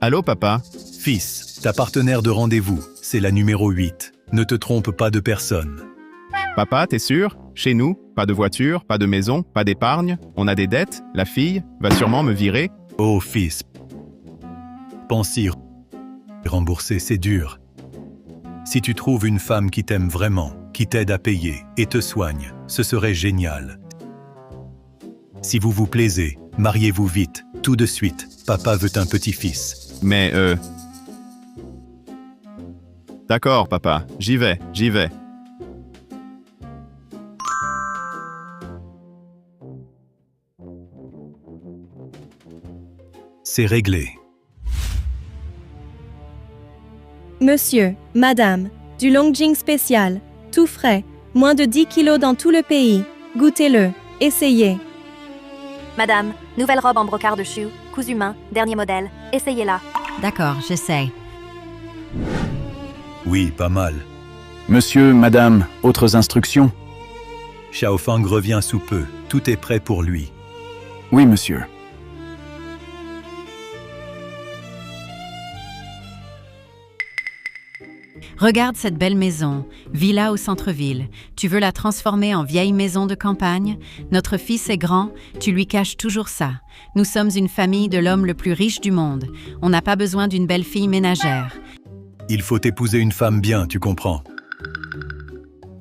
Allô, papa? Fils, ta partenaire de rendez-vous, c'est la numéro 8. Ne te trompe pas de personne. Papa, t'es sûr? Chez nous, pas de voiture, pas de maison, pas d'épargne, on a des dettes, la fille va sûrement me virer. Oh fils, pense-y, rembourser c'est dur. Si tu trouves une femme qui t'aime vraiment, qui t'aide à payer et te soigne, ce serait génial. Si vous vous plaisez, mariez-vous vite, tout de suite, papa veut un petit-fils. Mais D'accord, papa, j'y vais. C'est réglé. Monsieur, madame, du Longjing spécial, tout frais, moins de 10 kilos dans tout le pays. Goûtez-le, essayez. Madame, nouvelle robe en brocart de chou, cousu main, dernier modèle. Essayez-la. D'accord, j'essaye. Oui, pas mal. Monsieur, madame, autres instructions? Xiaofang revient sous peu, tout est prêt pour lui. Oui, monsieur. Regarde cette belle maison, villa au centre-ville. Tu veux la transformer en vieille maison de campagne? Notre fils est grand, tu lui caches toujours ça. Nous sommes une famille de l'homme le plus riche du monde. On n'a pas besoin d'une belle fille ménagère. Il faut épouser une femme bien, tu comprends.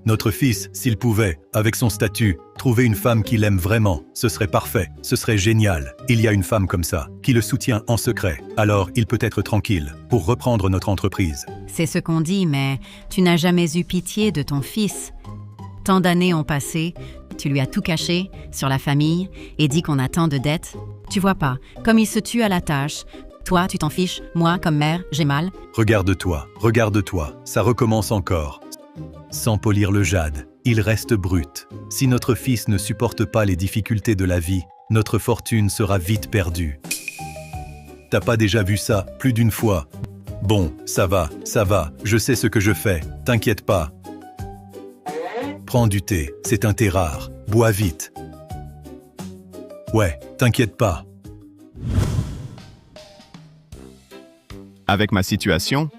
Notre fils, s'il pouvait, avec son statut, trouver une femme qui l'aime vraiment, ce serait parfait, ce serait génial. Il y a une femme comme ça, qui le soutient en secret. Alors, il peut être tranquille, pour reprendre notre entreprise. C'est ce qu'on dit, mais tu n'as jamais eu pitié de ton fils. Tant d'années ont passé, tu lui as tout caché sur la famille et dit qu'on a tant de dettes. Tu vois pas, comme il se tue à la tâche. Toi, tu t'en fiches, moi, comme mère, j'ai mal. Regarde-toi, ça recommence encore. Sans polir le jade, il reste brut. Si notre fils ne supporte pas les difficultés de la vie, notre fortune sera vite perdue. T'as pas déjà vu ça, plus d'une fois? Bon, ça va, je sais ce que je fais, t'inquiète pas. Prends du thé, c'est un thé rare, bois vite. Ouais, t'inquiète pas. Avec ma situation,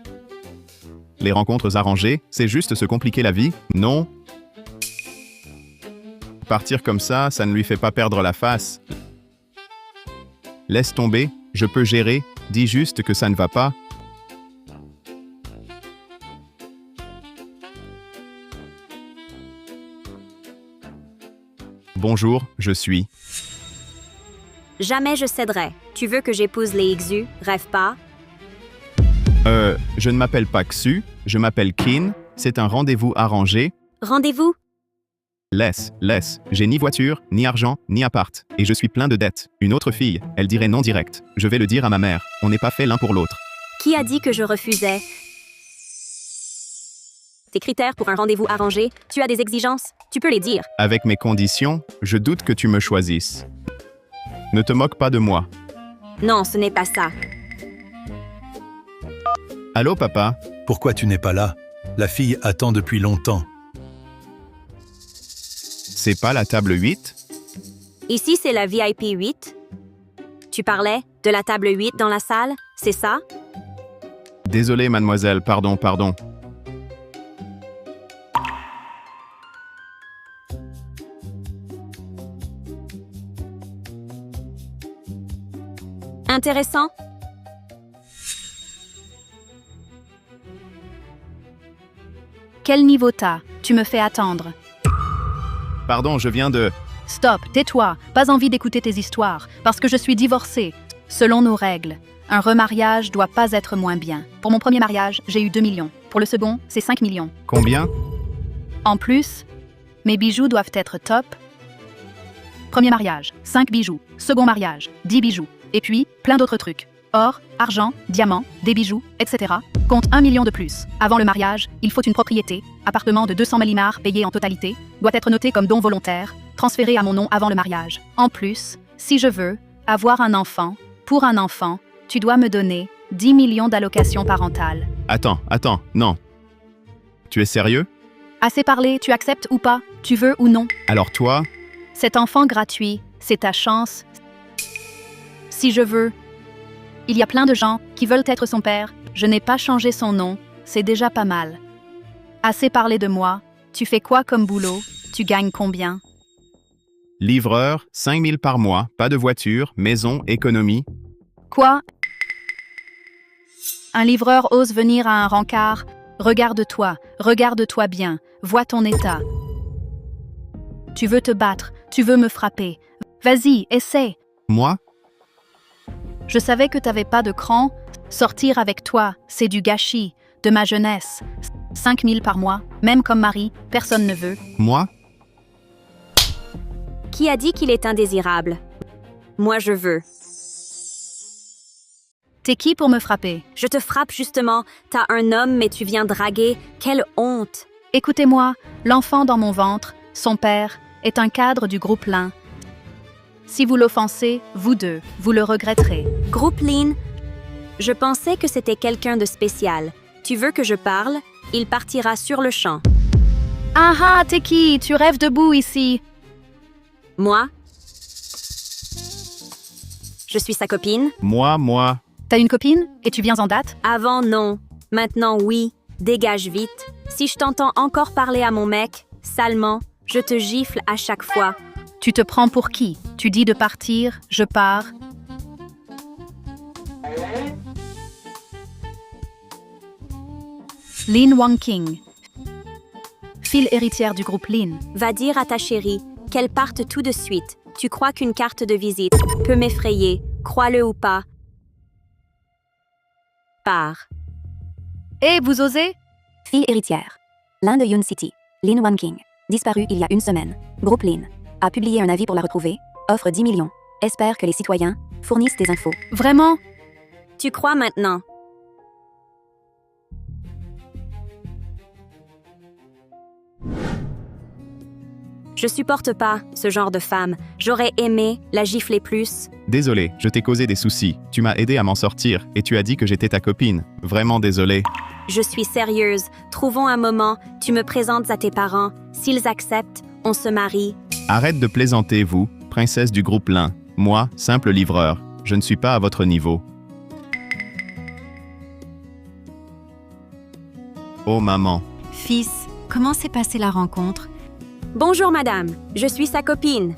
les rencontres arrangées, c'est juste se compliquer la vie, non? Partir comme ça ne lui fait pas perdre la face. Laisse tomber, je peux gérer, dis juste que ça ne va pas. Bonjour, je suis... Jamais je céderai. Tu veux que j'épouse les Xu, rêve pas. Je ne m'appelle pas Xu, je m'appelle Qin, c'est un rendez-vous arrangé. Rendez-vous? Laisse, j'ai ni voiture, ni argent, ni appart, et je suis plein de dettes. Une autre fille, elle dirait non direct. Je vais le dire à ma mère, on n'est pas fait l'un pour l'autre. Qui a dit que je refusais? Tes critères pour un rendez-vous arrangé, tu as des exigences, tu peux les dire. Avec mes conditions, je doute que tu me choisisses. Ne te moque pas de moi. Non, ce n'est pas ça. Allô, papa? Pourquoi tu n'es pas là? La fille attend depuis longtemps. C'est pas la table 8? Ici, c'est la VIP 8. Tu parlais de la table 8 dans la salle, c'est ça? Désolé, mademoiselle, pardon. Intéressant. Quel niveau t'as? Tu me fais attendre. Pardon, je viens de... Stop, tais-toi. Pas envie d'écouter tes histoires, parce que je suis divorcée. Selon nos règles, un remariage doit pas être moins bien. Pour mon premier mariage, j'ai eu 2 millions. Pour le second, c'est 5 millions. Combien? En plus, mes bijoux doivent être top. Premier mariage, 5 bijoux. Second mariage, 10 bijoux. Et puis, plein d'autres trucs. Or, argent, diamants, des bijoux, etc. Compte 1 million de plus. Avant le mariage, il faut une propriété, appartement de 200 malimars payé en totalité, doit être noté comme don volontaire, transféré à mon nom avant le mariage. En plus, si je veux avoir un enfant, pour un enfant, tu dois me donner 10 millions d'allocations parentales. Attends, non. Tu es sérieux? Assez parlé, tu acceptes ou pas? Tu veux ou non? Alors toi? Cet enfant gratuit, c'est ta chance. Si je veux Il y a plein de gens qui veulent être son père. Je n'ai pas changé son nom, c'est déjà pas mal. Assez parlé de moi. Tu fais quoi comme boulot? Tu gagnes combien? Livreur, 5 000 par mois, pas de voiture, maison, économie. Quoi? Un livreur ose venir à un rencard. Regarde-toi bien, vois ton état. Tu veux te battre, tu veux me frapper. Vas-y, essaie. Moi? Je savais que t'avais pas de cran. Sortir avec toi, c'est du gâchis, de ma jeunesse. 5 000 par mois, même comme mari, personne ne veut. Moi? Qui a dit qu'il est indésirable? Moi, je veux. T'es qui pour me frapper? Je te frappe justement. T'as un homme, mais tu viens draguer. Quelle honte! Écoutez-moi, l'enfant dans mon ventre, son père, est un cadre du groupe Lin. Si vous l'offensez, vous deux, vous le regretterez. Groupe Lin, je pensais que c'était quelqu'un de spécial. Tu veux que je parle? Il partira sur le champ. Ah ah, t'es qui? Tu rêves debout ici. Moi? Je suis sa copine? Moi. T'as une copine? Et tu viens en date? Avant, non. Maintenant, oui. Dégage vite. Si je t'entends encore parler à mon mec, salement, je te gifle à chaque fois. Tu te prends pour qui? Tu dis de partir, je pars. Lin Wangqing, fille héritière du groupe Lin. Va dire à ta chérie qu'elle parte tout de suite. Tu crois qu'une carte de visite peut m'effrayer, crois-le ou pas. Pars. Eh, vous osez? Fille héritière. Lin de Yun City. Lin Wangqing. Disparu il y a une semaine. Groupe Lin. A publié un avis pour la retrouver. Offre 10 millions. Espère que les citoyens fournissent des infos. Vraiment? Tu crois maintenant? Je supporte pas ce genre de femme. J'aurais aimé la gifler plus. Désolé, je t'ai causé des soucis. Tu m'as aidé à m'en sortir et tu as dit que j'étais ta copine. Vraiment désolé. Je suis sérieuse. Trouvons un moment. Tu me présentes à tes parents. S'ils acceptent, on se marie. Arrête de plaisanter, vous, princesse du groupe Lin. Moi, simple livreur. Je ne suis pas à votre niveau. Oh maman. Fils, comment s'est passée la rencontre? Bonjour madame, je suis sa copine.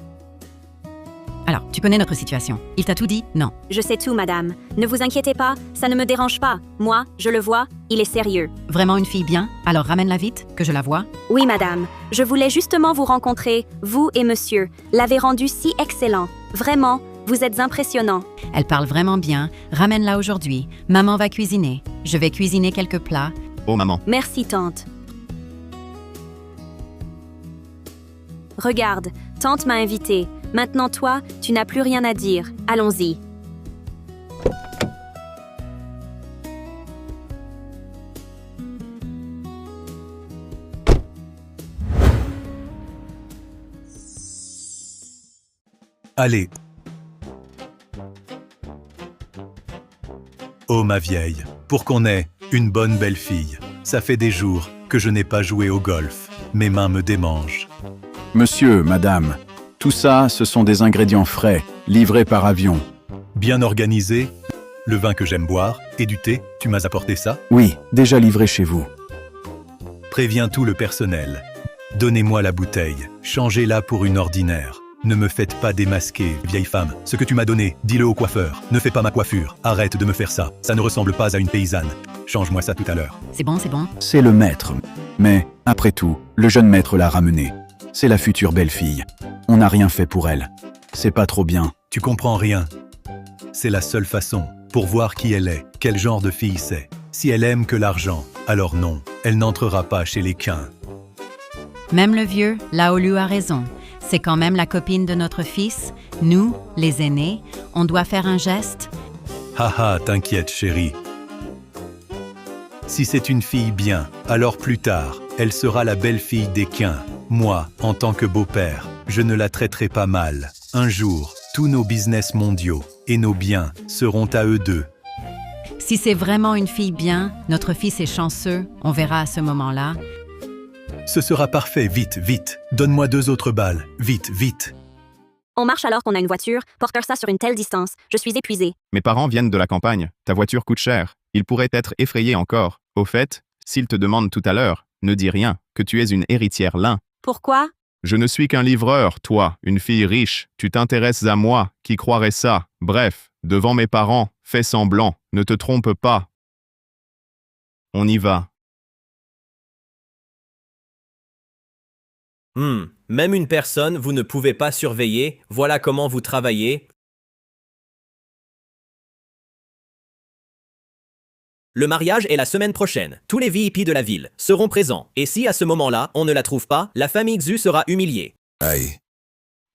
Alors, tu connais notre situation. Il t'a tout dit? Non. Je sais tout madame. Ne vous inquiétez pas, ça ne me dérange pas. Moi, je le vois, il est sérieux. Vraiment une fille bien? Alors ramène-la vite, que je la vois. Oui madame, je voulais justement vous rencontrer, vous et monsieur. L'avez rendu si excellent. Vraiment, vous êtes impressionnant. Elle parle vraiment bien. Ramène-la aujourd'hui. Maman va cuisiner. Je vais cuisiner quelques plats. Oh maman. Merci tante. Regarde, tante m'a invitée. Maintenant toi, tu n'as plus rien à dire. Allons-y. Allez. Oh ma vieille, pour qu'on ait une bonne belle fille. Ça fait des jours que je n'ai pas joué au golf. Mes mains me démangent. Monsieur, madame, tout ça, ce sont des ingrédients frais, livrés par avion. Bien organisé, le vin que j'aime boire et du thé, tu m'as apporté ça? Oui, déjà livré chez vous. Préviens tout le personnel. Donnez-moi la bouteille, changez-la pour une ordinaire. Ne me faites pas démasquer, vieille femme. Ce que tu m'as donné, dis-le au coiffeur. Ne fais pas ma coiffure. Arrête de me faire ça. Ça ne ressemble pas à une paysanne. Change-moi ça tout à l'heure. C'est bon, c'est bon. C'est le maître. Mais, après tout, le jeune maître l'a ramenée. C'est la future belle-fille. On n'a rien fait pour elle. C'est pas trop bien. Tu comprends rien. C'est la seule façon pour voir qui elle est, quel genre de fille c'est. Si elle aime que l'argent, alors non, elle n'entrera pas chez les Quins. Même le vieux, Laolu a raison. C'est quand même la copine de notre fils. Nous, les aînés, on doit faire un geste. Haha, t'inquiète chérie. Si c'est une fille bien, alors plus tard, elle sera la belle-fille des Quins. Moi, en tant que beau-père, je ne la traiterai pas mal. Un jour, tous nos business mondiaux et nos biens seront à eux deux. Si c'est vraiment une fille bien, notre fils est chanceux, on verra à ce moment-là. Ce sera parfait, vite, vite. Donne-moi 2 autres balles, vite, vite. On marche alors qu'on a une voiture, porteur ça sur une telle distance. Je suis épuisée. Mes parents viennent de la campagne. Ta voiture coûte cher. Ils pourraient être effrayés encore. Au fait, s'ils te demandent tout à l'heure, ne dis rien, que tu es une héritière Lin. Pourquoi? Je ne suis qu'un livreur, toi, une fille riche. Tu t'intéresses à moi, qui croirait ça? Bref, devant mes parents, fais semblant, ne te trompe pas. On y va. Même une personne, vous ne pouvez pas surveiller, voilà comment vous travaillez. Le mariage est la semaine prochaine. Tous les VIP de la ville seront présents. Et si à ce moment-là, on ne la trouve pas, la famille Xu sera humiliée. Aïe.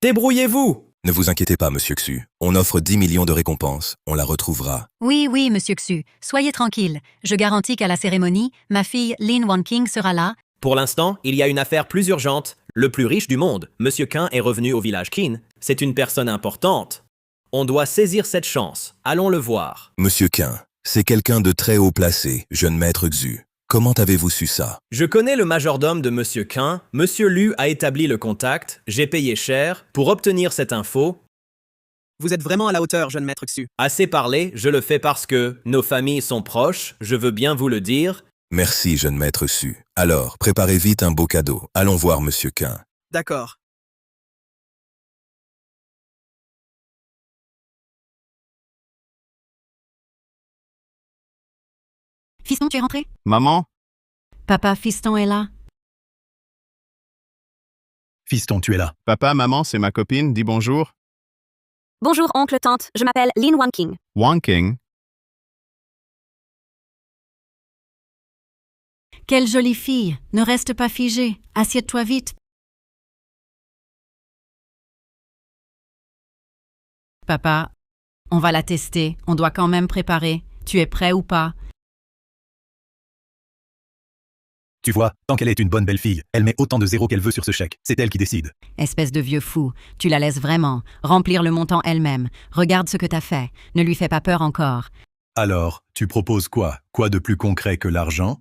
Débrouillez-vous! Ne vous inquiétez pas, monsieur Xu. On offre 10 millions de récompenses. On la retrouvera. Oui, oui, monsieur Xu, soyez tranquille. Je garantis qu'à la cérémonie, ma fille Lin Wanking sera là. Pour l'instant, il y a une affaire plus urgente. Le plus riche du monde, Monsieur Qin, est revenu au village Qin. C'est une personne importante. On doit saisir cette chance. Allons le voir. Monsieur Qin, c'est quelqu'un de très haut placé, jeune maître Xu. Comment avez-vous su ça? Je connais le majordome de Monsieur Qin. Monsieur Lu a établi le contact. J'ai payé cher pour obtenir cette info. Vous êtes vraiment à la hauteur, jeune maître Xu. Assez parlé, je le fais parce que nos familles sont proches, je veux bien vous le dire. Merci, jeune maître Xu. Alors, préparez vite un beau cadeau. Allons voir monsieur Qin. D'accord. Fiston, tu es rentré? Maman? Papa, Fiston est là. Fiston, tu es là. Papa, maman, c'est ma copine, dis bonjour. Bonjour, oncle, tante. Je m'appelle Lin Wanking. Wanking? Quelle jolie fille. Ne reste pas figée. Assieds-toi vite. Papa, on va la tester. On doit quand même préparer. Tu es prêt ou pas? Tu vois, tant qu'elle est une bonne belle fille, elle met autant de zéros qu'elle veut sur ce chèque. C'est elle qui décide. Espèce de vieux fou. Tu la laisses vraiment remplir le montant elle-même. Regarde ce que t'as fait. Ne lui fais pas peur encore. Alors, tu proposes quoi? Quoi de plus concret que l'argent?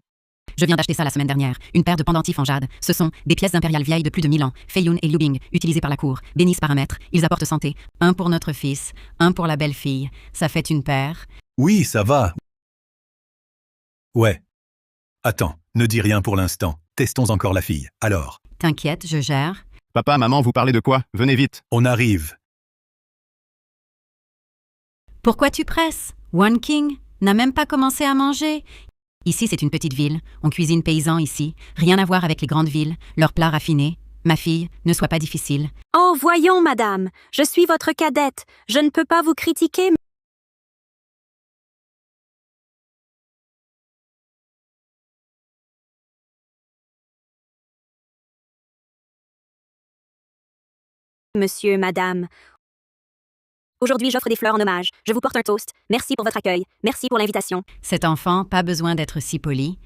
Je viens d'acheter ça la semaine dernière. Une paire de pendentifs en jade. Ce sont des pièces impériales vieilles de plus de 1000 ans. Feiyun et Liu Bing, utilisées par la cour. Bénissent par un maître. Ils apportent santé. Un pour notre fils, un pour la belle-fille. Ça fait une paire. Oui, ça va. Ouais. Attends, ne dis rien pour l'instant. Testons encore la fille. Alors, T'inquiète, je gère. Papa, maman, vous parlez de quoi? Venez vite. on arrive. Pourquoi tu presses? One King n'a même pas commencé à manger. Ici, c'est une petite ville. On cuisine paysan ici. Rien à voir avec les grandes villes. Leurs plats raffinés. Ma fille, ne sois pas difficile. Oh, voyons, madame. Je suis votre cadette. Je ne peux pas vous critiquer. Monsieur, madame. Aujourd'hui, j'offre des fleurs en hommage. Je vous porte un toast. Merci pour votre accueil. Merci pour l'invitation. Cet enfant, pas besoin d'être si poli.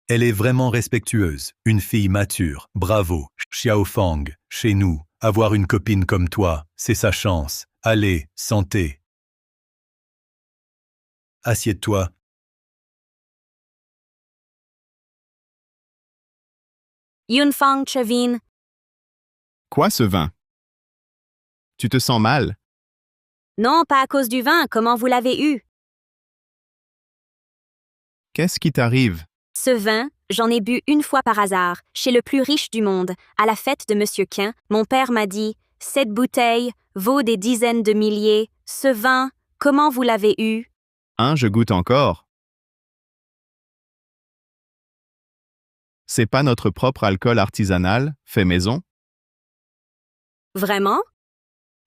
Elle est vraiment respectueuse. Une fille mature. Bravo. Xiao Fang, chez nous. Avoir une copine comme toi, c'est sa chance. Allez, santé. Assieds-toi. Yunfang Chevin. Quoi ce vin? Tu te sens mal? Non, pas à cause du vin. Comment vous l'avez eu? Qu'est-ce qui t'arrive? Ce vin, j'en ai bu une fois par hasard, chez le plus riche du monde, à la fête de Monsieur Qin. Mon père m'a dit, cette bouteille vaut des dizaines de milliers. Ce vin, comment vous l'avez eu? Je goûte encore. C'est pas notre propre alcool artisanal, fait maison? Vraiment?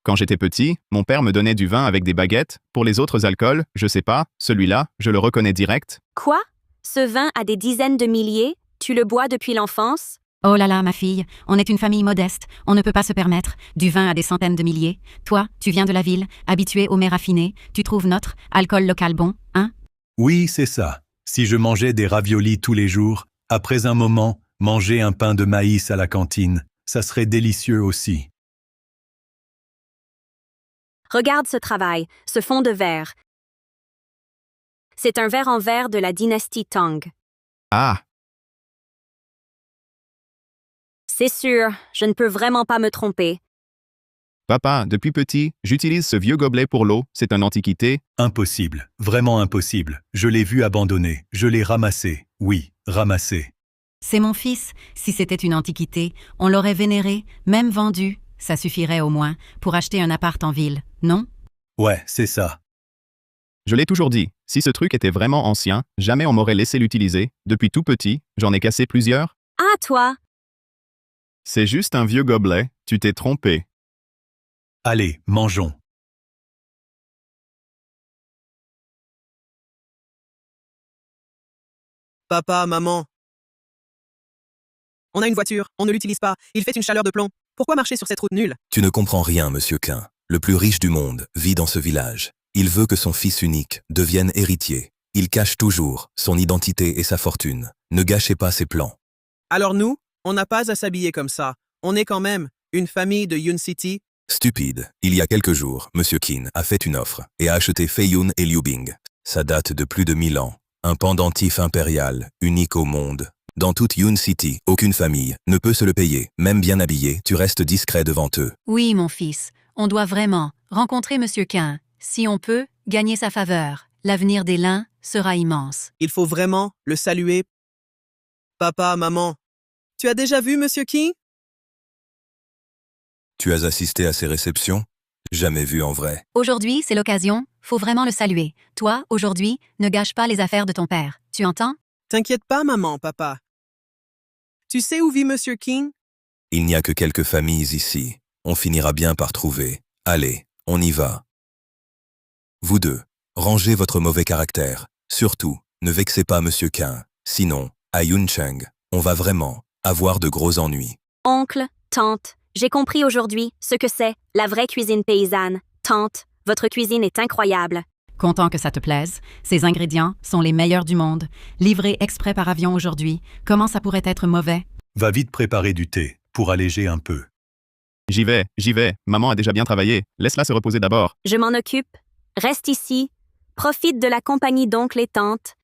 Quand j'étais petit, mon père me donnait du vin avec des baguettes. Pour les autres alcools, je sais pas, celui-là, je le reconnais direct. Quoi? Ce vin a des dizaines de milliers? Tu le bois depuis l'enfance? Oh là là, ma fille, on est une famille modeste. On ne peut pas se permettre du vin à des centaines de milliers. Toi, tu viens de la ville, habitué aux mets raffinés. Tu trouves notre alcool local bon, hein? Oui, c'est ça. Si je mangeais des raviolis tous les jours, après un moment, manger un pain de maïs à la cantine, ça serait délicieux aussi. Regarde ce travail, ce fond de verre. C'est un verre en verre de la dynastie Tang. Ah, C'est sûr, je ne peux vraiment pas me tromper. Papa, depuis petit, j'utilise ce vieux gobelet pour l'eau, c'est une antiquité. Impossible, vraiment impossible. Je l'ai vu abandonné, je l'ai ramassé. Oui, ramassé. C'est mon fils. Si c'était une antiquité, on l'aurait vénéré, même vendu. Ça suffirait au moins pour acheter un appart en ville, non? Ouais, c'est ça. Je l'ai toujours dit, si ce truc était vraiment ancien, jamais on m'aurait laissé l'utiliser. Depuis tout petit, j'en ai cassé plusieurs. Ah, toi! C'est juste un vieux gobelet, tu t'es trompé. Allez, mangeons. Papa, maman. On a une voiture, on ne l'utilise pas, il fait une chaleur de plomb. Pourquoi marcher sur cette route nulle? Tu ne comprends rien, Monsieur Quin. Le plus riche du monde vit dans ce village. Il veut que son fils unique devienne héritier. Il cache toujours son identité et sa fortune. Ne gâchez pas ses plans. Alors nous, on n'a pas à s'habiller comme ça. On est quand même une famille de Yun City. Stupide. Il y a quelques jours, Monsieur Qin a fait une offre et a acheté Feiyun et Liu Bing. Ça date de plus de 1000 ans. Un pendentif impérial, unique au monde. Dans toute Yun City, aucune famille ne peut se le payer. Même bien habillé, tu restes discret devant eux. Oui, mon fils, on doit vraiment rencontrer Monsieur Quin. Si on peut, gagner sa faveur. L'avenir des Lin sera immense. Il faut vraiment le saluer. Papa, maman. Tu as déjà vu Monsieur King? Tu as assisté à ces réceptions? Jamais vu en vrai. Aujourd'hui, c'est l'occasion, faut vraiment le saluer. Toi, aujourd'hui, ne gâche pas les affaires de ton père. Tu entends? T'inquiète pas, maman, papa. Tu sais où vit Monsieur King? Il n'y a que quelques familles ici. On finira bien par trouver. Allez, on y va. Vous deux, rangez votre mauvais caractère. Surtout, ne vexez pas Monsieur Qin. Sinon, à Yuncheng, on va vraiment avoir de gros ennuis. Oncle, tante, j'ai compris aujourd'hui ce que c'est, la vraie cuisine paysanne. Tante, votre cuisine est incroyable. Content que ça te plaise. Ces ingrédients sont les meilleurs du monde. Livrés exprès par avion aujourd'hui. Comment ça pourrait être mauvais? Va vite préparer du thé, pour alléger un peu. J'y vais. Maman a déjà bien travaillé. Laisse-la se reposer d'abord. Je m'en occupe. Reste ici. Profite de la compagnie d'oncle et tante.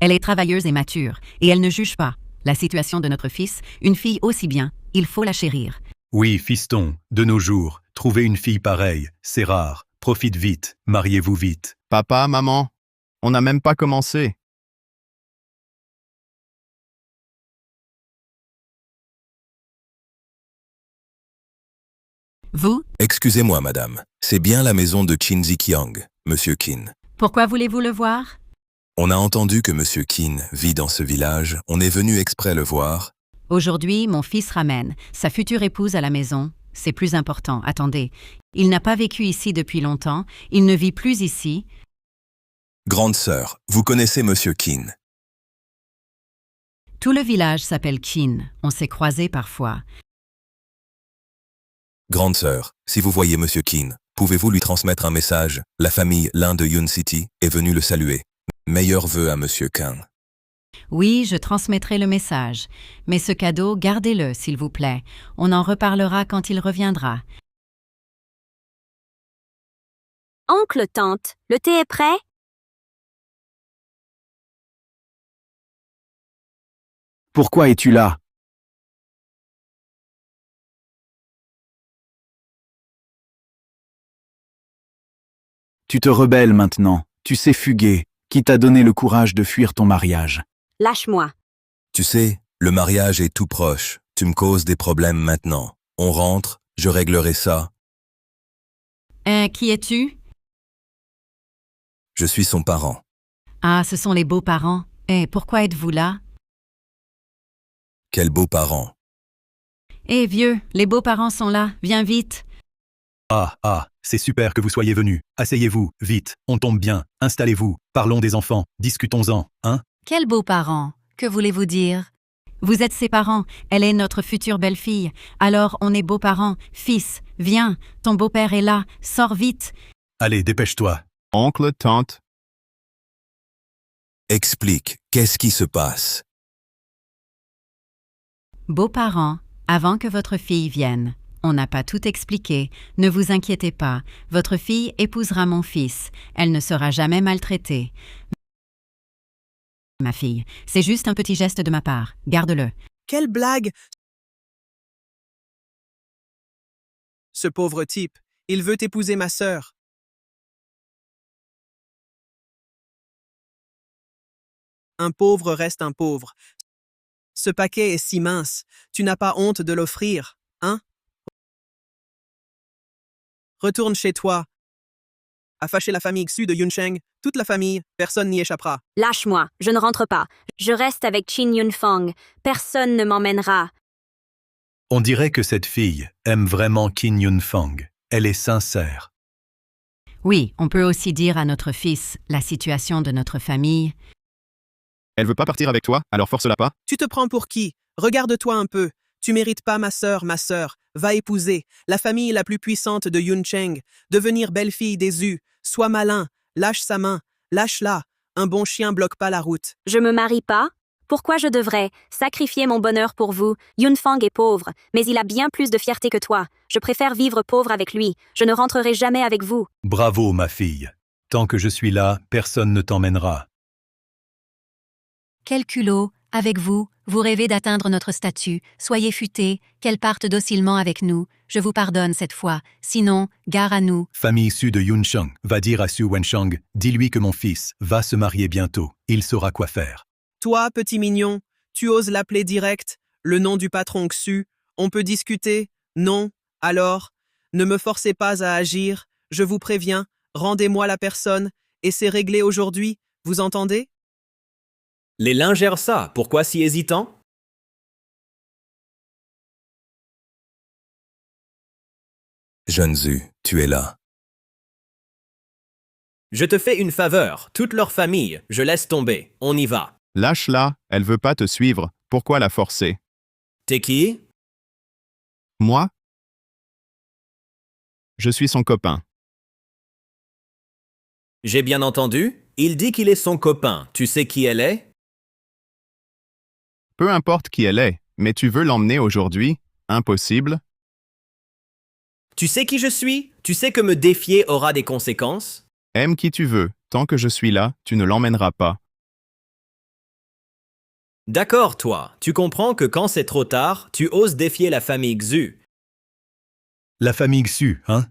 Elle est travailleuse et mature, et elle ne juge pas. La situation de notre fils, une fille aussi bien, il faut la chérir. Oui, fiston, de nos jours, trouver une fille pareille, c'est rare. Profite vite, mariez-vous vite. Papa, maman, on n'a même pas commencé. Vous? Excusez-moi, madame. C'est bien la maison de Qin Ziqiang, Monsieur Qin. Pourquoi voulez-vous le voir? On a entendu que Monsieur Qin vit dans ce village. On est venu exprès le voir. Aujourd'hui, mon fils ramène sa future épouse à la maison. C'est plus important. Attendez. Il n'a pas vécu ici depuis longtemps. Il ne vit plus ici. Grande sœur, vous connaissez Monsieur Qin. Tout le village s'appelle Qin. On s'est croisés parfois. Grande sœur, si vous voyez Monsieur Qin, pouvez-vous lui transmettre un message? La famille Lin de Yun City est venue le saluer. Meilleurs vœux à Monsieur Qin. Oui, je transmettrai le message. Mais ce cadeau, gardez-le, s'il vous plaît. On en reparlera quand il reviendra. Oncle, tante, le thé est prêt? Pourquoi es-tu là? Tu te rebelles maintenant, tu sais fuguer. Qui t'a donné le courage de fuir ton mariage? Lâche-moi. Tu sais, le mariage est tout proche. Tu me causes des problèmes maintenant. On rentre, je réglerai ça. Qui es-tu? Je suis son parent. Ah, ce sont les beaux-parents. Pourquoi êtes-vous là? Quel beau parent. Vieux, les beaux-parents sont là. Viens vite. Ah, c'est super que vous soyez venus. Asseyez-vous, vite, on tombe bien. Installez-vous, parlons des enfants, discutons-en, hein? Quels beaux-parents? Que voulez-vous dire? Vous êtes ses parents, elle est notre future belle-fille. Alors on est beaux-parents. Fils, viens, ton beau-père est là, sors vite. Allez, dépêche-toi. Oncle, tante, Explique, qu'est-ce qui se passe? Beaux-parents, avant que votre fille vienne. On n'a pas tout expliqué. Ne vous inquiétez pas. Votre fille épousera mon fils. Elle ne sera jamais maltraitée. Ma fille, c'est juste un petit geste de ma part. Garde-le. Quelle blague! Ce pauvre type, il veut épouser ma sœur. Un pauvre reste un pauvre. Ce paquet est si mince, tu n'as pas honte de l'offrir, hein? Retourne chez toi. A fâché la famille Xu de Yuncheng, toute la famille, personne n'y échappera. Lâche-moi, je ne rentre pas. Je reste avec Qin Yunfang. Personne ne m'emmènera. On dirait que cette fille aime vraiment Qin Yunfang. Elle est sincère. Oui, on peut aussi dire à notre fils la situation de notre famille. Elle veut pas partir avec toi, alors force-la pas. Tu te prends pour qui? Regarde-toi un peu. Tu mérites pas ma sœur. Va épouser la famille la plus puissante de Yuncheng, devenir belle-fille des Zhu. Sois malin, lâche sa main, lâche-la. Un bon chien bloque pas la route. Je me marie pas? Pourquoi je devrais sacrifier mon bonheur pour vous? Yunfang est pauvre, mais il a bien plus de fierté que toi. Je préfère vivre pauvre avec lui. Je ne rentrerai jamais avec vous. Bravo, ma fille. Tant que je suis là, personne ne t'emmènera. Quel culot, avec vous, vous rêvez d'atteindre notre statut, soyez futés, qu'elle parte docilement avec nous, je vous pardonne cette fois, sinon, gare à nous. Famille Su de Yuncheng va dire à Su Wenshang, dis-lui que mon fils va se marier bientôt, il saura quoi faire. Toi, petit mignon, tu oses l'appeler direct, le nom du patron Xu, on peut discuter? Non? Alors, ne me forcez pas à agir, je vous préviens, rendez-moi la personne, et c'est réglé aujourd'hui, vous entendez? Les lins gèrent ça, pourquoi si hésitant? Jeune Zhu, tu es là. Je te fais une faveur, toute leur famille, je laisse tomber, on y va. Lâche-la, elle veut pas te suivre, pourquoi la forcer? T'es qui? Moi? Je suis son copain. J'ai bien entendu, il dit qu'il est son copain, tu sais qui elle est? Peu importe qui elle est, mais tu veux l'emmener aujourd'hui? Impossible. Tu sais qui je suis? Tu sais que me défier aura des conséquences? Aime qui tu veux, tant que je suis là, tu ne l'emmèneras pas. D'accord, toi, tu comprends que quand c'est trop tard, tu oses défier la famille Xu. La famille Xu, hein?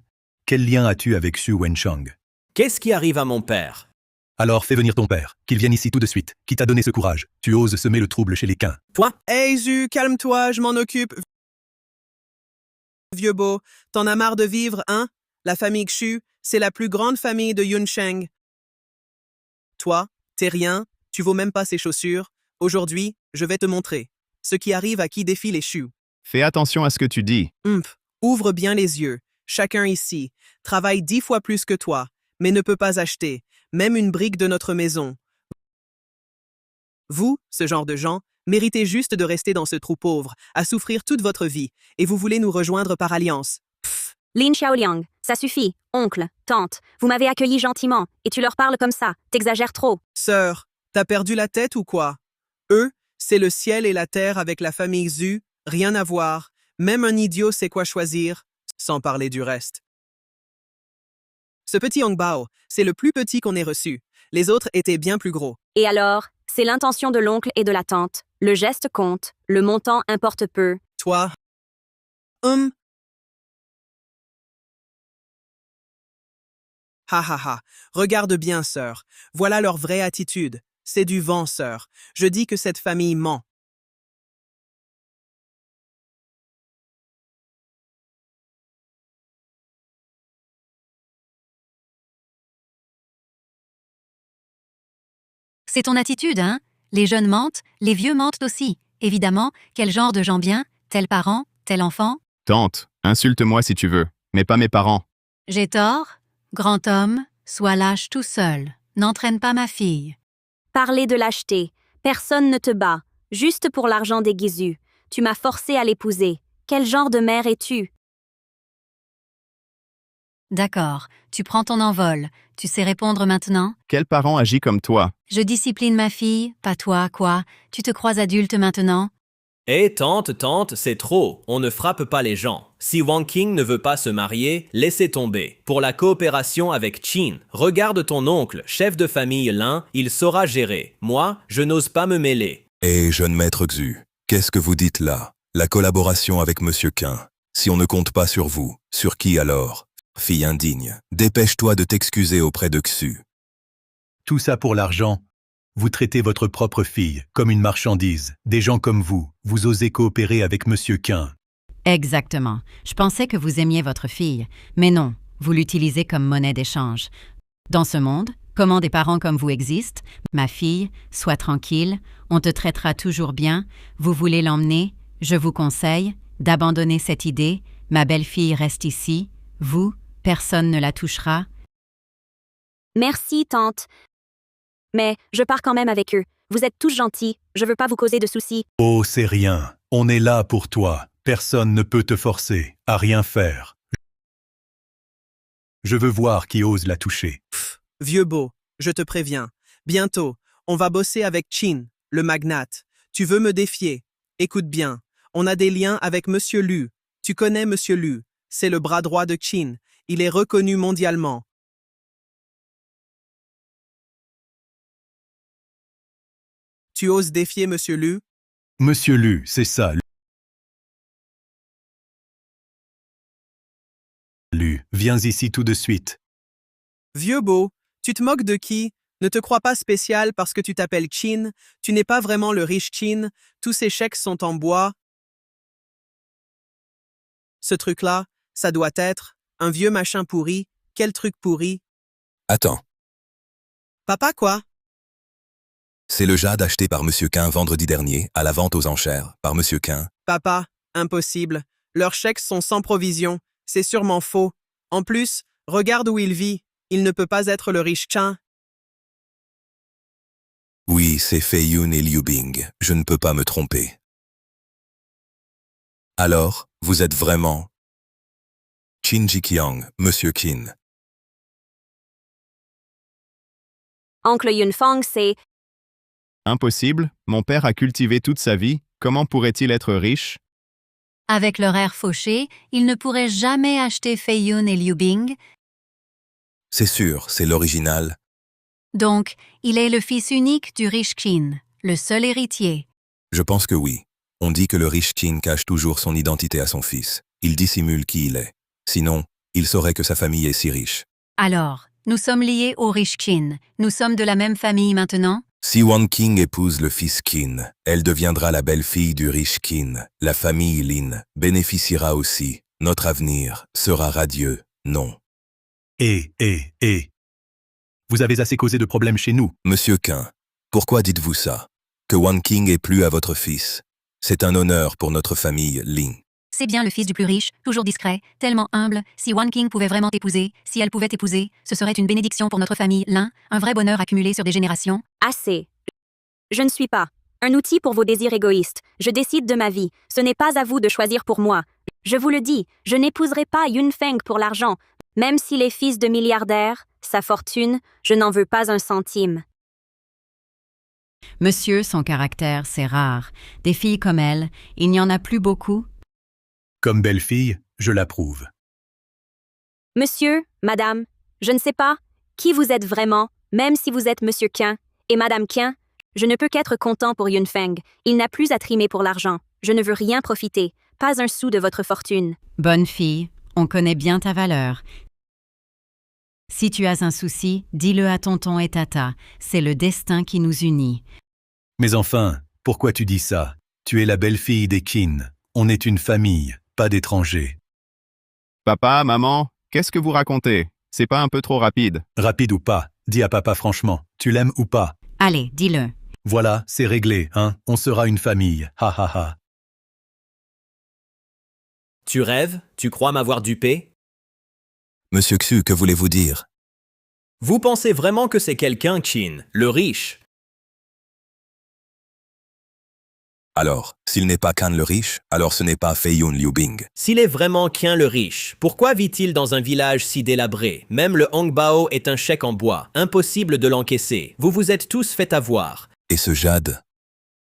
Quel lien as-tu avec Su Wenshang? Qu'est-ce qui arrive à mon père? Alors fais venir ton père, qu'il vienne ici tout de suite. Qui t'a donné ce courage? Tu oses semer le trouble chez les Qin. Toi? Hey Zhu, calme-toi, je m'en occupe. Vieux beau, t'en as marre de vivre, hein? La famille Xu, c'est la plus grande famille de Yuncheng. Toi, t'es rien, tu vaux même pas ses chaussures. Aujourd'hui, je vais te montrer ce qui arrive à qui défie les Xu. Fais attention à ce que tu dis. Ouvre bien les yeux. Chacun ici travaille 10 fois plus que toi, mais ne peut pas acheter même une brique de notre maison. Vous, ce genre de gens, méritez juste de rester dans ce trou pauvre, à souffrir toute votre vie, et vous voulez nous rejoindre par alliance. Lin Xiaoliang, ça suffit. Oncle, tante, vous m'avez accueilli gentiment, et tu leur parles comme ça. T'exagères trop. Sœur, t'as perdu la tête ou quoi? Eux, c'est le ciel et la terre avec la famille Xu, rien à voir. Même un idiot sait quoi choisir, sans parler du reste. Ce petit Hongbao, c'est le plus petit qu'on ait reçu. Les autres étaient bien plus gros. Et alors, c'est l'intention de l'oncle et de la tante. Le geste compte, le montant importe peu. Toi, Ha ha ha, regarde bien, sœur. Voilà leur vraie attitude. C'est du vent, sœur. Je dis que cette famille ment. C'est ton attitude, hein? Les jeunes mentent, les vieux mentent aussi. Évidemment, quel genre de gens bien? Tel parent, tel enfant? Tante, insulte-moi si tu veux, mais pas mes parents. J'ai tort? Grand homme, sois lâche tout seul. N'entraîne pas ma fille. Parler de lâcheté. Personne ne te bat. Juste pour l'argent des Guizu. Tu m'as forcé à l'épouser. Quel genre de mère es-tu? D'accord, tu prends ton envol. Tu sais répondre maintenant? Quel parent agit comme toi? Je discipline ma fille, pas toi, quoi? Tu te crois adulte maintenant? Eh, tante, c'est trop. On ne frappe pas les gens. Si Wang Qing ne veut pas se marier, laissez tomber. Pour la coopération avec Qin, regarde ton oncle, chef de famille Lin, il saura gérer. Moi, je n'ose pas me mêler. Et jeune maître Xu, qu'est-ce que vous dites là? La collaboration avec Monsieur Qin, Si on ne compte pas sur vous, sur qui alors? Fille indigne, dépêche-toi de t'excuser auprès de Xu. Tout ça pour l'argent? Vous traitez votre propre fille comme une marchandise. Des gens comme vous osez coopérer avec Monsieur Quin. Exactement. Je pensais que vous aimiez votre fille, mais non, vous l'utilisez comme monnaie d'échange. Dans ce monde, comment des parents comme vous existent? Ma fille, sois tranquille, on te traitera toujours bien. Vous voulez l'emmener? Je vous conseille d'abandonner cette idée. Ma belle-fille reste ici. Vous, personne ne la touchera. Merci, tante. Mais je pars quand même avec eux. Vous êtes tous gentils, je veux pas vous causer de soucis. Oh, c'est rien. On est là pour toi. Personne ne peut te forcer à rien faire. Je veux voir qui ose la toucher. Vieux beau, je te préviens. Bientôt, on va bosser avec Chin, le magnate. Tu veux me défier? Écoute bien, on a des liens avec Monsieur Lu. Tu connais Monsieur Lu, c'est le bras droit de Chin. Il est reconnu mondialement. Tu oses défier Monsieur Lu? Monsieur Lu, c'est ça. Lu, viens ici tout de suite. Vieux beau, tu te moques de qui? Ne te crois pas spécial parce que tu t'appelles Chin. Tu n'es pas vraiment le riche Chin. Tous ces chèques sont en bois. Ce truc-là, ça doit être un vieux machin pourri. Quel truc pourri? Attends, Papa, quoi? c'est le jade acheté par Monsieur Quin vendredi dernier, à la vente aux enchères, par Monsieur Quin. Papa, impossible. Leurs chèques sont sans provision. C'est sûrement faux. En plus, regarde où il vit. Il ne peut pas être le riche Chin. Oui, c'est Fei Yun et Liu Bing, je ne peux pas me tromper. Alors, vous êtes vraiment Qin Jiqiang, Monsieur Qin. Oncle Yunfang, c'est... Impossible, mon père a cultivé toute sa vie, comment pourrait-il être riche? Avec leur air fauché, ils ne pourraient jamais acheter Fei Yun et Liu Bing, C'est sûr, c'est l'original. donc il est le fils unique du riche Qin, le seul héritier. Je pense que oui. On dit que le riche Qin cache toujours son identité à son fils. Il dissimule qui il est. Sinon, il saurait que sa famille est si riche. Alors, nous sommes liés au riche Qin. Nous sommes de la même famille maintenant? Si Wang Qing épouse le fils Qin, elle deviendra la belle-fille du riche Qin. La famille Lin bénéficiera aussi. Notre avenir sera radieux, non. Vous avez assez causé de problèmes chez nous. Monsieur Qin, pourquoi dites-vous ça? Que Wang Qing ait plu à votre fils? C'est un honneur pour notre famille Lin. C'est bien le fils du plus riche, toujours discret, tellement humble. Si Wan King pouvait vraiment t'épouser, si elle pouvait t'épouser, ce serait une bénédiction pour notre famille, l'un, un vrai bonheur accumulé sur des générations. Assez. Je ne suis pas un outil pour vos désirs égoïstes. Je décide de ma vie. Ce n'est pas à vous de choisir pour moi. Je vous le dis, je n'épouserai pas Yun Feng pour l'argent. Même s'il est fils de milliardaire, sa fortune, je n'en veux pas un centime. Monsieur, son caractère, c'est rare. Des filles comme elle, il n'y en a plus beaucoup. Comme belle-fille, je l'approuve. Monsieur, madame, je ne sais pas qui vous êtes vraiment, même si vous êtes Monsieur Qin et Madame Qin. Je ne peux qu'être content pour Yun Feng. Il n'a plus à trimer pour l'argent. Je ne veux rien profiter, pas un sou de votre fortune. Bonne fille, on connaît bien ta valeur. Si tu as un souci, dis-le à tonton et tata. C'est le destin qui nous unit. Mais enfin, pourquoi tu dis ça? Tu es la belle-fille des Qin. On est une famille, pas d'étrangers. Papa, maman, qu'est-ce que vous racontez? C'est pas un peu trop rapide? Rapide ou pas, dis à papa franchement, tu l'aimes ou pas? Allez, dis-le. Voilà, c'est réglé, hein? On sera une famille, ha ha ha. Tu rêves? Tu crois m'avoir dupé? Monsieur Xu, que voulez-vous dire? Vous pensez vraiment que c'est quelqu'un, Qin, le riche? Alors, s'il n'est pas Qin le riche, alors ce n'est pas Fei Yun Liu Bing. S'il est vraiment Qin le riche, pourquoi vit-il dans un village si délabré? Même le Hongbao est un chèque en bois, impossible de l'encaisser. Vous vous êtes tous fait avoir. Et ce jade?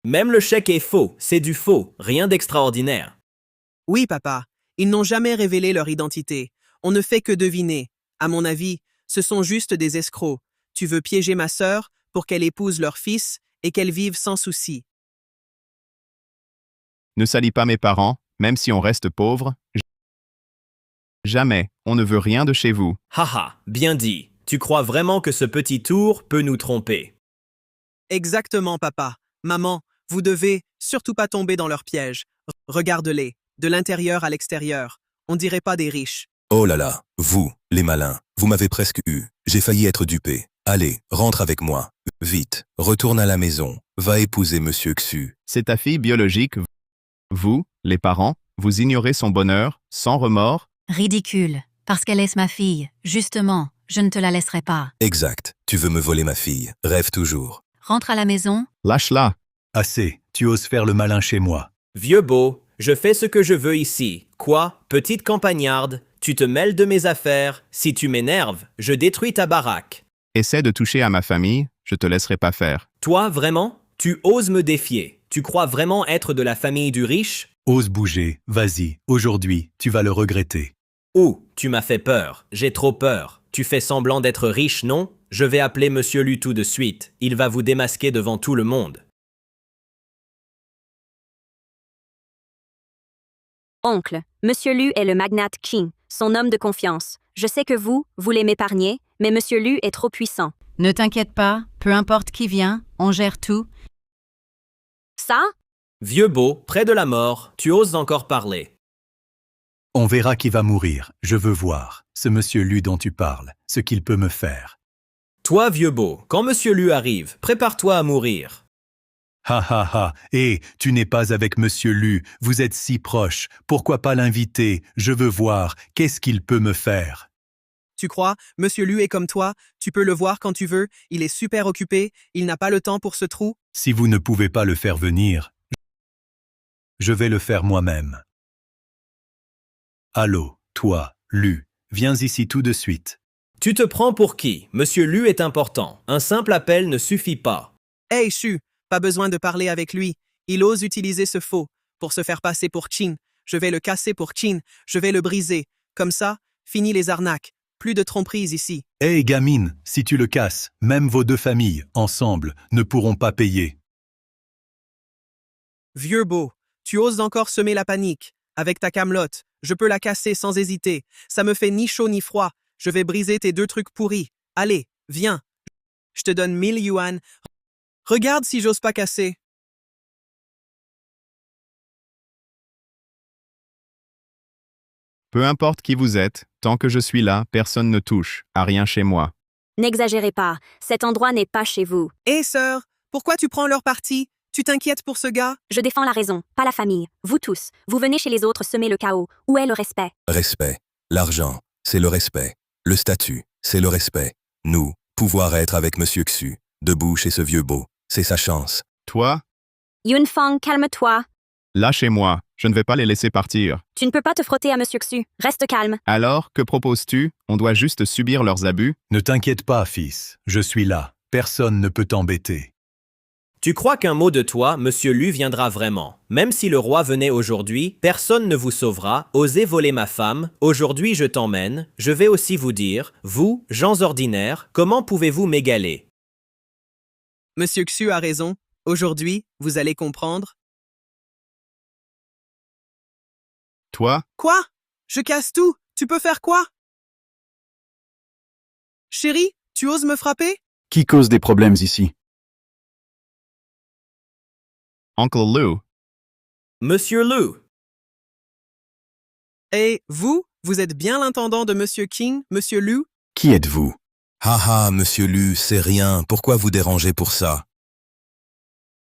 Même le chèque est faux, c'est du faux, rien d'extraordinaire. Oui, papa. Ils n'ont jamais révélé leur identité. On ne fait que deviner. À mon avis, ce sont juste des escrocs. Tu veux piéger ma sœur pour qu'elle épouse leur fils et qu'elle vive sans souci. Ne salis pas mes parents, même si on reste pauvre, Jamais, on ne veut rien de chez vous. Haha, bien dit. Tu crois vraiment que ce petit tour peut nous tromper? Exactement, papa. Maman, vous devez surtout pas tomber dans leur piège. Regarde-les, de l'intérieur à l'extérieur. On dirait pas des riches. Oh là là, vous, les malins, vous m'avez presque eu. J'ai failli être dupé. Allez, rentre avec moi. Vite, retourne à la maison. Va épouser Monsieur Xu. C'est ta fille biologique. Vous, les parents, vous ignorez son bonheur, sans remords. Ridicule, parce qu'elle est ma fille. Justement, je ne te la laisserai pas. Exact, tu veux me voler ma fille. Rêve toujours. Rentre à la maison. Lâche-la. Assez, tu oses faire le malin chez moi. Vieux beau, je fais ce que je veux ici. Quoi, petite campagnarde? Tu te mêles de mes affaires. Si tu m'énerves, je détruis ta baraque. Essaie de toucher à ma famille, je te laisserai pas faire. Toi, vraiment? Tu oses me défier. Tu crois vraiment être de la famille du riche? Ose bouger, vas-y, aujourd'hui, tu vas le regretter. Ou, tu m'as fait peur. J'ai trop peur. Tu fais semblant d'être riche, non? Je vais appeler Monsieur Lu tout de suite. Il va vous démasquer devant tout le monde. Oncle, Monsieur Lu est le magnate Qing, son homme de confiance. Je sais que vous voulez m'épargner, mais Monsieur Lu est trop puissant. Ne t'inquiète pas, peu importe qui vient, on gère tout. Ça? Vieux beau, près de la mort, tu oses encore parler. On verra qui va mourir, je veux voir, ce monsieur Lu dont tu parles, ce qu'il peut me faire. Toi, vieux beau, quand Monsieur Lu arrive, prépare-toi à mourir. Ha ha ha, et tu n'es pas avec monsieur Lu, vous êtes si proches, pourquoi pas l'inviter, je veux voir, qu'est-ce qu'il peut me faire? Tu crois, Monsieur Lu est comme toi, tu peux le voir quand tu veux, il est super occupé, il n'a pas le temps pour ce trou. Si vous ne pouvez pas le faire venir, je vais le faire moi-même. Allô, toi, Lu, viens ici tout de suite. Tu te prends pour qui? Monsieur Lu est important. Un simple appel ne suffit pas. Hey, Chu, pas besoin de parler avec lui. Il ose utiliser ce faux pour se faire passer pour Qin. Je vais le casser pour Qin, je vais le briser. Comme ça, fini les arnaques. Plus de tromperies ici. Hey gamine, si tu le casses, même vos deux familles, ensemble, ne pourront pas payer. Vieux beau, tu oses encore semer la panique. Avec ta camelote, je peux la casser sans hésiter. Ça me fait ni chaud ni froid. Je vais briser tes deux trucs pourris. Allez, viens. Je te donne 1000 yuan. Regarde si j'ose pas casser. Peu importe qui vous êtes, tant que je suis là, personne ne touche à rien chez moi. N'exagérez pas, cet endroit n'est pas chez vous. Hé, sœur, pourquoi tu prends leur parti? Tu t'inquiètes pour ce gars? Je défends la raison, pas la famille. Vous tous, vous venez chez les autres semer le chaos. Où est le respect? Respect. L'argent, c'est le respect. Le statut, c'est le respect. Nous, pouvoir être avec Monsieur Xu, debout chez ce vieux beau, c'est sa chance. Toi, Yunfang, calme-toi. lâchez-moi, je ne vais pas les laisser partir. Tu ne peux pas te frotter à Monsieur Xu. Reste calme. Alors, que proposes-tu? On doit juste subir leurs abus? Ne t'inquiète pas, fils, je suis là. Personne ne peut t'embêter. Tu crois qu'un mot de toi, Monsieur Lu viendra vraiment? Même si le roi venait aujourd'hui, personne ne vous sauvera. Osez voler ma femme. Aujourd'hui, je t'emmène. Je vais aussi vous dire, vous, gens ordinaires, comment pouvez-vous m'égaler? Monsieur Xu a raison. Aujourd'hui, vous allez comprendre. Toi, Quoi? Je casse tout. Tu peux faire quoi? Chérie, tu oses me frapper? Qui cause des problèmes ici? Uncle Lu, Monsieur Lu, Et vous êtes bien l'intendant de Monsieur King, Monsieur Lu? Qui êtes-vous? Haha, Monsieur Lu, c'est rien, pourquoi vous dérangez pour ça?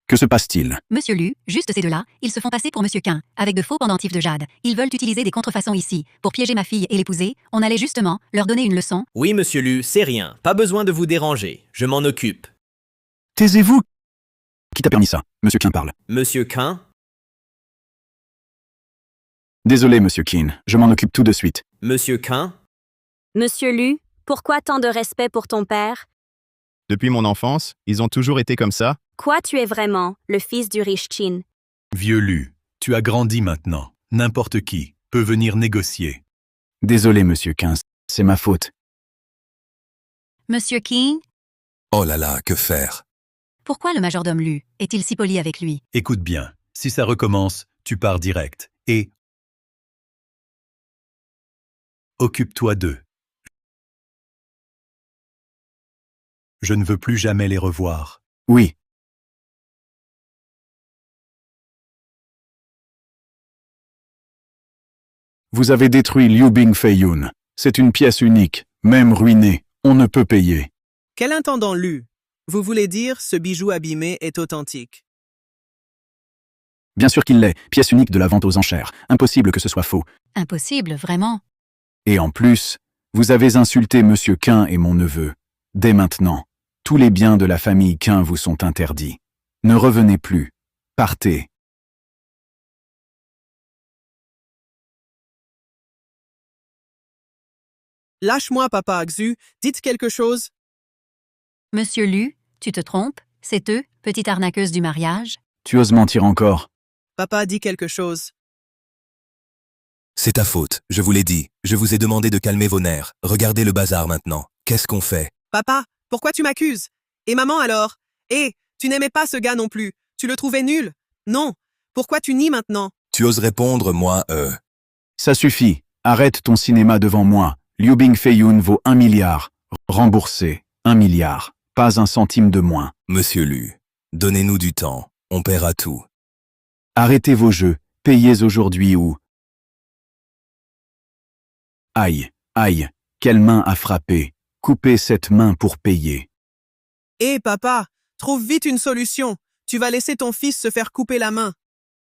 Que se passe-t-il? Monsieur Lu, juste ces deux-là, ils se font passer pour Monsieur Quin, avec de faux pendentifs de jade. Ils veulent utiliser des contrefaçons ici. Pour piéger ma fille et l'épouser, on allait justement leur donner une leçon. oui, Monsieur Lu, c'est rien. Pas besoin de vous déranger. Je m'en occupe. Taisez-vous! Qui t'a permis ça? Monsieur Quin parle. Monsieur Quin? Désolé, monsieur Keane, je m'en occupe tout de suite. Monsieur Quin? Monsieur Lu, pourquoi tant de respect pour ton père? depuis mon enfance, ils ont toujours été comme ça? Quoi tu es vraiment, le fils du riche Qin? Vieux Lu, tu as grandi maintenant. N'importe qui peut venir négocier. Désolé, monsieur Quin, c'est ma faute. Monsieur King, Oh là là, que faire? pourquoi le majordome Lu est-il si poli avec lui? Écoute bien, si ça recommence, tu pars direct. Et Occupe-toi d'eux. Je ne veux plus jamais les revoir. Oui. Vous avez détruit Liu Bingfei-yun. C'est une pièce unique, même ruinée. On ne peut payer. Quel intendant Lu? Vous voulez dire ce bijou abîmé est authentique? Bien sûr qu'il l'est, pièce unique de la vente aux enchères. Impossible que ce soit faux. Impossible, vraiment. Et en plus, vous avez insulté Monsieur Qin et mon neveu. Dès maintenant, tous les biens de la famille Qin vous sont interdits. Ne revenez plus. Partez. Lâche-moi, papa Xu, dites quelque chose. Monsieur Lu, tu te trompes? C'est eux, petite arnaqueuse du mariage? Tu oses mentir encore. Papa dit quelque chose. C'est ta faute, je vous l'ai dit. Je vous ai demandé de calmer vos nerfs. Regardez le bazar maintenant. Qu'est-ce qu'on fait? Papa, pourquoi tu m'accuses? Et maman alors? Et, tu n'aimais pas ce gars non plus. Tu le trouvais nul? Non. Pourquoi tu nies maintenant? Tu oses répondre, moi, Ça suffit. Arrête ton cinéma devant moi. Liu Bingfei-yun vaut 1 milliard. Remboursé. 1 milliard. Pas un centime de moins. Monsieur Lu, donnez-nous du temps. On paiera tout. Arrêtez vos jeux. Payez aujourd'hui ou... Aïe, aïe, quelle main a frappé. Coupez cette main pour payer. Hé, papa, trouve vite une solution. Tu vas laisser ton fils se faire couper la main.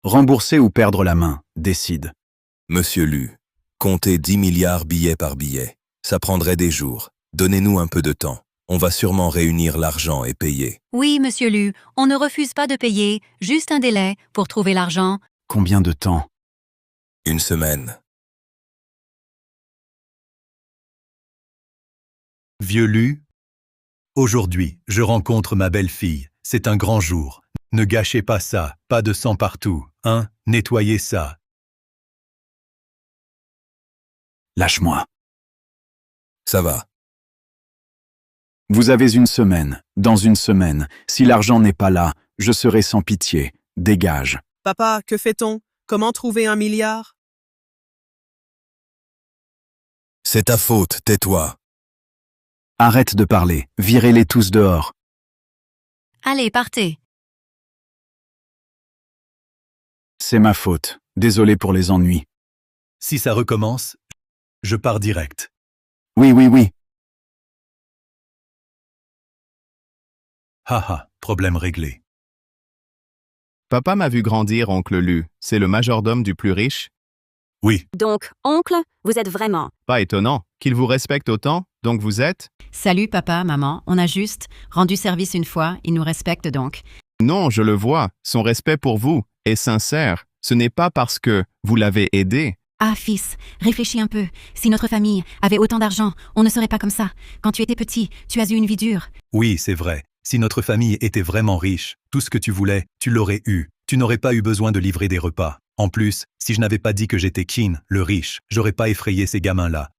Rembourser ou perdre la main, décide. Monsieur Lu, comptez 10 milliards billet par billet. Ça prendrait des jours. Donnez-nous un peu de temps. On va sûrement réunir l'argent et payer. Oui, monsieur Lu, on ne refuse pas de payer, juste un délai pour trouver l'argent. Combien de temps? 1 semaine. Vieux Lu, aujourd'hui, je rencontre ma belle-fille. C'est un grand jour. Ne gâchez pas ça, pas de sang partout, hein? Nettoyez ça. Lâche-moi. Ça va. Vous avez 1 semaine. Dans 1 semaine, si l'argent n'est pas là, je serai sans pitié. Dégage. Papa, que fait-on? Comment trouver 1 milliard? C'est ta faute, tais-toi. Arrête de parler. Virez-les tous dehors. Allez, partez. C'est ma faute. Désolé pour les ennuis. Si ça recommence, je pars direct. Oui, oui, oui. Haha, problème réglé. Papa m'a vu grandir, oncle Lu. C'est le majordome du plus riche? Oui, Donc, oncle, vous êtes vraiment. Pas étonnant. Qu'il vous respecte autant, donc vous êtes? Salut papa, maman, on a juste rendu service une fois, ils nous respectent donc. Non, je le vois. Son respect pour vous est sincère. Ce n'est pas parce que vous l'avez aidé. Ah fils, réfléchis un peu. Si notre famille avait autant d'argent, on ne serait pas comme ça. Quand tu étais petit, tu as eu une vie dure. oui, c'est vrai. Si notre famille était vraiment riche, tout ce que tu voulais, tu l'aurais eu. Tu n'aurais pas eu besoin de livrer des repas. En plus, si je n'avais pas dit que j'étais Qin, le riche, j'aurais pas effrayé ces gamins-là.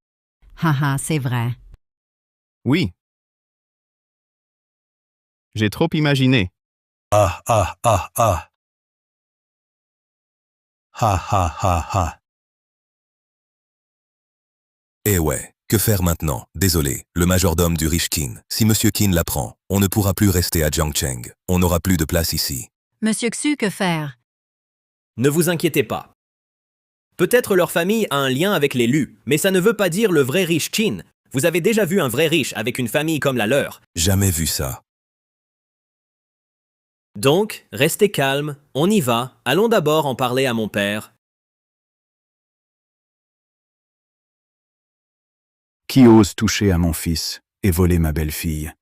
Haha, c'est vrai. Oui. J'ai trop imaginé. Ah ah ah ah. Ha ha ha ha. Eh ouais, que faire maintenant? Désolé, le majordome du riche Qin. Si Monsieur Qin l'apprend, on ne pourra plus rester à Jiangcheng. On n'aura plus de place ici. Monsieur Xu, que faire? Ne vous inquiétez pas. Peut-être leur famille a un lien avec les Lu, mais ça ne veut pas dire le vrai riche Qin. Vous avez déjà vu un vrai riche avec une famille comme la leur. Jamais vu ça. Donc, restez calme, on y va. Allons d'abord en parler à mon père. Qui ose toucher à mon fils et voler ma belle-fille?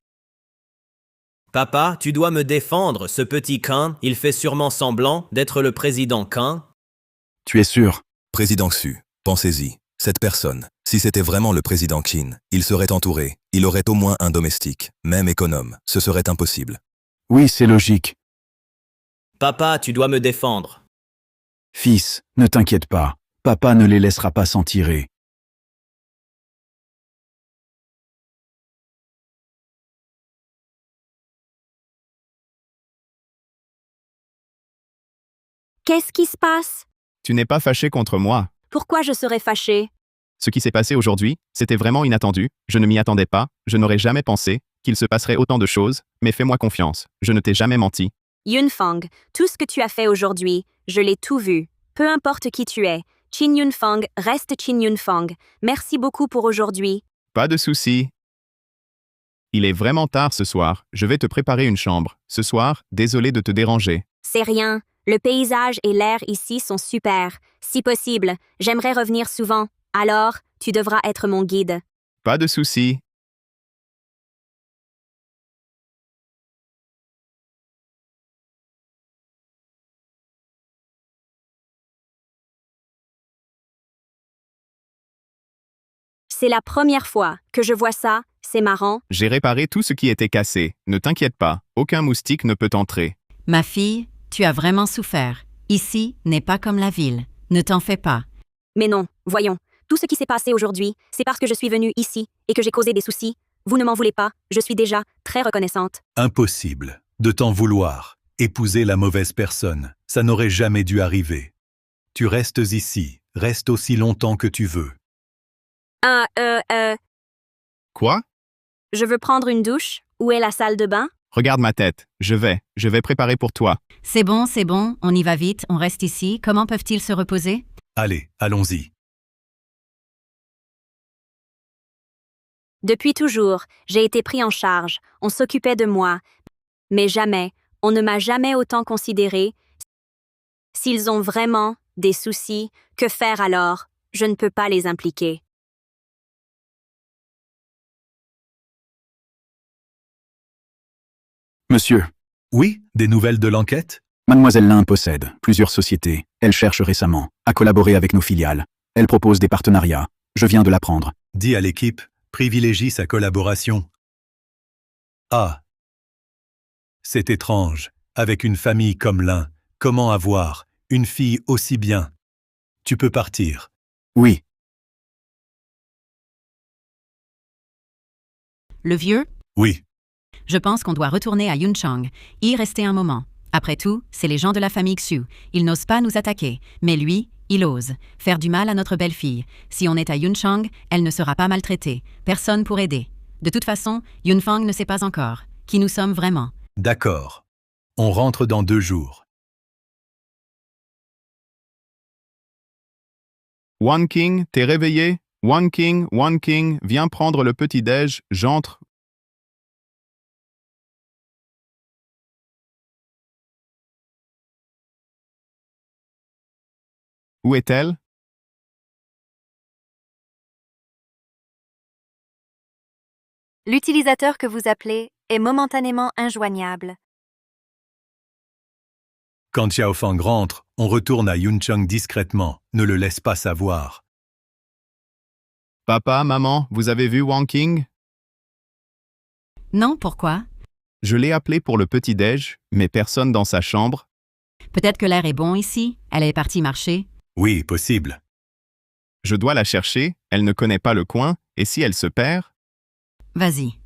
Papa, tu dois me défendre, ce petit Qin. Il fait sûrement semblant d'être le président Qin. Tu es sûr? Président Xu, pensez-y. Cette personne, si c'était vraiment le président Qin, il serait entouré. Il aurait au moins un domestique, même économe. Ce serait impossible. Oui, c'est logique. Papa, tu dois me défendre. Fils, ne t'inquiète pas. Papa ne les laissera pas s'en tirer. Qu'est-ce qui se passe? Tu n'es pas fâché contre moi. Pourquoi je serais fâchée? Ce qui s'est passé aujourd'hui, c'était vraiment inattendu, je ne m'y attendais pas, je n'aurais jamais pensé qu'il se passerait autant de choses, mais fais-moi confiance, je ne t'ai jamais menti. Yunfang, tout ce que tu as fait aujourd'hui, je l'ai tout vu. Peu importe qui tu es, Qin Yunfang reste Qin Yunfang. Merci beaucoup pour aujourd'hui. Pas de souci. Il est vraiment tard ce soir, je vais te préparer une chambre. Ce soir, désolé de te déranger. C'est rien. Le paysage et l'air ici sont super. Si possible, j'aimerais revenir souvent. Alors, tu devras être mon guide. Pas de souci. C'est la première fois que je vois ça, c'est marrant. J'ai réparé tout ce qui était cassé. Ne t'inquiète pas, aucun moustique ne peut entrer. Ma fille, tu as vraiment souffert. Ici n'est pas comme la ville. Ne t'en fais pas. Mais non, voyons. Tout ce qui s'est passé aujourd'hui, c'est parce que je suis venue ici et que j'ai causé des soucis. Vous ne m'en voulez pas, je suis déjà très reconnaissante. Impossible de t'en vouloir. Épouser la mauvaise personne, ça n'aurait jamais dû arriver. Tu restes ici, reste aussi longtemps que tu veux. Quoi? Je veux prendre une douche. Où est la salle de bain? Regarde ma tête, je vais préparer pour toi. C'est bon, on y va vite, on reste ici. Comment peuvent-ils se reposer? Allez, allons-y. Depuis toujours, j'ai été pris en charge, on s'occupait de moi. Mais jamais, on ne m'a jamais autant considéré. S'ils ont vraiment des soucis, que faire alors? Je ne peux pas les impliquer. Monsieur, Oui, des nouvelles de l'enquête? Mademoiselle Lin possède plusieurs sociétés. Elle cherche récemment à collaborer avec nos filiales. Elle propose des partenariats. Je viens de l'apprendre. Dis à l'équipe, privilégie sa collaboration. Ah. C'est étrange. Avec une famille comme Lin, comment avoir une fille aussi bien? Tu peux partir. Oui, Le vieux? Oui. Je pense qu'on doit retourner à Yunchang, y rester un moment. Après tout, c'est les gens de la famille Xu. Ils n'osent pas nous attaquer. Mais lui, il ose. Faire du mal à notre belle-fille. Si on est à Yunchang, elle ne sera pas maltraitée. Personne pour aider. De toute façon, Yunfang ne sait pas encore qui nous sommes vraiment. D'accord. On rentre dans 2 jours. One King, t'es réveillé? One King, viens prendre le petit-déj, j'entre. Où est-elle? L'utilisateur que vous appelez est momentanément injoignable. Quand Xiaofang rentre, on retourne à Yunchang discrètement. Ne le laisse pas savoir. Papa, maman, vous avez vu Wang King? Non, pourquoi? Je l'ai appelé pour le petit-déj, mais personne dans sa chambre. Peut-être que l'air est bon ici. Elle est partie marcher. Oui, possible. Je dois la chercher, elle ne connaît pas le coin, et si elle se perd? Vas-y.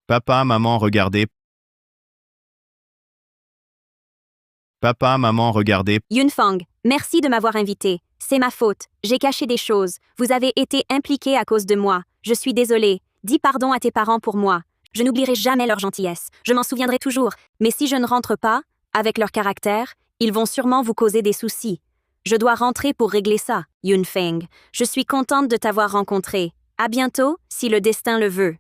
Papa, maman, regardez. Papa, maman, regardez. Yunfang, merci de m'avoir invité. C'est ma faute. J'ai caché des choses. Vous avez été impliqué à cause de moi. Je suis désolée. Dis pardon à tes parents pour moi. Je n'oublierai jamais leur gentillesse. Je m'en souviendrai toujours. Mais si je ne rentre pas, avec leur caractère, ils vont sûrement vous causer des soucis. Je dois rentrer pour régler ça, Yunfeng. Je suis contente de t'avoir rencontré. À bientôt, si le destin le veut.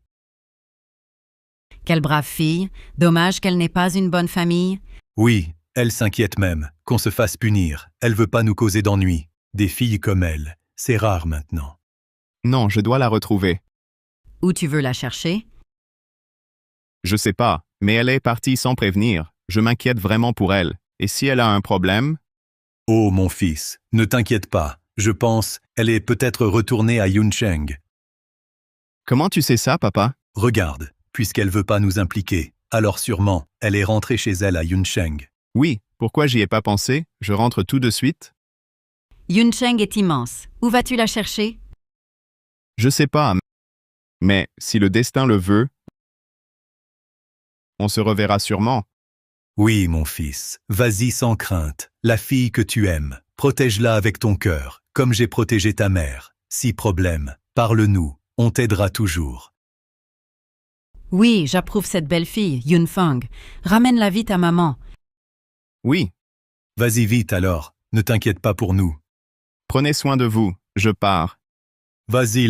Quelle brave fille. Dommage qu'elle n'ait pas une bonne famille. Oui, elle s'inquiète même qu'on se fasse punir. Elle veut pas nous causer d'ennuis. Des filles comme elle, c'est rare maintenant. Non, je dois la retrouver. Où tu veux la chercher? Je sais pas, mais elle est partie sans prévenir. Je m'inquiète vraiment pour elle. Et si elle a un problème? Oh mon fils, ne t'inquiète pas. Je pense, elle est peut-être retournée à Yuncheng. Comment tu sais ça, papa? Regarde, puisqu'elle veut pas nous impliquer, alors sûrement, elle est rentrée chez elle à Yuncheng. Oui, pourquoi j'y ai pas pensé? Je rentre tout de suite? Yuncheng est immense. Où vas-tu la chercher? Je sais pas, mais si le destin le veut, on se reverra sûrement. Oui, mon fils, vas-y sans crainte. La fille que tu aimes Protège-la avec ton cœur, comme j'ai protégé ta mère. Si problème, parle-nous, on t'aidera toujours. Oui, j'approuve cette belle-fille, Yunfeng. Ramène-la vite à maman. Oui, Vas-y vite alors, ne t'inquiète pas pour nous. prenez soin de vous, je pars. Vas-y.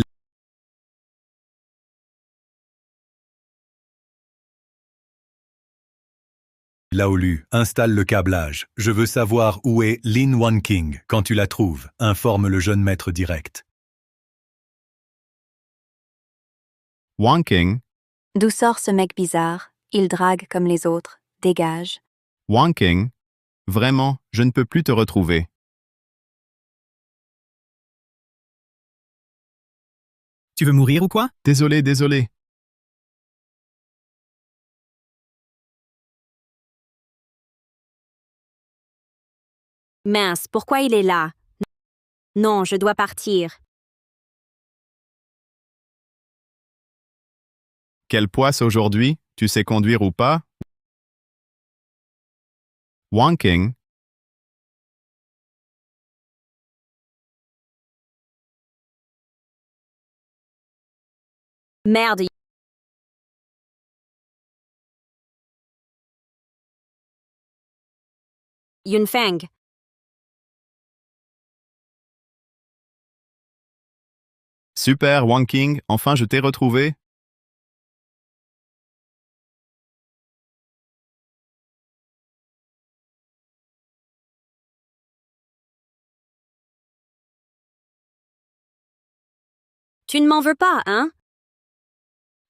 Laolu, installe le câblage. Je veux savoir où est Lin Wanking. Quand tu la trouves, informe le jeune maître direct. Wanking, D'où sort ce mec bizarre? Il drague comme les autres. Dégage. Wanking, vraiment, je ne peux plus te retrouver. Tu veux mourir ou quoi? Désolé, désolé. Mince, pourquoi il est là? Non, je dois partir. Quelle poisse aujourd'hui, tu sais conduire ou pas? Wanking, Merde. Yunfeng. super Wanking, enfin je t'ai retrouvé. Tu ne m'en veux pas, hein?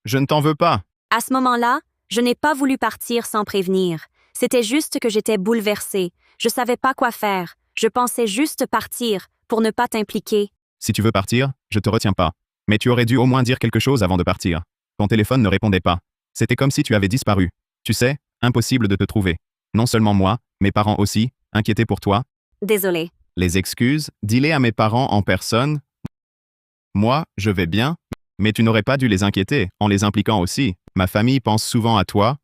Je ne t'en veux pas. À ce moment-là, je n'ai pas voulu partir sans prévenir. C'était juste que j'étais bouleversée. Je savais pas quoi faire. Je pensais juste partir, pour ne pas t'impliquer. Si tu veux partir, je te retiens pas. Mais tu aurais dû au moins dire quelque chose avant de partir. Ton téléphone ne répondait pas. C'était comme si tu avais disparu. Tu sais, impossible de te trouver. Non seulement moi, mes parents aussi, inquiétés pour toi. Désolée. Les excuses, dis-les à mes parents en personne. Moi, je vais bien, mais tu n'aurais pas dû les inquiéter, en les impliquant aussi. Ma famille pense souvent à toi.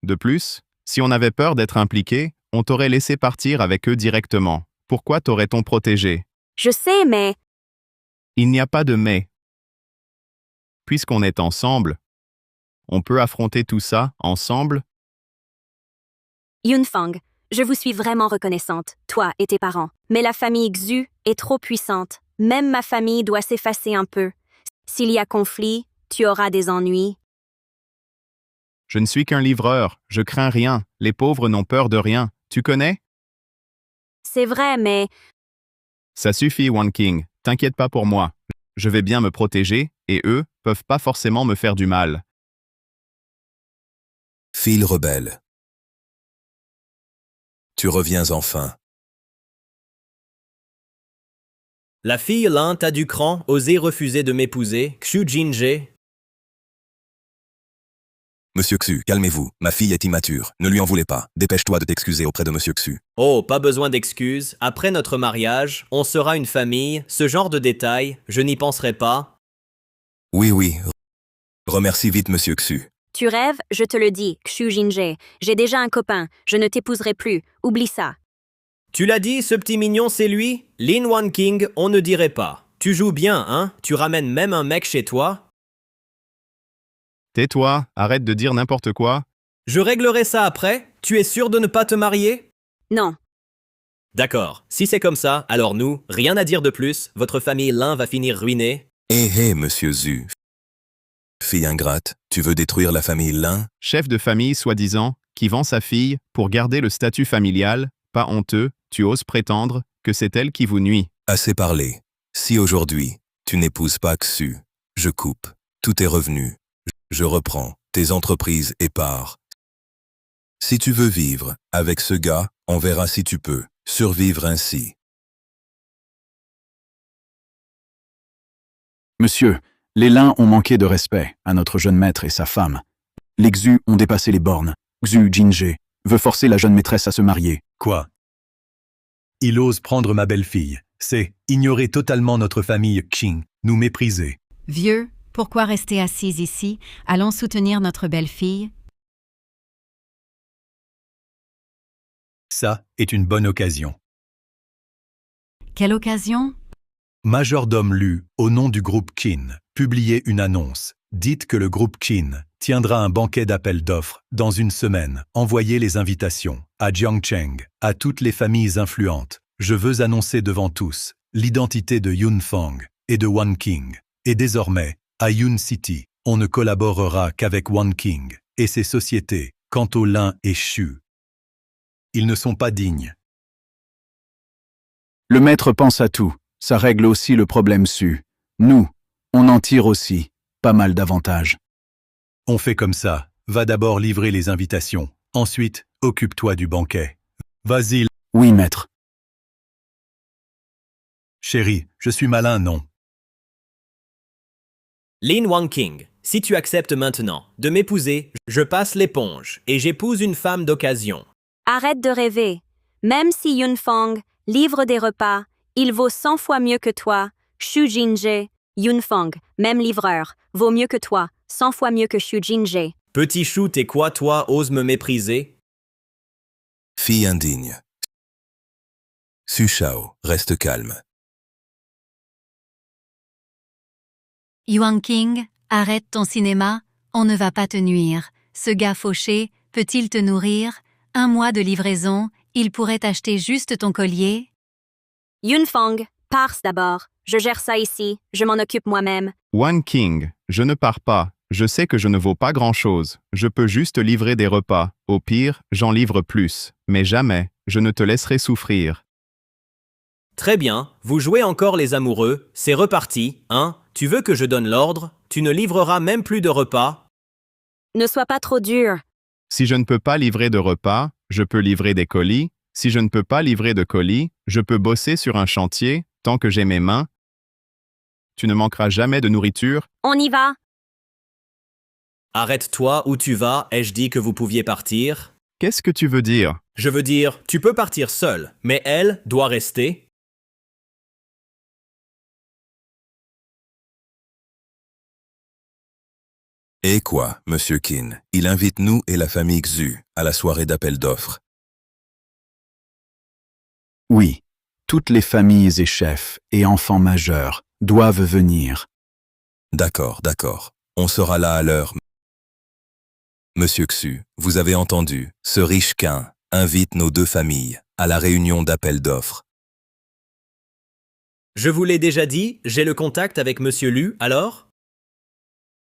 De plus, si on avait peur d'être impliqué, on t'aurait laissé partir avec eux directement. Pourquoi t'aurait-on protégé? Je sais, mais... Il n'y a pas de mais. Puisqu'on est ensemble, on peut affronter tout ça ensemble. Yunfeng, je vous suis vraiment reconnaissante, toi et tes parents. Mais la famille Xu est trop puissante. Même ma famille doit s'effacer un peu. S'il y a conflit, tu auras des ennuis. Je ne suis qu'un livreur, je crains rien, les pauvres n'ont peur de rien, tu connais? C'est vrai, mais... Ça suffit, Wanking, t'inquiète pas pour moi. Je vais bien me protéger, et eux peuvent pas forcément me faire du mal. Fille rebelle. Tu reviens enfin. La fille Lin t'a du cran, osé refuser de m'épouser, Xu Jinje. Monsieur Xu, calmez-vous, ma fille est immature, ne lui en voulez pas, dépêche-toi de t'excuser auprès de Monsieur Xu. Oh, pas besoin d'excuses, après notre mariage, on sera une famille, ce genre de détails, je n'y penserai pas. Oui, remercie vite Monsieur Xu. Tu rêves, je te le dis, Xu Jinje. J'ai déjà un copain, je ne t'épouserai plus, oublie ça. Tu l'as dit, ce petit mignon, c'est lui? Lin Wanking, on ne dirait pas. Tu joues bien, hein? Tu ramènes même un mec chez toi? Tais-toi, arrête de dire n'importe quoi. Je réglerai ça après. Tu es sûr de ne pas te marier? Non. D'accord. Si c'est comme ça, alors nous, rien à dire de plus. Votre famille Lin va finir ruinée. Hé, Monsieur Xu. Fille ingrate, tu veux détruire la famille Lin? Chef de famille soi-disant, qui vend sa fille pour garder le statut familial, pas honteux, tu oses prétendre que c'est elle qui vous nuit. Assez parlé. Si aujourd'hui, tu n'épouses pas Xu, je coupe. Tous tes revenus. Je reprends tes entreprises et parts. Si tu veux vivre avec ce gars, on verra si tu peux survivre ainsi. Monsieur, les Lin ont manqué de respect à notre jeune maître et sa femme. Les Xu ont dépassé les bornes. Xu Jinje veut forcer la jeune maîtresse à se marier. Quoi? Il ose prendre ma belle-fille. C'est ignorer totalement notre famille Qing, nous mépriser. Vieux, pourquoi rester assise ici? Allons soutenir notre belle-fille. Ça est une bonne occasion. Quelle occasion? Majordome Lu, au nom du groupe Qin, publiez une annonce. Dites que le groupe Qin tiendra un banquet d'appel d'offres dans une semaine. Envoyez les invitations à Jiangcheng, à toutes les familles influentes. Je veux annoncer devant tous l'identité de Yun Fang et de Wan Qing. Et désormais, à Yun City, on ne collaborera qu'avec Wan Qing et ses sociétés. Quant aux Lin et Xu, ils ne sont pas dignes. Le maître pense à tout. Ça règle aussi le problème Su. Nous, on en tire aussi pas mal d'avantages. On fait comme ça. Va d'abord livrer les invitations. Ensuite, occupe-toi du banquet. Vas-y. Oui, maître. Chérie, je suis malin, non? Lin Wangking, si tu acceptes maintenant de m'épouser, je passe l'éponge et j'épouse une femme d'occasion. Arrête de rêver. Même si Yun Fang livre des repas, il vaut 100 fois mieux que toi. Xu Jinje, Yun Fang, même livreur, vaut mieux que toi, 100 fois mieux que Xu Jinje. Petit chou, t'es quoi toi, oses me mépriser? Fille indigne. Su Shao, reste calme. Yuan King, arrête ton cinéma, on ne va pas te nuire. Ce gars fauché, peut-il te nourrir? 1 mois de livraison, il pourrait acheter juste ton collier? Yun Fang, pars d'abord. Je gère ça ici, je m'en occupe moi-même. Wan King, je ne pars pas. Je sais que je ne vaux pas grand-chose. Je peux juste livrer des repas. Au pire, j'en livre plus. Mais jamais, je ne te laisserai souffrir. Très bien, vous jouez encore les amoureux, c'est reparti, hein? Tu veux que je donne l'ordre? Tu ne livreras même plus de repas? Ne sois pas trop dur. Si je ne peux pas livrer de repas, je peux livrer des colis. Si je ne peux pas livrer de colis, je peux bosser sur un chantier, tant que j'ai mes mains. Tu ne manqueras jamais de nourriture. On y va. Arrête-toi, où tu vas? Ai-je dit que vous pouviez partir? Qu'est-ce que tu veux dire? Je veux dire, tu peux partir seul, mais elle doit rester. Et quoi, monsieur Qin? Il invite nous et la famille Xu à la soirée d'appel d'offres. Oui, toutes les familles et chefs et enfants majeurs doivent venir. D'accord, d'accord. On sera là à l'heure. Monsieur Xu, vous avez entendu, ce riche Qin invite nos 2 familles à la réunion d'appel d'offres. Je vous l'ai déjà dit, j'ai le contact avec monsieur Lu, alors?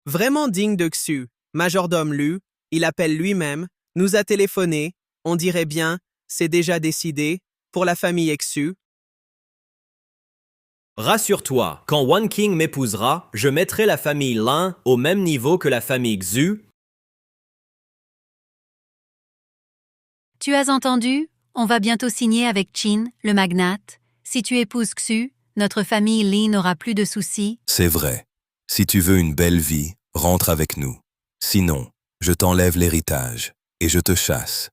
Vraiment digne de Xu. Majordome Lu, il appelle lui-même, nous a téléphoné, on dirait bien, c'est déjà décidé, pour la famille Xu. Rassure-toi, quand Wan King m'épousera, je mettrai la famille Lin au même niveau que la famille Xu. Tu as entendu? On va bientôt signer avec Qin, le magnate. Si tu épouses Xu, notre famille Li n'aura plus de soucis. C'est vrai. Si tu veux une belle vie, rentre avec nous. Sinon, je t'enlève l'héritage et je te chasse.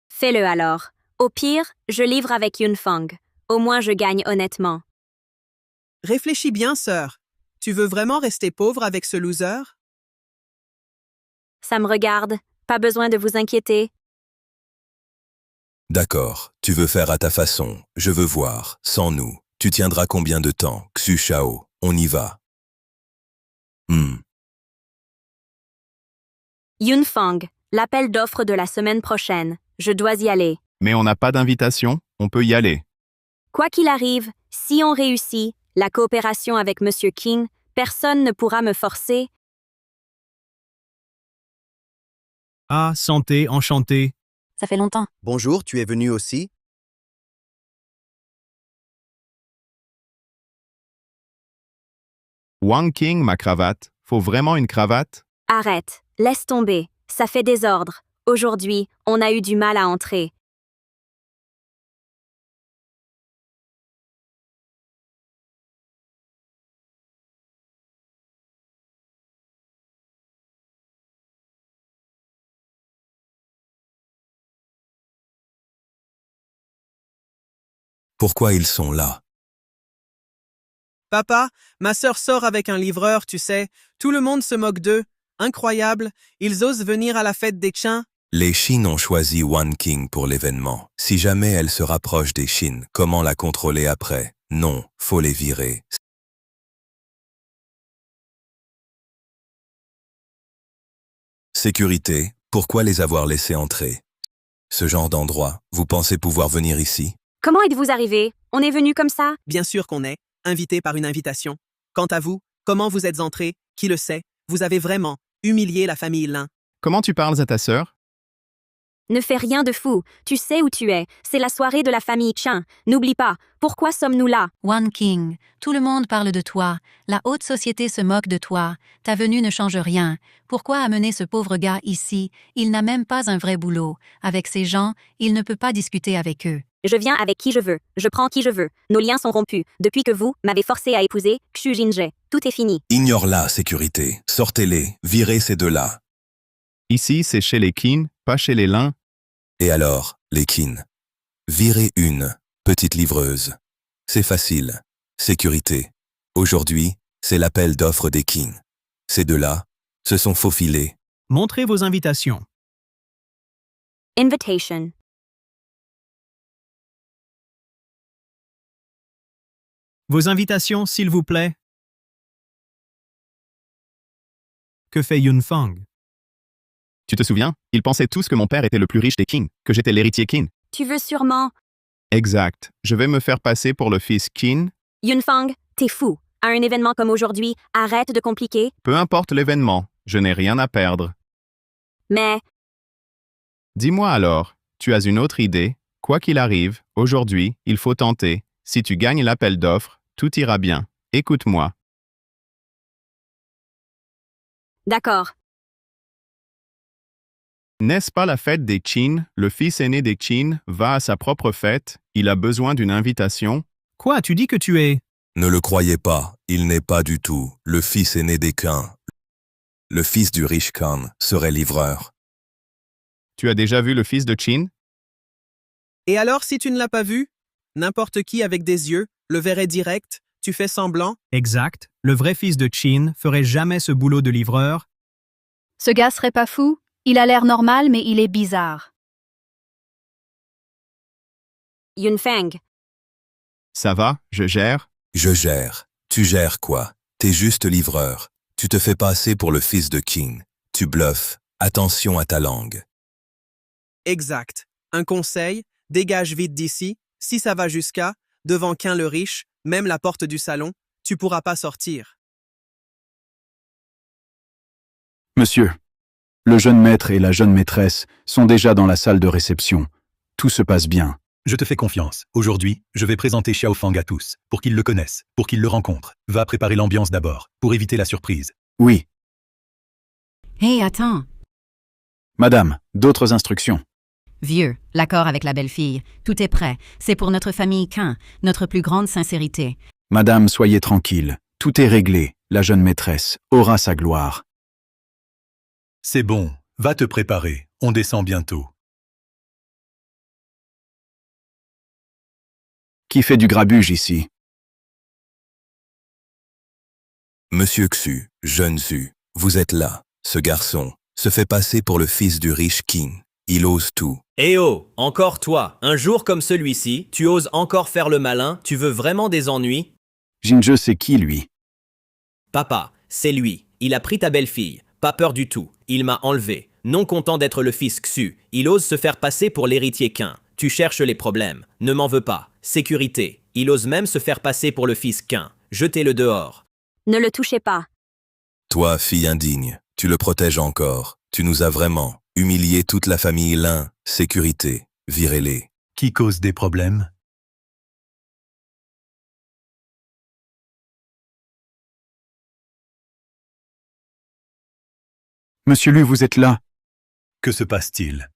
Fais-le alors. Au pire, je livre avec Yun Fang. Au moins je gagne honnêtement. Réfléchis bien, sœur. Tu veux vraiment rester pauvre avec ce loser? Ça me regarde. Pas besoin de vous inquiéter. D'accord, tu veux faire à ta façon, je veux voir, sans nous. Tu tiendras combien de temps, Xu Shao? On y va. Yun Fang, l'appel d'offres de la semaine prochaine. Je dois y aller. Mais on n'a pas d'invitation, on peut y aller. Quoi qu'il arrive, si on réussit, la coopération avec Monsieur King, personne ne pourra me forcer. Ah, santé, enchanté. Ça fait longtemps. Bonjour, tu es venu aussi? Wang King, ma cravate. Faut vraiment une cravate? Arrête, laisse tomber. Ça fait désordre. Aujourd'hui, on a eu du mal à entrer. Pourquoi ils sont là? Papa, ma sœur sort avec un livreur, tu sais. Tout le monde se moque d'eux. Incroyable, ils osent venir à la fête des Qin. Les Shin ont choisi Wan King pour l'événement. Si jamais elle se rapproche des Shin, comment la contrôler après? Non, faut les virer. Sécurité, pourquoi les avoir laissés entrer? Ce genre d'endroit, vous pensez pouvoir venir ici? Comment êtes-vous arrivé? On est venu comme ça? Bien sûr qu'on est, invité par une invitation. Quant à vous, comment vous êtes entré? Qui le sait? Vous avez vraiment humilié la famille Lin. Comment tu parles à ta sœur? Ne fais rien de fou. Tu sais où tu es. C'est la soirée de la famille Chen. N'oublie pas. Pourquoi sommes-nous là? Wan King, tout le monde parle de toi. La haute société se moque de toi. Ta venue ne change rien. Pourquoi amener ce pauvre gars ici? Il n'a même pas un vrai boulot. Avec ces gens, il ne peut pas discuter avec eux. Je viens avec qui je veux. Je prends qui je veux. Nos liens sont rompus. Depuis que vous m'avez forcé à épouser Xu Jinje. Tout est fini. Ignore-la, sécurité. Sortez-les, virez ces deux-là. Ici, c'est chez les Qin, pas chez les Lin. Et alors, les Qin? Virez une petite livreuse. C'est facile. Sécurité. Aujourd'hui, c'est l'appel d'offres des Qin. Ces deux-là se sont faufilés. Montrez vos invitations. Invitation. Vos invitations, s'il vous plaît. Que fait Yunfang? Tu te souviens? Ils pensaient tous que mon père était le plus riche des Qin, que j'étais l'héritier Qin. Tu veux sûrement... Exact. Je vais me faire passer pour le fils Qin. Yunfang, t'es fou. À un événement comme aujourd'hui, arrête de compliquer. Peu importe l'événement, je n'ai rien à perdre. Mais... Dis-moi alors, tu as une autre idée? Quoi qu'il arrive, aujourd'hui, il faut tenter. Si tu gagnes l'appel d'offres, tout ira bien. Écoute-moi. D'accord. N'est-ce pas la fête des Qin? Le fils aîné des Qin va à sa propre fête. Il a besoin d'une invitation. Quoi, tu dis que tu es... Ne le croyez pas, il n'est pas du tout le fils aîné des Qin. Le fils du riche Khan serait livreur. Tu as déjà vu le fils de Qin? Et alors, si tu ne l'as pas vu? N'importe qui avec des yeux le verrait direct. Tu fais semblant? Exact. Le vrai fils de Qin ferait jamais ce boulot de livreur. Ce gars serait pas fou? Il a l'air normal, mais il est bizarre. Yunfang. Ça va, je gère. Je gère. Tu gères quoi? T'es juste livreur. Tu te fais passer pour le fils de Qin. Tu bluffes. Attention à ta langue. Exact. Un conseil, dégage vite d'ici. Si ça va jusqu'à, devant Qin le riche, même la porte du salon, tu pourras pas sortir. Monsieur, le jeune maître et la jeune maîtresse sont déjà dans la salle de réception. Tout se passe bien. Je te fais confiance. Aujourd'hui, je vais présenter Xiaofang à tous, pour qu'ils le connaissent, pour qu'ils le rencontrent. Va préparer l'ambiance d'abord, pour éviter la surprise. Oui, Hé, attends. madame, d'autres instructions. Vieux, l'accord avec la belle-fille. Tout est prêt. C'est pour notre famille Qin, notre plus grande sincérité. Madame, soyez tranquille. Tout est réglé. La jeune maîtresse aura sa gloire. C'est bon, va te préparer, on descend bientôt. Qui fait du grabuge ici? Monsieur Xu, jeune Xu, vous êtes là. Ce garçon se fait passer pour le fils du riche Qin. Il ose tout. Eh oh, encore toi. Un jour comme celui-ci, tu oses encore faire le malin, tu veux vraiment des ennuis? Jinje, c'est qui, lui? Papa, c'est lui. Il a pris ta belle-fille. Pas peur du tout. Il m'a enlevé. Non content d'être le fils Xu, il ose se faire passer pour l'héritier Qin. Tu cherches les problèmes. Ne m'en veux pas. Sécurité. Il ose même se faire passer pour le fils Qin. Jetez-le dehors. Ne le touchez pas. Toi, fille indigne, tu le protèges encore. Tu nous as vraiment humilié toute la famille Lin. Sécurité. Virez-les. Qui cause des problèmes? Monsieur Lu, vous êtes là? Que se passe-t-il?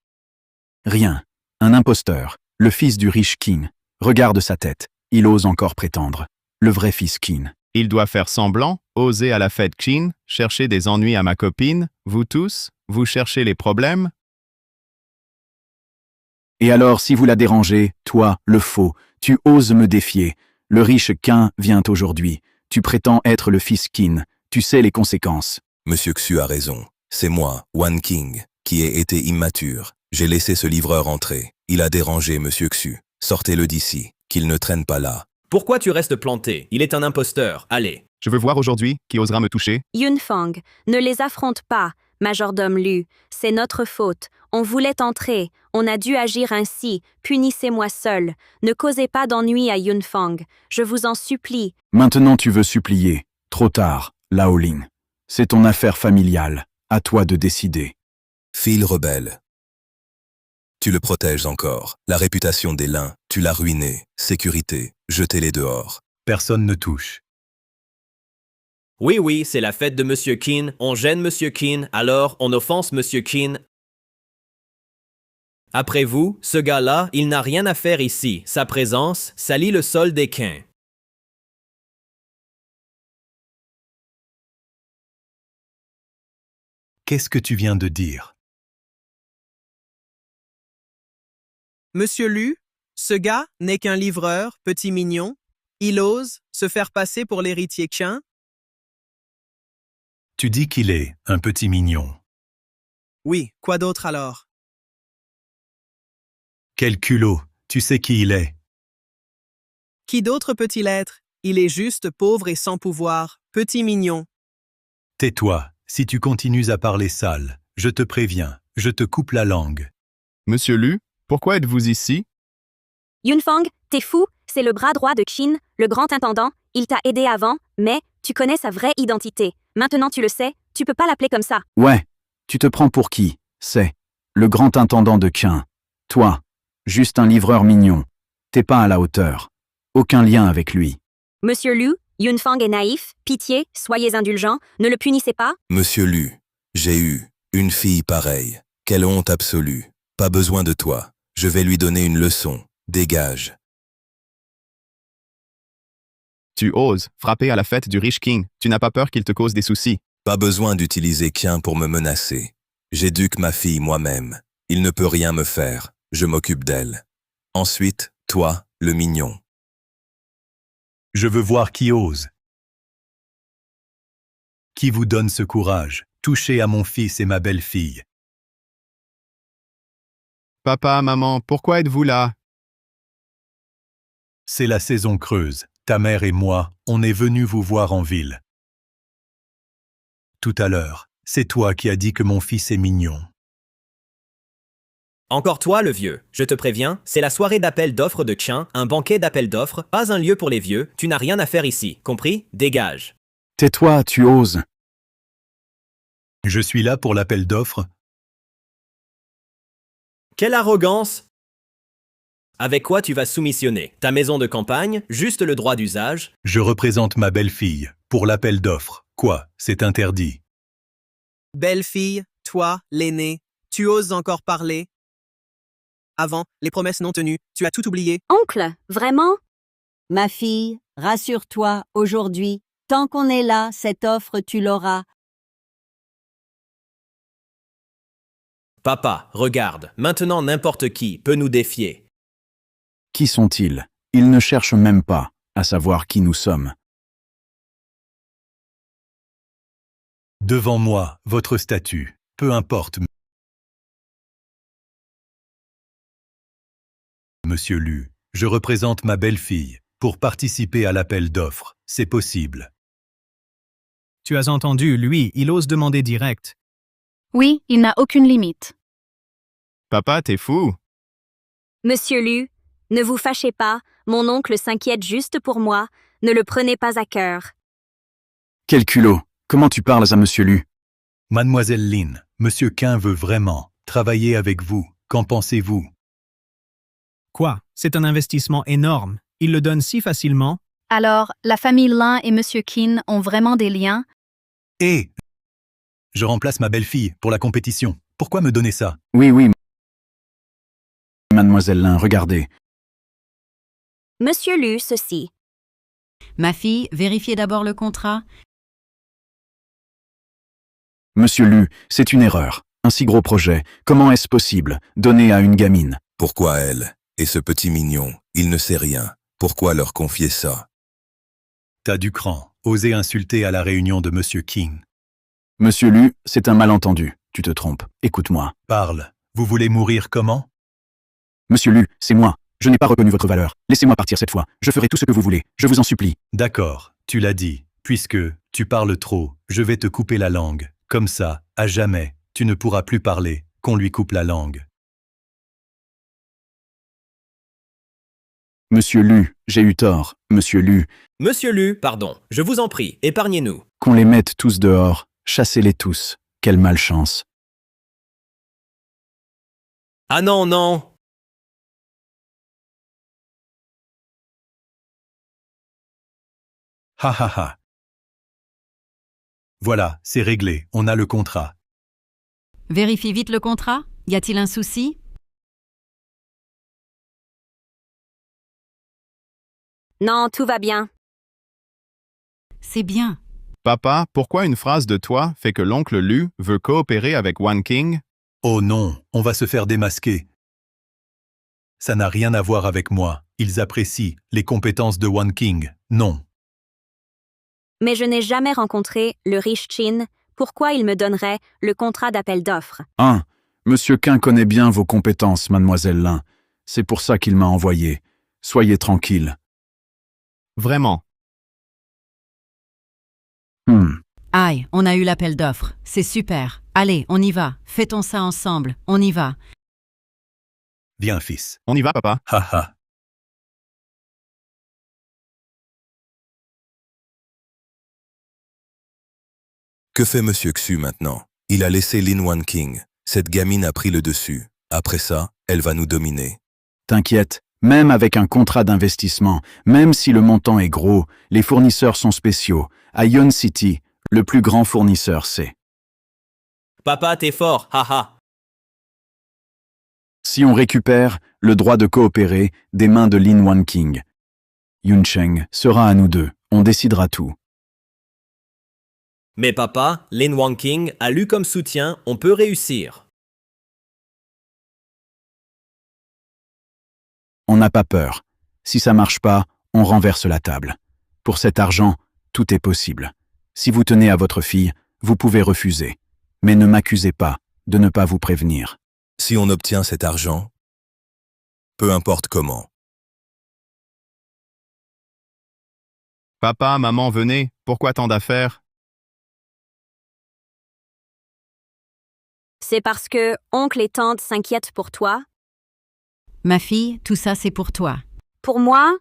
Rien. Un imposteur. Le fils du riche Qin. Regarde sa tête. Il ose encore prétendre. Le vrai fils Qin. Il doit faire semblant, oser à la fête Qin, chercher des ennuis à ma copine. Vous tous, vous cherchez les problèmes? Et alors, si vous la dérangez, toi, le faux, tu oses me défier. Le riche Qin vient aujourd'hui. Tu prétends être le fils Qin. Tu sais les conséquences. Monsieur Xu a raison. C'est moi, Wan King. qui ai été immature. J'ai laissé ce livreur entrer. Il a dérangé Monsieur Xu. Sortez-le d'ici, qu'il ne traîne pas là. Pourquoi tu restes planté? Il est un imposteur. Allez. Je veux voir aujourd'hui qui osera me toucher. Yunfang, ne les affronte pas, majordome Lu. C'est notre faute. On voulait entrer. On a dû agir ainsi. Punissez-moi seul. Ne causez pas d'ennui à Yunfang. Je vous en supplie. Maintenant tu veux supplier. Trop tard, Lao Ling. C'est ton affaire familiale. À toi de décider. Fille rebelle. Tu le protèges encore. La réputation des Lin, tu l'as ruiné. Sécurité, jetez-les dehors. Personne ne touche. Oui, c'est la fête de Monsieur Qin. On gêne Monsieur Qin, alors on offense Monsieur Qin. Après vous, ce gars-là, il n'a rien à faire ici. Sa présence salit le sol des Qin. Qu'est-ce que tu viens de dire? Monsieur Lu, ce gars n'est qu'un livreur, petit mignon. Il ose se faire passer pour l'héritier Qin. Tu dis qu'il est un petit mignon. Oui, quoi d'autre alors? Quel culot, tu sais qui il est. Qui d'autre peut-il être? Il est juste pauvre et sans pouvoir, petit mignon. Tais-toi, si tu continues à parler sale, je te préviens, je te coupe la langue. Monsieur Lu, pourquoi êtes-vous ici? Yunfang, t'es fou? C'est le bras droit de Qin, le grand intendant. Il t'a aidé avant, mais tu connais sa vraie identité. Maintenant tu le sais, tu peux pas l'appeler comme ça. Ouais, tu te prends pour qui? C'est le grand intendant de Qin. Toi, juste un livreur mignon. T'es pas à la hauteur. Aucun lien avec lui. Monsieur Lu, Yunfang est naïf, pitié, soyez indulgents, ne le punissez pas. Monsieur Lu, j'ai eu une fille pareille. Quelle honte absolue. Pas besoin de toi. Je vais lui donner une leçon. Dégage. Tu oses frapper à la fête du riche King. Tu n'as pas peur qu'il te cause des soucis. Pas besoin d'utiliser Qin pour me menacer. J'éduque ma fille moi-même. Il ne peut rien me faire. Je m'occupe d'elle. Ensuite, toi, le mignon. Je veux voir qui ose. Qui vous donne ce courage? Toucher à mon fils et ma belle-fille. Papa, maman, pourquoi êtes-vous là? C'est la saison creuse. Ta mère et moi, on est venus vous voir en ville. Tout à l'heure, c'est toi qui as dit que mon fils est mignon. Encore toi, le vieux. Je te préviens, c'est la soirée d'appel d'offres de Qin, un banquet d'appel d'offres, pas un lieu pour les vieux. Tu n'as rien à faire ici, compris? Dégage. Tais-toi, tu oses. Je suis là pour l'appel d'offres. Quelle arrogance! Avec quoi tu vas soumissionner? Ta maison de campagne, juste le droit d'usage? Je représente ma belle-fille pour l'appel d'offres. Quoi? C'est interdit. Belle-fille, toi, l'aîné, tu oses encore parler? Avant, les promesses non tenues, tu as tout oublié. Oncle, vraiment? Ma fille, rassure-toi, aujourd'hui, tant qu'on est là, cette offre, tu l'auras. Papa, regarde, maintenant n'importe qui peut nous défier. Qui sont-ils? Ils ne cherchent même pas à savoir qui nous sommes. Devant moi, votre statut, peu importe. Monsieur Lu, je représente ma belle-fille pour participer à l'appel d'offres. C'est possible. Tu as entendu, lui, il ose demander direct. Oui, il n'a aucune limite. Papa, t'es fou? Monsieur Lu, ne vous fâchez pas, mon oncle s'inquiète juste pour moi, ne le prenez pas à cœur. Quel culot! Comment tu parles à Monsieur Lu? Mademoiselle Lin, Monsieur Qin veut vraiment travailler avec vous. Qu'en pensez-vous? Quoi? C'est un investissement énorme. Il le donne si facilement. Alors, la famille Lin et Monsieur Qin ont vraiment des liens? Et je remplace ma belle-fille pour la compétition. Pourquoi me donner ça? Oui, Mademoiselle Lin, regardez. Monsieur Lu, ceci. Ma fille, vérifiez d'abord le contrat. Monsieur Lu, c'est une erreur. Un si gros projet, comment est-ce possible? Donner à une gamine. Pourquoi elle? Et ce petit mignon, il ne sait rien. Pourquoi leur confier ça? T'as du cran. Oser insulter à la réunion de Monsieur Qin. Monsieur Lu, c'est un malentendu. Tu te trompes. Écoute-moi. Parle. Vous voulez mourir comment? Monsieur Lu, c'est moi. Je n'ai pas reconnu votre valeur. Laissez-moi partir cette fois. Je ferai tout ce que vous voulez. Je vous en supplie. D'accord, tu l'as dit. Puisque tu parles trop, je vais te couper la langue. Comme ça, à jamais, tu ne pourras plus parler, qu'on lui coupe la langue. Monsieur Lu, j'ai eu tort. Monsieur Lu, Monsieur Lu, pardon, je vous en prie, épargnez-nous. qu'on les mette tous dehors. Chassez-les tous. Quelle malchance. Ah non, non. Ha ha ha. Voilà, c'est réglé, on a le contrat. Vérifie vite le contrat. Y a-t-il un souci? Non, tout va bien. C'est bien. Papa, pourquoi une phrase de toi fait que l'oncle Lu veut coopérer avec One King? Oh non, on va se faire démasquer. Ça n'a rien à voir avec moi. Ils apprécient les compétences de One King. Non. Mais je n'ai jamais rencontré le riche Chin. Pourquoi il me donnerait le contrat d'appel d'offres? 1. Monsieur Quin connaît bien vos compétences, mademoiselle Lin. C'est pour ça qu'il m'a envoyé. Soyez tranquille. Vraiment. Aïe, on a eu l'appel d'offres. C'est super. Allez, on y va. Fêtons ça ensemble. On y va. Viens, fils. On y va, papa. Ha ha. Que fait Monsieur Xu maintenant? Il a laissé Lin Wan King. Cette gamine a pris le dessus. Après ça, elle va nous dominer. T'inquiète, même avec un contrat d'investissement, même si le montant est gros, les fournisseurs sont spéciaux. À Yon City, le plus grand fournisseur, c'est. Papa, t'es fort, haha. Si on récupère le droit de coopérer des mains de Lin Wan King, Yun Cheng sera à nous deux. On décidera tout. Mais papa, Lin Wang King a lu comme soutien, on peut réussir. On n'a pas peur. Si ça marche pas, on renverse la table. Pour cet argent, tout est possible. Si vous tenez à votre fille, vous pouvez refuser. Mais ne m'accusez pas de ne pas vous prévenir. Si on obtient cet argent, peu importe comment. Papa, maman, venez. Pourquoi tant d'affaires? C'est parce que oncle et tante s'inquiètent pour toi? Ma fille, tout ça c'est pour toi. Pour moi?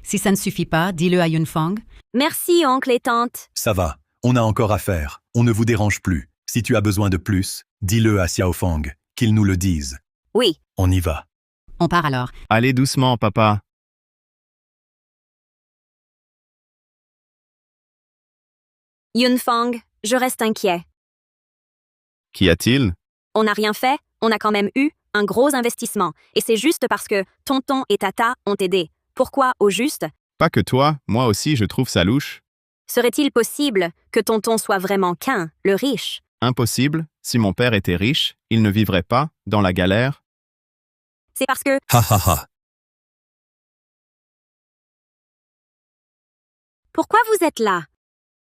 Si ça ne suffit pas, dis-le à Yunfang. Merci, oncle et tante. Ça va, on a encore à faire. On ne vous dérange plus. Si tu as besoin de plus, dis-le à Xiaofang, qu'il nous le dise. Oui. On y va. On part alors. Allez doucement, papa. Yunfang, je reste inquiet. Qu'y a-t-il? On n'a rien fait, on a quand même eu un gros investissement. Et c'est juste parce que tonton et tata ont aidé. Pourquoi, au juste? Pas que toi, moi aussi je trouve ça louche. Serait-il possible que tonton soit vraiment Quin, le riche? Impossible, si mon père était riche, il ne vivrait pas dans la galère. C'est parce que... Ha ha ha. Pourquoi vous êtes là?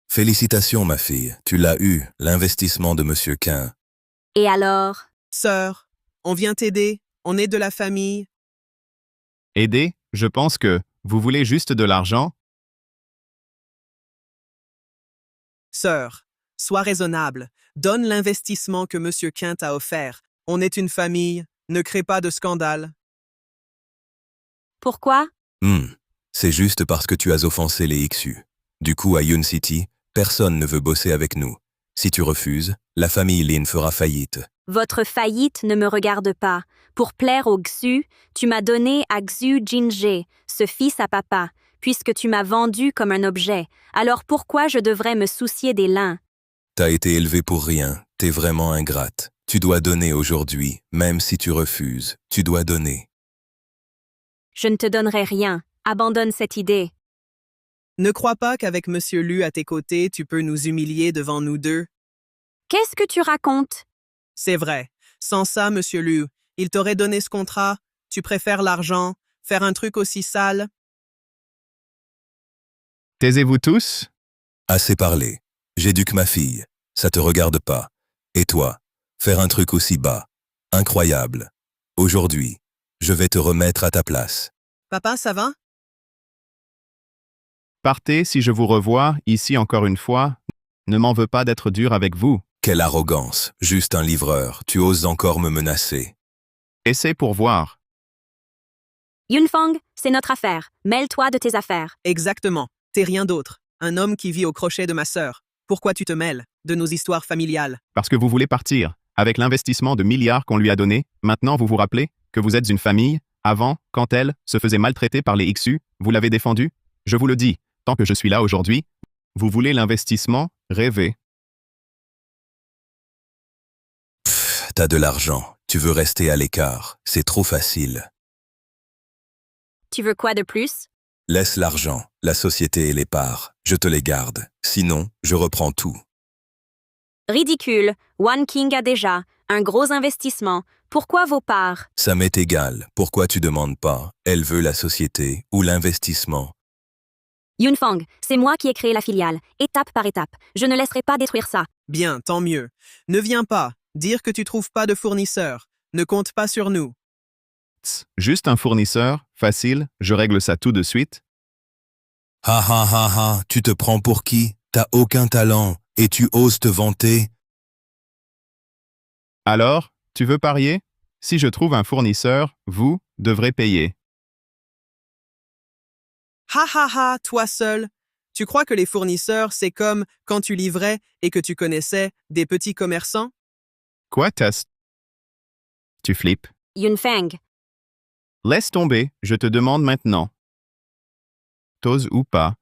Félicitations, ma fille. Tu l'as eu, l'investissement de Monsieur Quin. Et alors? Sœur, on vient t'aider, on est de la famille. Aider, je pense que vous voulez juste de l'argent. Sœur, sois raisonnable, donne l'investissement que Monsieur Quin t'a offert. On est une famille, ne crée pas de scandale. Pourquoi? C'est juste parce que tu as offensé les XU. Du coup, à Yun City, personne ne veut bosser avec nous. Si tu refuses, la famille Lin fera faillite. Votre faillite ne me regarde pas. Pour plaire au Xu, tu m'as donné à Xu Jinje, ce fils à papa, puisque tu m'as vendu comme un objet. Alors pourquoi je devrais me soucier des lins? T'as été élevé pour rien, t'es vraiment ingrate. Tu dois donner aujourd'hui, même si tu refuses, tu dois donner. Je ne te donnerai rien. Abandonne cette idée. Ne crois pas qu'avec Monsieur Lu à tes côtés, tu peux nous humilier devant nous deux. Qu'est-ce que tu racontes? C'est vrai. Sans ça, Monsieur Lu, il t'aurait donné ce contrat. Tu préfères l'argent, faire un truc aussi sale. Taisez-vous tous? Assez parlé. J'éduque ma fille. Ça te regarde pas. Et toi, faire un truc aussi bas. Incroyable. Aujourd'hui, je vais te remettre à ta place. Papa, ça va? Partez si je vous revois, ici encore une fois. Ne m'en veux pas d'être dur avec vous. Quelle arrogance. Juste un livreur. Tu oses encore me menacer. Essaie pour voir. Yunfang, c'est notre affaire. Mêle-toi de tes affaires. Exactement. T'es rien d'autre. Un homme qui vit au crochet de ma sœur. Pourquoi tu te mêles de nos histoires familiales? Parce que vous voulez partir. Avec l'investissement de milliards qu'on lui a donné, maintenant vous vous rappelez que vous êtes une famille. Avant, quand elle se faisait maltraiter par les XU, vous l'avez défendue. Je vous le dis, tant que je suis là aujourd'hui, vous voulez l'investissement, rêvez. T'as de l'argent. Tu veux rester à l'écart. C'est trop facile. Tu veux quoi de plus? Laisse l'argent, la société et les parts. Je te les garde. Sinon, je reprends tout. Ridicule. One King a déjà un gros investissement. Pourquoi vos parts? Ça m'est égal. Pourquoi tu demandes pas? Elle veut la société ou l'investissement. Yunfang, c'est moi qui ai créé la filiale, étape par étape. Je ne laisserai pas détruire ça. Bien, tant mieux. Ne viens pas dire que tu trouves pas de fournisseur. Ne compte pas sur nous. Juste un fournisseur, facile, je règle ça tout de suite. Ha ha ha ha, tu te prends pour qui? T'as aucun talent et tu oses te vanter? Alors, tu veux parier? Si je trouve un fournisseur, vous devrez payer. Ha ha ha, toi seul. Tu crois que les fournisseurs, c'est comme quand tu livrais et que tu connaissais des petits commerçants? Quoi, test? Tu flippes. Yunfang, Laisse tomber, je te demande maintenant. T'oses ou pas?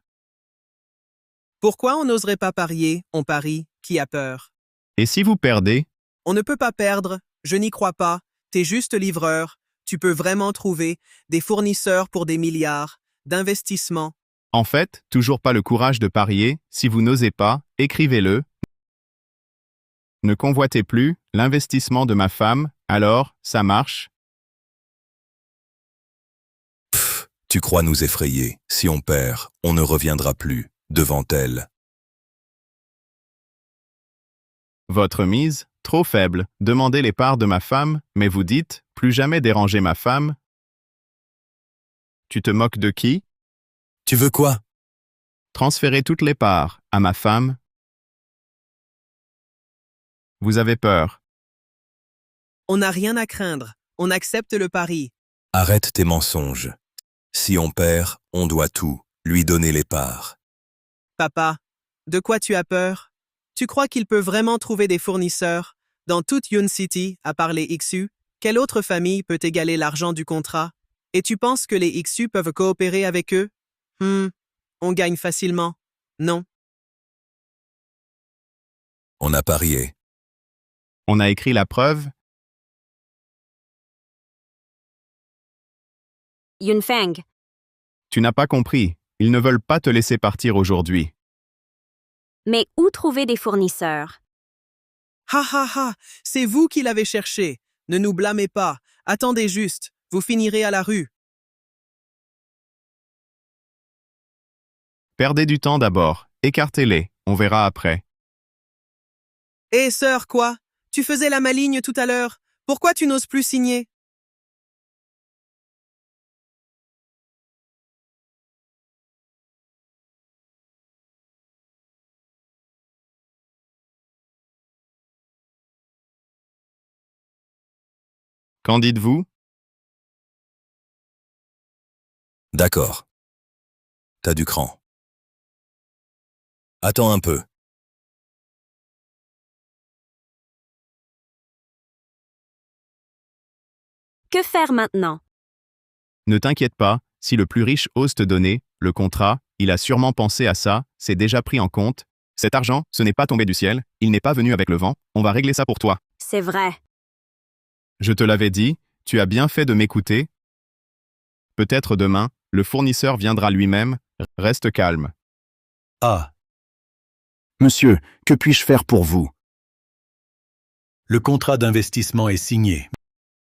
Pourquoi on n'oserait pas parier? On parie. Qui a peur? Et si vous perdez? On ne peut pas perdre. Je n'y crois pas. T'es juste livreur. Tu peux vraiment trouver des fournisseurs pour des milliards d'investissements. En fait, toujours pas le courage de parier, si vous n'osez pas, écrivez-le. Ne convoitez plus l'investissement de ma femme, alors, ça marche. Tu crois nous effrayer. Si on perd, on ne reviendra plus devant elle. Votre mise, trop faible, demandez les parts de ma femme, mais vous dites, plus jamais déranger ma femme. Tu te moques de qui? Tu veux quoi? Transférer toutes les parts à ma femme. Vous avez peur. On n'a rien à craindre. On accepte le pari. Arrête tes mensonges. Si on perd, on doit tout, lui donner les parts. Papa, de quoi tu as peur? Tu crois qu'il peut vraiment trouver des fournisseurs dans toute Yun City, à part les XU? Quelle autre famille peut égaler l'argent du contrat? Et tu penses que les XU peuvent coopérer avec eux? On gagne facilement. Non. On a parié. On a écrit la preuve. Yunfang, Tu n'as pas compris. Ils ne veulent pas te laisser partir aujourd'hui. mais où trouver des fournisseurs? Ha ha ha, c'est vous qui l'avez cherché. Ne nous blâmez pas. Attendez juste. Vous finirez à la rue. Perdez du temps d'abord. Écartez-les. On verra après. Hé, sœur, quoi? Tu faisais la maligne tout à l'heure. Pourquoi tu n'oses plus signer? Qu'en dites-vous? D'accord. T'as du cran. Attends un peu. Que faire maintenant? Ne t'inquiète pas, si le plus riche ose te donner le contrat, il a sûrement pensé à ça, c'est déjà pris en compte. Cet argent, ce n'est pas tombé du ciel, il n'est pas venu avec le vent, on va régler ça pour toi. C'est vrai. Je te l'avais dit, tu as bien fait de m'écouter. Peut-être demain, le fournisseur viendra lui-même, reste calme. Ah, Monsieur, que puis-je faire pour vous? le contrat d'investissement est signé.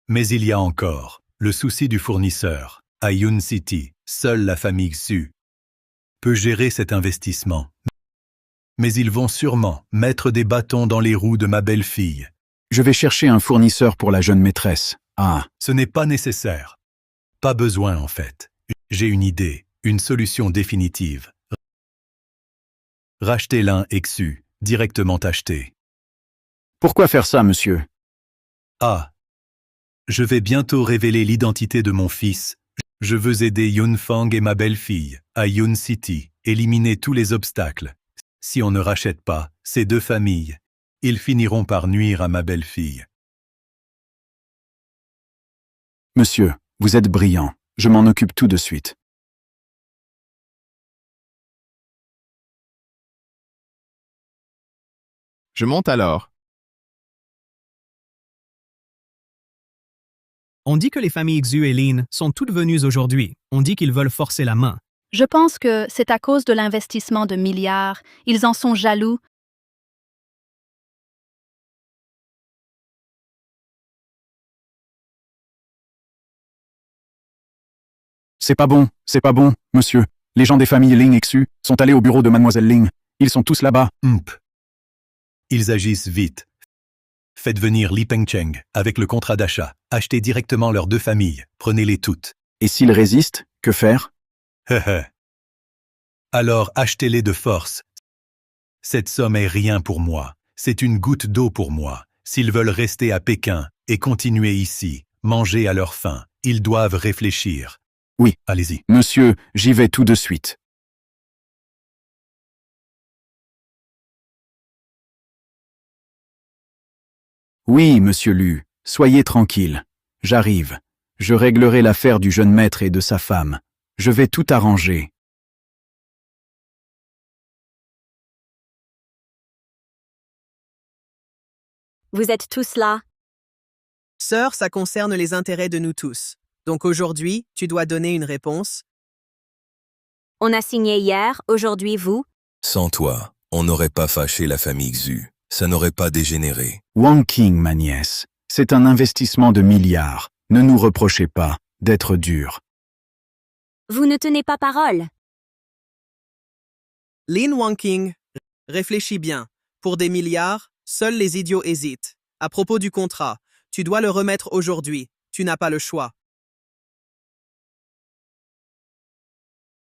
Mais il y a encore le souci du fournisseur. À Yun City, seule la famille Xu peut gérer cet investissement. mais ils vont sûrement mettre des bâtons dans les roues de ma belle-fille. Je vais chercher un fournisseur pour la jeune maîtresse. Ah, Ce n'est pas nécessaire. Pas besoin, en fait. J'ai une idée, une solution définitive. Racheter l'un exu, directement acheté. pourquoi faire ça, monsieur? Ah. Je vais bientôt révéler l'identité de mon fils. Je veux aider Yun Fang et ma belle-fille, à Yun City, éliminer tous les obstacles. Si on ne rachète pas ces deux familles, ils finiront par nuire à ma belle-fille. Monsieur, vous êtes brillant. Je m'en occupe tout de suite. Je monte alors. On dit que les familles Xu et Lin sont toutes venues aujourd'hui. On dit qu'ils veulent forcer la main. Je pense que c'est à cause de l'investissement de milliards. Ils en sont jaloux. C'est pas bon, monsieur. Les gens des familles Ling et Xu sont allés au bureau de mademoiselle Ling. Ils sont tous là-bas. Ils agissent vite. Faites venir Li Pengcheng avec le contrat d'achat. Achetez directement leurs deux familles. Prenez-les toutes. Et s'ils résistent, que faire? Alors achetez-les de force. Cette somme est rien pour moi. C'est une goutte d'eau pour moi. S'ils veulent rester à Pékin et continuer ici, manger à leur faim, ils doivent réfléchir. Oui. Allez-y. Monsieur, j'y vais tout de suite. Oui, monsieur Lu, soyez tranquille. J'arrive. Je réglerai l'affaire du jeune maître et de sa femme. Je vais tout arranger. Vous êtes tous là. Sœur, ça concerne les intérêts de nous tous. Donc aujourd'hui, tu dois donner une réponse. On a signé hier, aujourd'hui vous. Sans toi, on n'aurait pas fâché la famille Xu. Ça n'aurait pas dégénéré. Wang Qing, ma nièce, c'est un investissement de milliards. Ne nous reprochez pas d'être dur. Vous ne tenez pas parole. Lin Wangking, réfléchis bien. Pour des milliards, seuls les idiots hésitent. À propos du contrat, tu dois le remettre aujourd'hui. Tu n'as pas le choix.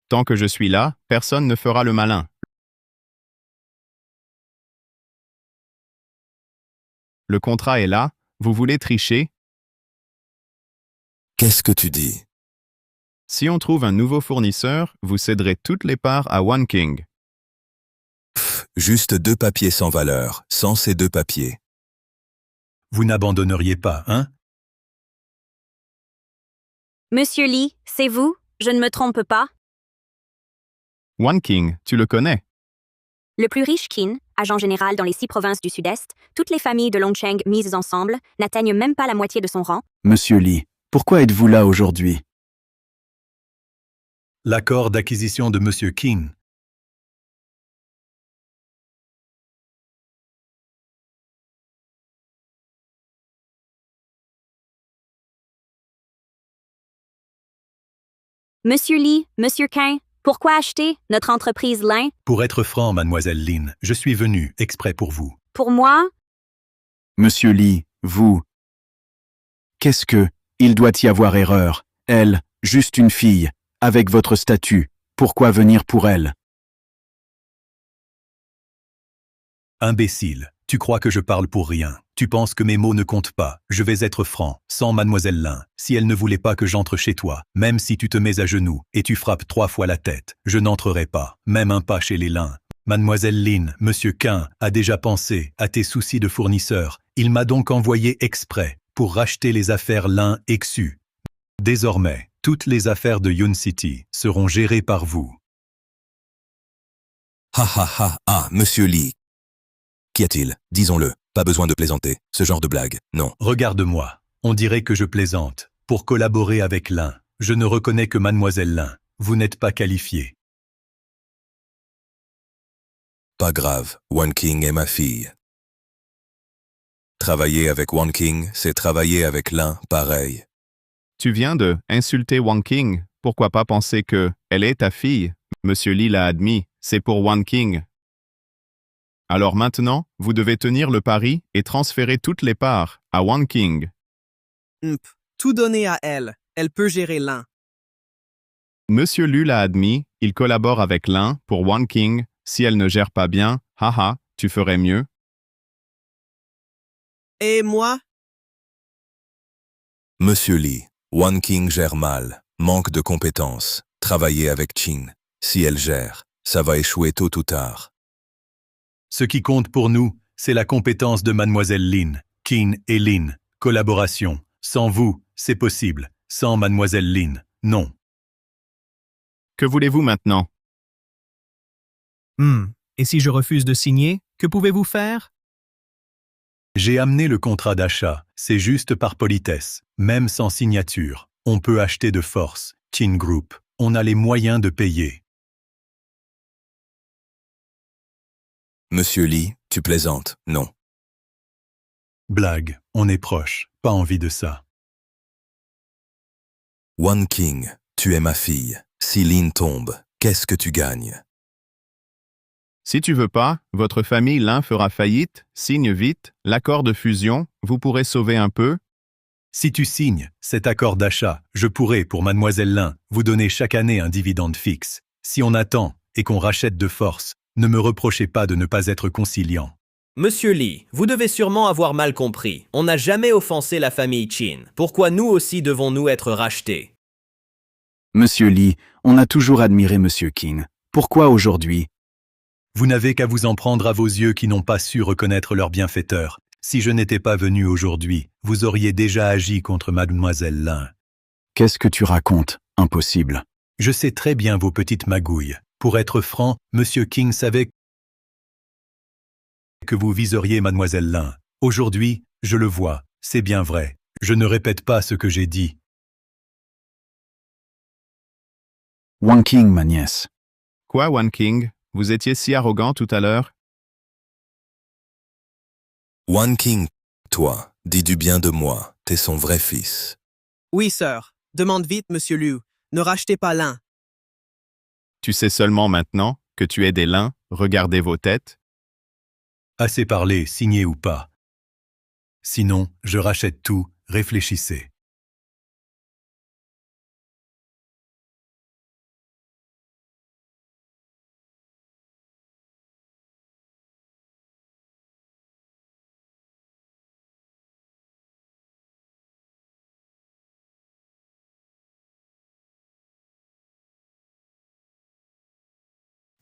Tant que je suis là, personne ne fera le malin. Le contrat est là, vous voulez tricher? Qu'est-ce que tu dis? Si on trouve un nouveau fournisseur, vous céderez toutes les parts à One King. Juste 2 papiers sans valeur, sans ces 2 papiers. Vous n'abandonneriez pas, hein? Monsieur Lee, c'est vous? Je ne me trompe pas? One King, tu le connais? Le plus riche Qin, agent général dans les 6 provinces du Sud-Est, toutes les familles de Longcheng mises ensemble n'atteignent même pas la moitié de son rang. Monsieur Li, pourquoi êtes-vous là aujourd'hui? L'accord d'acquisition de Monsieur Qin. Monsieur Lee, Monsieur Qin, pourquoi acheter notre entreprise Lin? Pour être franc, mademoiselle Lin, je suis venu exprès pour vous. Pour moi? Monsieur Li, vous... Qu'est-ce que... Il doit y avoir erreur. Elle, juste une fille, avec votre statut. Pourquoi venir pour elle? Imbécile, tu crois que je parle pour rien. Tu penses que mes mots ne comptent pas. Je vais être franc, sans mademoiselle Lin. Si elle ne voulait pas que j'entre chez toi, même si tu te mets à genoux et tu frappes 3 fois la tête, je n'entrerai pas, même un pas chez les Lin. Mademoiselle Lin, Monsieur Qin a déjà pensé à tes soucis de fournisseur. Il m'a donc envoyé exprès pour racheter les affaires Lin et Xu. Désormais, toutes les affaires de Yun City seront gérées par vous. Monsieur Lee. Qu'y a-t-il? Disons-le. Pas besoin de plaisanter. Ce genre de blague, non. Regarde-moi. On dirait que je plaisante. Pour collaborer avec Lin, je ne reconnais que mademoiselle Lin. Vous n'êtes pas qualifié. Pas grave, One King est ma fille. Travailler avec One King, c'est travailler avec Lin, pareil. Tu viens de insulter Wang King. Pourquoi pas penser que elle est ta fille? Monsieur Lee l'a admis, c'est pour One King. Alors maintenant, vous devez tenir le pari et transférer toutes les parts à One King. Tout donner à elle. Elle peut gérer l'un. Monsieur Lu l'a admis, il collabore avec l'un pour One King. Si elle ne gère pas bien, haha, tu ferais mieux. Et moi? Monsieur Lee, One King gère mal, manque de compétences, travaillez avec Qin. Si elle gère, ça va échouer tôt ou tard. Ce qui compte pour nous, c'est la compétence de mademoiselle Lin, Qin et Lin. Collaboration. Sans vous, c'est possible. Sans mademoiselle Lin, non. Que voulez-vous maintenant? Et si je refuse de signer, que pouvez-vous faire? J'ai amené le contrat d'achat, c'est juste par politesse, même sans signature. On peut acheter de force, Qin Group, on a les moyens de payer. Monsieur Lee, tu plaisantes, non. Blague, on est proche, pas envie de ça. One King, tu es ma fille. Si Lin tombe, qu'est-ce que tu gagnes? Si tu veux pas, votre famille l'un fera faillite, signe vite, l'accord de fusion, vous pourrez sauver un peu. Si tu signes cet accord d'achat, je pourrai, pour mademoiselle Lin, vous donner chaque année un dividende fixe. Si on attend et qu'on rachète de force, ne me reprochez pas de ne pas être conciliant. Monsieur Lee, vous devez sûrement avoir mal compris. On n'a jamais offensé la famille Qin. Pourquoi nous aussi devons-nous être rachetés? Monsieur Lee, on a toujours admiré Monsieur Qin. Pourquoi aujourd'hui? Vous n'avez qu'à vous en prendre à vos yeux qui n'ont pas su reconnaître leur bienfaiteur. Si je n'étais pas venu aujourd'hui, vous auriez déjà agi contre mademoiselle Lin. Qu'est-ce que tu racontes? Impossible. Je sais très bien vos petites magouilles. Pour être franc, Monsieur King savait que vous viseriez mademoiselle Lin. Aujourd'hui, je le vois, c'est bien vrai. Je ne répète pas ce que j'ai dit. One King, ma nièce. Quoi, One King? Vous étiez si arrogant tout à l'heure? One King, toi, dis du bien de moi, t'es son vrai fils. Oui, sœur. Demande vite, monsieur Liu. Ne rachetez pas l'un. Tu sais seulement maintenant que tu es des lins, regardez vos têtes. Assez parlé, signé ou pas. Sinon, je rachète tout, réfléchissez.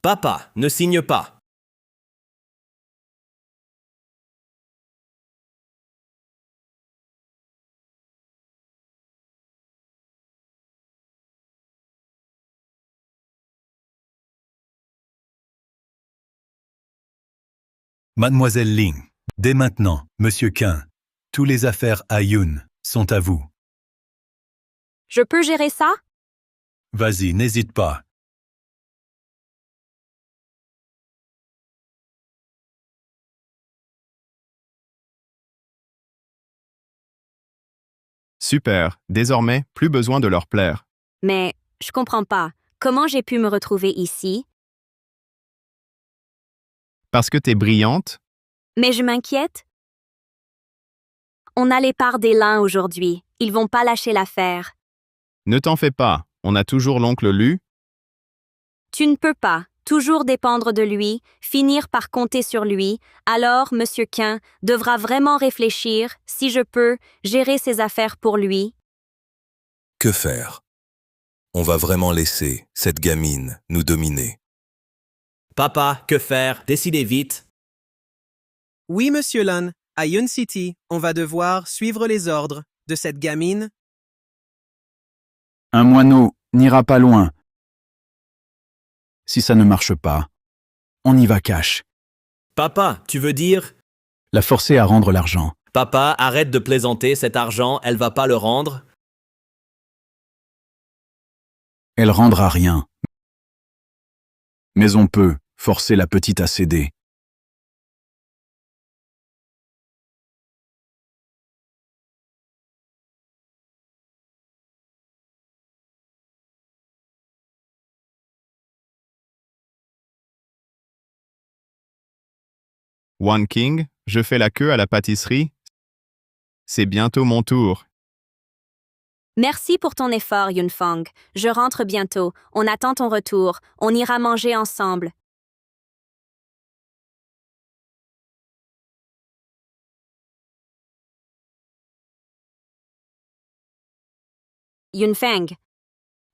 Papa, ne signe pas. Mademoiselle Ling, dès maintenant, Monsieur Qin, tous les affaires à Yun sont à vous. Je peux gérer ça? Vas-y, n'hésite pas. Super, désormais, plus besoin de leur plaire. Mais je comprends pas. Comment j'ai pu me retrouver ici? Parce que t'es brillante? Mais je m'inquiète. On a les parts des lins aujourd'hui. Ils vont pas lâcher l'affaire. Ne t'en fais pas, on a toujours l'oncle Lu. Tu ne peux pas toujours dépendre de lui, finir par compter sur lui. Alors, Monsieur Qin devra vraiment réfléchir, si je peux, gérer ses affaires pour lui. Que faire? On va vraiment laisser cette gamine nous dominer. Papa, que faire? Décidez vite. Oui, monsieur Lin. À Yun City, on va devoir suivre les ordres de cette gamine. Un moineau n'ira pas loin. Si ça ne marche pas, on y va cash. Papa, tu veux dire? La forcer à rendre l'argent. Papa, arrête de plaisanter, cet argent, elle va pas le rendre. Elle rendra rien. Mais on peut forcer la petite à céder. One King, je fais la queue à la pâtisserie. C'est bientôt mon tour. Merci pour ton effort, Yunfang. Je rentre bientôt. On attend ton retour. On ira manger ensemble. Yunfang.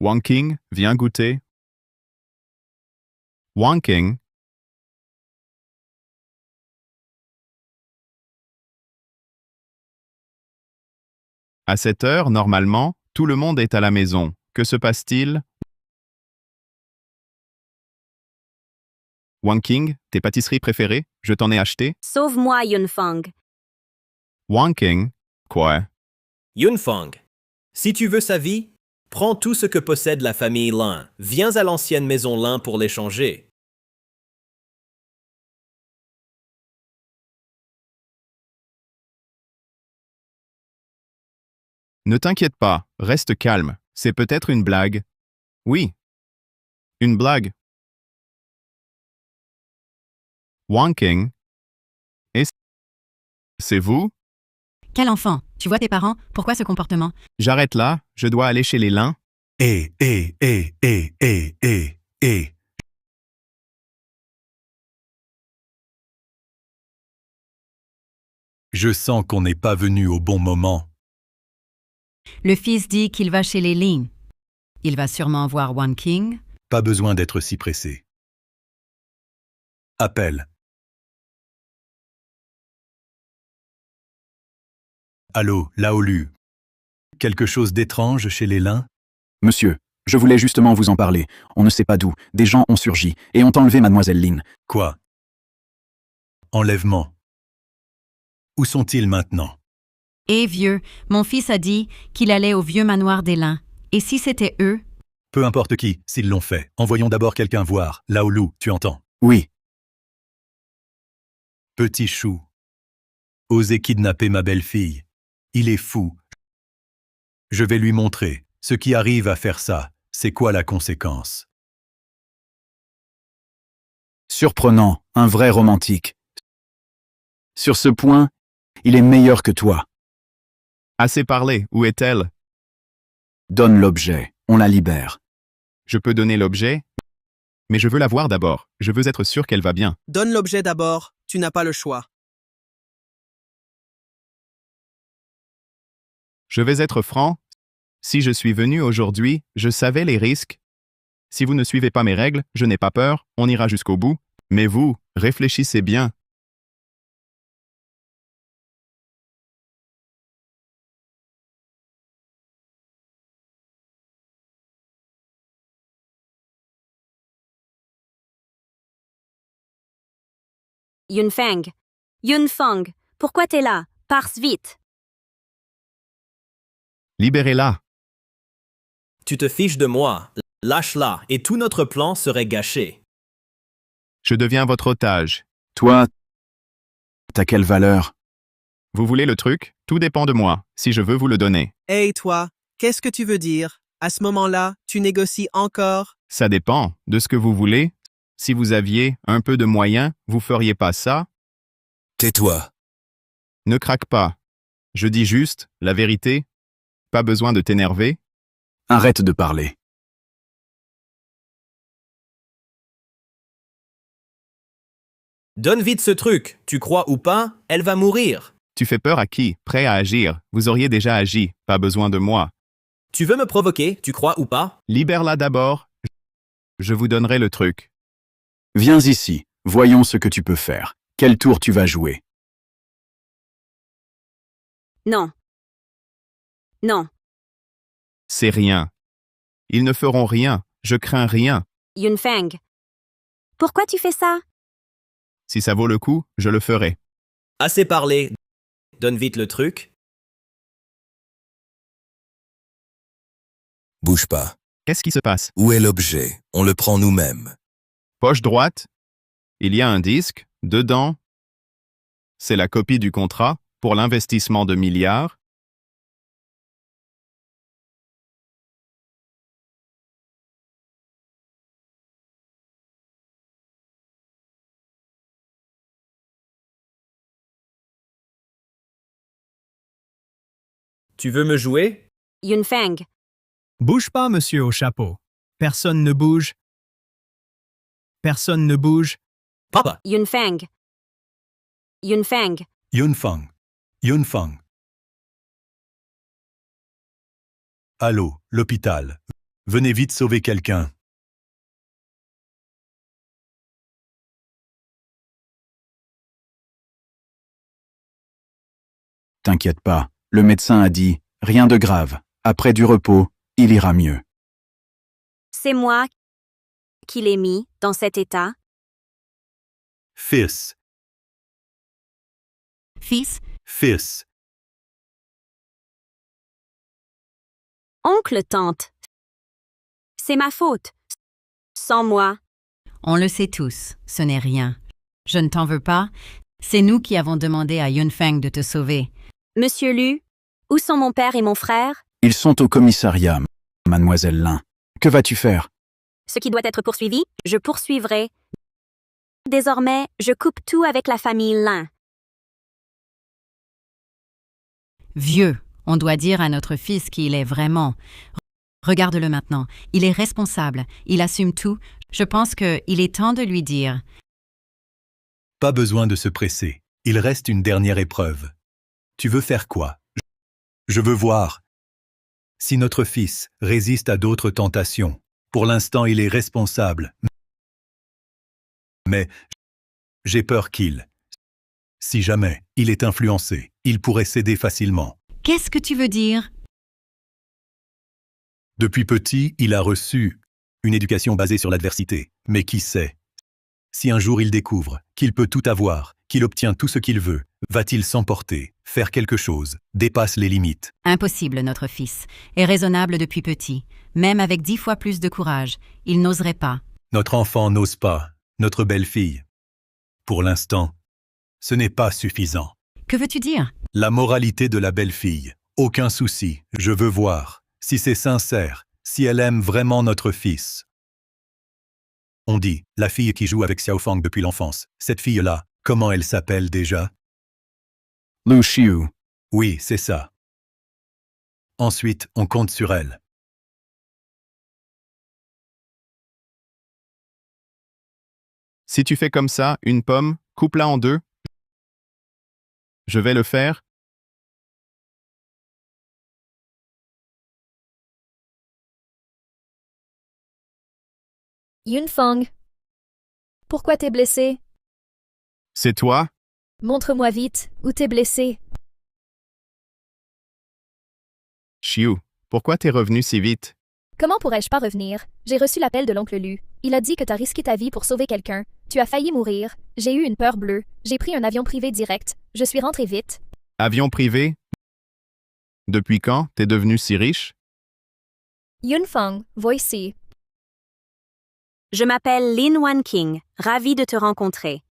Wang King, viens goûter. Wang King. À cette heure, normalement, tout le monde est à la maison. Que se passe-t-il? Wang King, tes pâtisseries préférées? Je t'en ai acheté? Sauve-moi, Yunfang. Wang King, quoi? Yunfang, si tu veux sa vie, prends tout ce que possède la famille Lin. Viens à l'ancienne maison Lin pour l'échanger. Ne t'inquiète pas, reste calme. C'est peut-être une blague. Oui. Une blague. Wang King. Et c'est vous? Quel enfant? Tu vois tes parents? Pourquoi ce comportement? J'arrête là, je dois aller chez les Lin. Et. Je sens qu'on n'est pas venu au bon moment. Le fils dit qu'il va chez les Lin. Il va sûrement voir One King. Pas besoin d'être si pressé. Appel. Allô, Laolu. Quelque chose d'étrange chez les Lin? Monsieur, je voulais justement vous en parler. On ne sait pas d'où. Des gens ont surgi et ont enlevé mademoiselle Lin. Quoi? Enlèvement. Où sont-ils maintenant? Eh vieux, mon fils a dit qu'il allait au vieux manoir des Lin. Et si c'était eux? Peu importe qui, s'ils l'ont fait. Envoyons d'abord quelqu'un voir. Laolu, tu entends? Oui. Petit chou. Osez kidnapper ma belle-fille. Il est fou. Je vais lui montrer. Ce qui arrive à faire ça, c'est quoi la conséquence? Surprenant, un vrai romantique. Sur ce point, il est meilleur que toi. Assez parlé, où est-elle? Donne l'objet, on la libère. Je peux donner l'objet? Mais je veux la voir d'abord. Je veux être sûr qu'elle va bien. Donne l'objet d'abord, tu n'as pas le choix. Je vais être franc. Si je suis venu aujourd'hui, je savais les risques. Si vous ne suivez pas mes règles, je n'ai pas peur, on ira jusqu'au bout. Mais vous, réfléchissez bien. Yunfang. Yunfang, pourquoi t'es là? Pars vite. Libérez-la. Tu te fiches de moi. Lâche-la et tout notre plan serait gâché. Je deviens votre otage. Toi, t'as quelle valeur? Vous voulez le truc? Tout dépend de moi, si je veux vous le donner. Hey toi, qu'est-ce que tu veux dire? À ce moment-là, tu négocies encore? Ça dépend de ce que vous voulez. Si vous aviez un peu de moyens, vous feriez pas ça? Tais-toi. Ne craque pas. Je dis juste la vérité. Pas besoin de t'énerver. Arrête de parler. Donne vite ce truc. Tu crois ou pas, elle va mourir. Tu fais peur à qui? Prêt à agir. Vous auriez déjà agi. Pas besoin de moi. Tu veux me provoquer, tu crois ou pas? Libère-la d'abord. Je vous donnerai le truc. Viens ici, voyons ce que tu peux faire. Quel tour tu vas jouer? Non. Non. C'est rien. Ils ne feront rien. Je crains rien. Yunfang. Pourquoi tu fais ça? Si ça vaut le coup, je le ferai. Assez parlé. Donne vite le truc. Bouge pas. Qu'est-ce qui se passe? Où est l'objet? On le prend nous-mêmes. Poche droite. Il y a un disque. Dedans. C'est la copie du contrat pour l'investissement de milliards. Tu veux me jouer? Yunfeng. Bouge pas, monsieur au chapeau. Personne ne bouge. Personne ne bouge. Papa. Yunfeng. Yunfeng. Yunfeng. Yunfeng. Allô, l'hôpital. Venez vite sauver quelqu'un. T'inquiète pas, le médecin a dit, rien de grave. Après du repos, il ira mieux. C'est moi qui l'ai mis dans cet état. Fils. Fils, Fils. Oncle, tante. C'est ma faute. Sans moi. on le sait tous, ce n'est rien. Je ne t'en veux pas. C'est nous qui avons demandé à Yunfeng de te sauver. Monsieur Lu, où sont mon père et mon frère? Ils sont au commissariat, mademoiselle Lin. Que vas-tu faire? Ce qui doit être poursuivi, je poursuivrai. Désormais, je coupe tout avec la famille Lin. Vieux, on doit dire à notre fils qui il est vraiment. Regarde-le maintenant, il est responsable, il assume tout. Je pense qu'il est temps de lui dire. Pas besoin de se presser. Il reste une dernière épreuve. Tu veux faire quoi? Je veux voir. Si notre fils résiste à d'autres tentations, pour l'instant il est responsable. Mais j'ai peur qu'il... Si jamais il est influencé, il pourrait céder facilement. Qu'est-ce que tu veux dire? Depuis petit, il a reçu une éducation basée sur l'adversité. Mais qui sait? Si un jour il découvre qu'il peut tout avoir, qu'il obtient tout ce qu'il veut, va-t-il s'emporter, faire quelque chose, dépasse les limites? Impossible, notre fils. Est raisonnable depuis petit. Même avec 10 fois plus de courage, il n'oserait pas. Notre enfant n'ose pas, notre belle-fille. Pour l'instant, ce n'est pas suffisant. Que veux-tu dire? La moralité de la belle-fille. Aucun souci, je veux voir. Si c'est sincère, si elle aime vraiment notre fils. On dit, la fille qui joue avec Xiaofang depuis l'enfance. Cette fille-là, comment elle s'appelle déjà? Lu Xiu. Oui, c'est ça. Ensuite, on compte sur elle. Si tu fais comme ça, une pomme, coupe-la en deux. Je vais le faire. Yunfeng. Pourquoi t'es blessé? C'est toi? Montre-moi vite, où t'es blessé? Xiu, pourquoi t'es revenu si vite? Comment pourrais-je pas revenir? J'ai reçu l'appel de l'oncle Lu. Il a dit que t'as risqué ta vie pour sauver quelqu'un. Tu as failli mourir. J'ai eu une peur bleue. J'ai pris un avion privé direct. Je suis rentré vite. Avion privé? Depuis quand t'es devenu si riche? Yunfeng, voici. Je m'appelle Lin Wanqing, ravie de te rencontrer.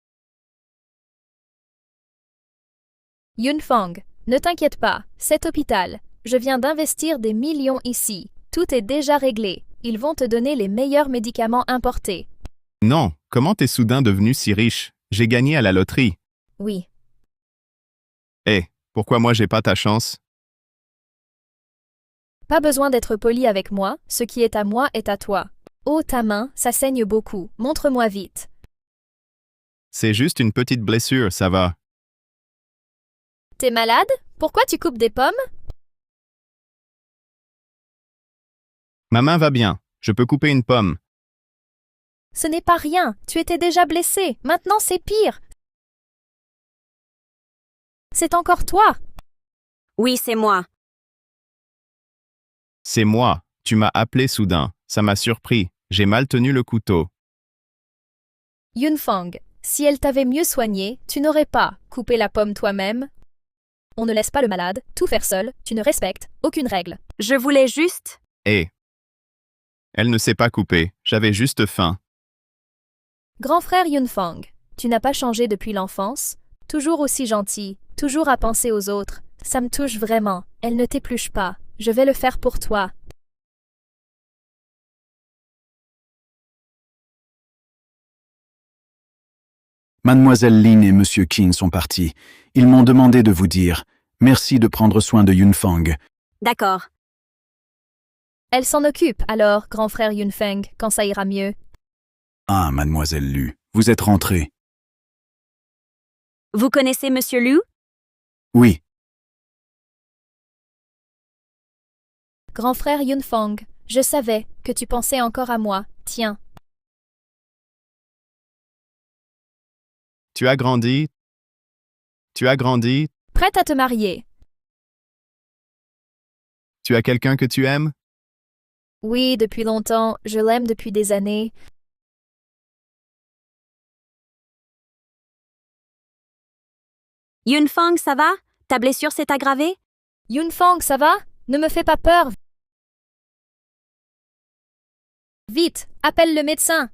Yunfeng, ne t'inquiète pas, cet hôpital. Je viens d'investir des millions ici. Tout est déjà réglé. Ils vont te donner les meilleurs médicaments importés. Non, comment t'es soudain devenu si riche? J'ai gagné à la loterie. Oui. Eh, pourquoi moi j'ai pas ta chance? Pas besoin d'être poli avec moi, ce qui est à moi est à toi. Oh, ta main, ça saigne beaucoup. Montre-moi vite. C'est juste une petite blessure, ça va. T'es malade? Pourquoi tu coupes des pommes? Ma main va bien. Je peux couper une pomme. Ce n'est pas rien. Tu étais déjà blessé. Maintenant, c'est pire. C'est encore toi. Oui, c'est moi. C'est moi. Tu m'as appelé soudain. Ça m'a surpris. J'ai mal tenu le couteau. Yunfeng, si elle t'avait mieux soigné, tu n'aurais pas coupé la pomme toi-même. On ne laisse pas le malade tout faire seul. Tu ne respectes aucune règle. Je voulais juste... Eh. Elle ne s'est pas coupée. J'avais juste faim. Grand frère Yunfeng, tu n'as pas changé depuis l'enfance? Toujours aussi gentil, toujours à penser aux autres. Ça me touche vraiment. Elle ne t'épluche pas. Je vais le faire pour toi. Mademoiselle Lin et Monsieur Qin sont partis. Ils m'ont demandé de vous dire merci de prendre soin de Yunfeng. D'accord. Elle s'en occupe alors, grand frère Yunfeng, quand ça ira mieux. Ah, mademoiselle Lu, vous êtes rentrée. Vous connaissez Monsieur Liu? Oui, Grand frère Yunfeng, je savais que tu pensais encore à moi. Tiens. Tu as grandi. Tu as grandi. Prête à te marier? Tu as quelqu'un que tu aimes? Oui, depuis longtemps, je l'aime depuis des années. Yunfeng, ça va? Ta blessure s'est aggravée? Yunfeng, ça va? Ne me fais pas peur. Vite, appelle le médecin.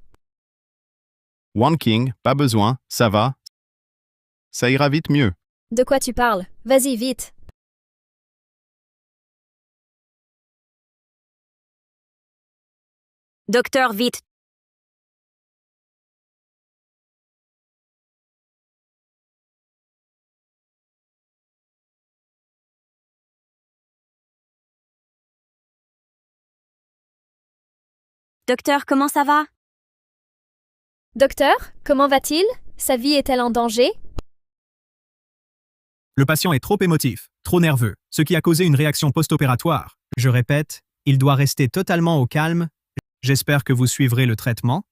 Wanking, pas besoin, ça va. Ça ira vite mieux. De quoi tu parles? Vas-y, vite. Docteur, vite. Docteur, comment ça va? Docteur, comment va-t-il? Sa vie est-elle en danger? Le patient est trop émotif, trop nerveux, ce qui a causé une réaction post-opératoire. Je répète, il doit rester totalement au calme. J'espère que vous suivrez le traitement.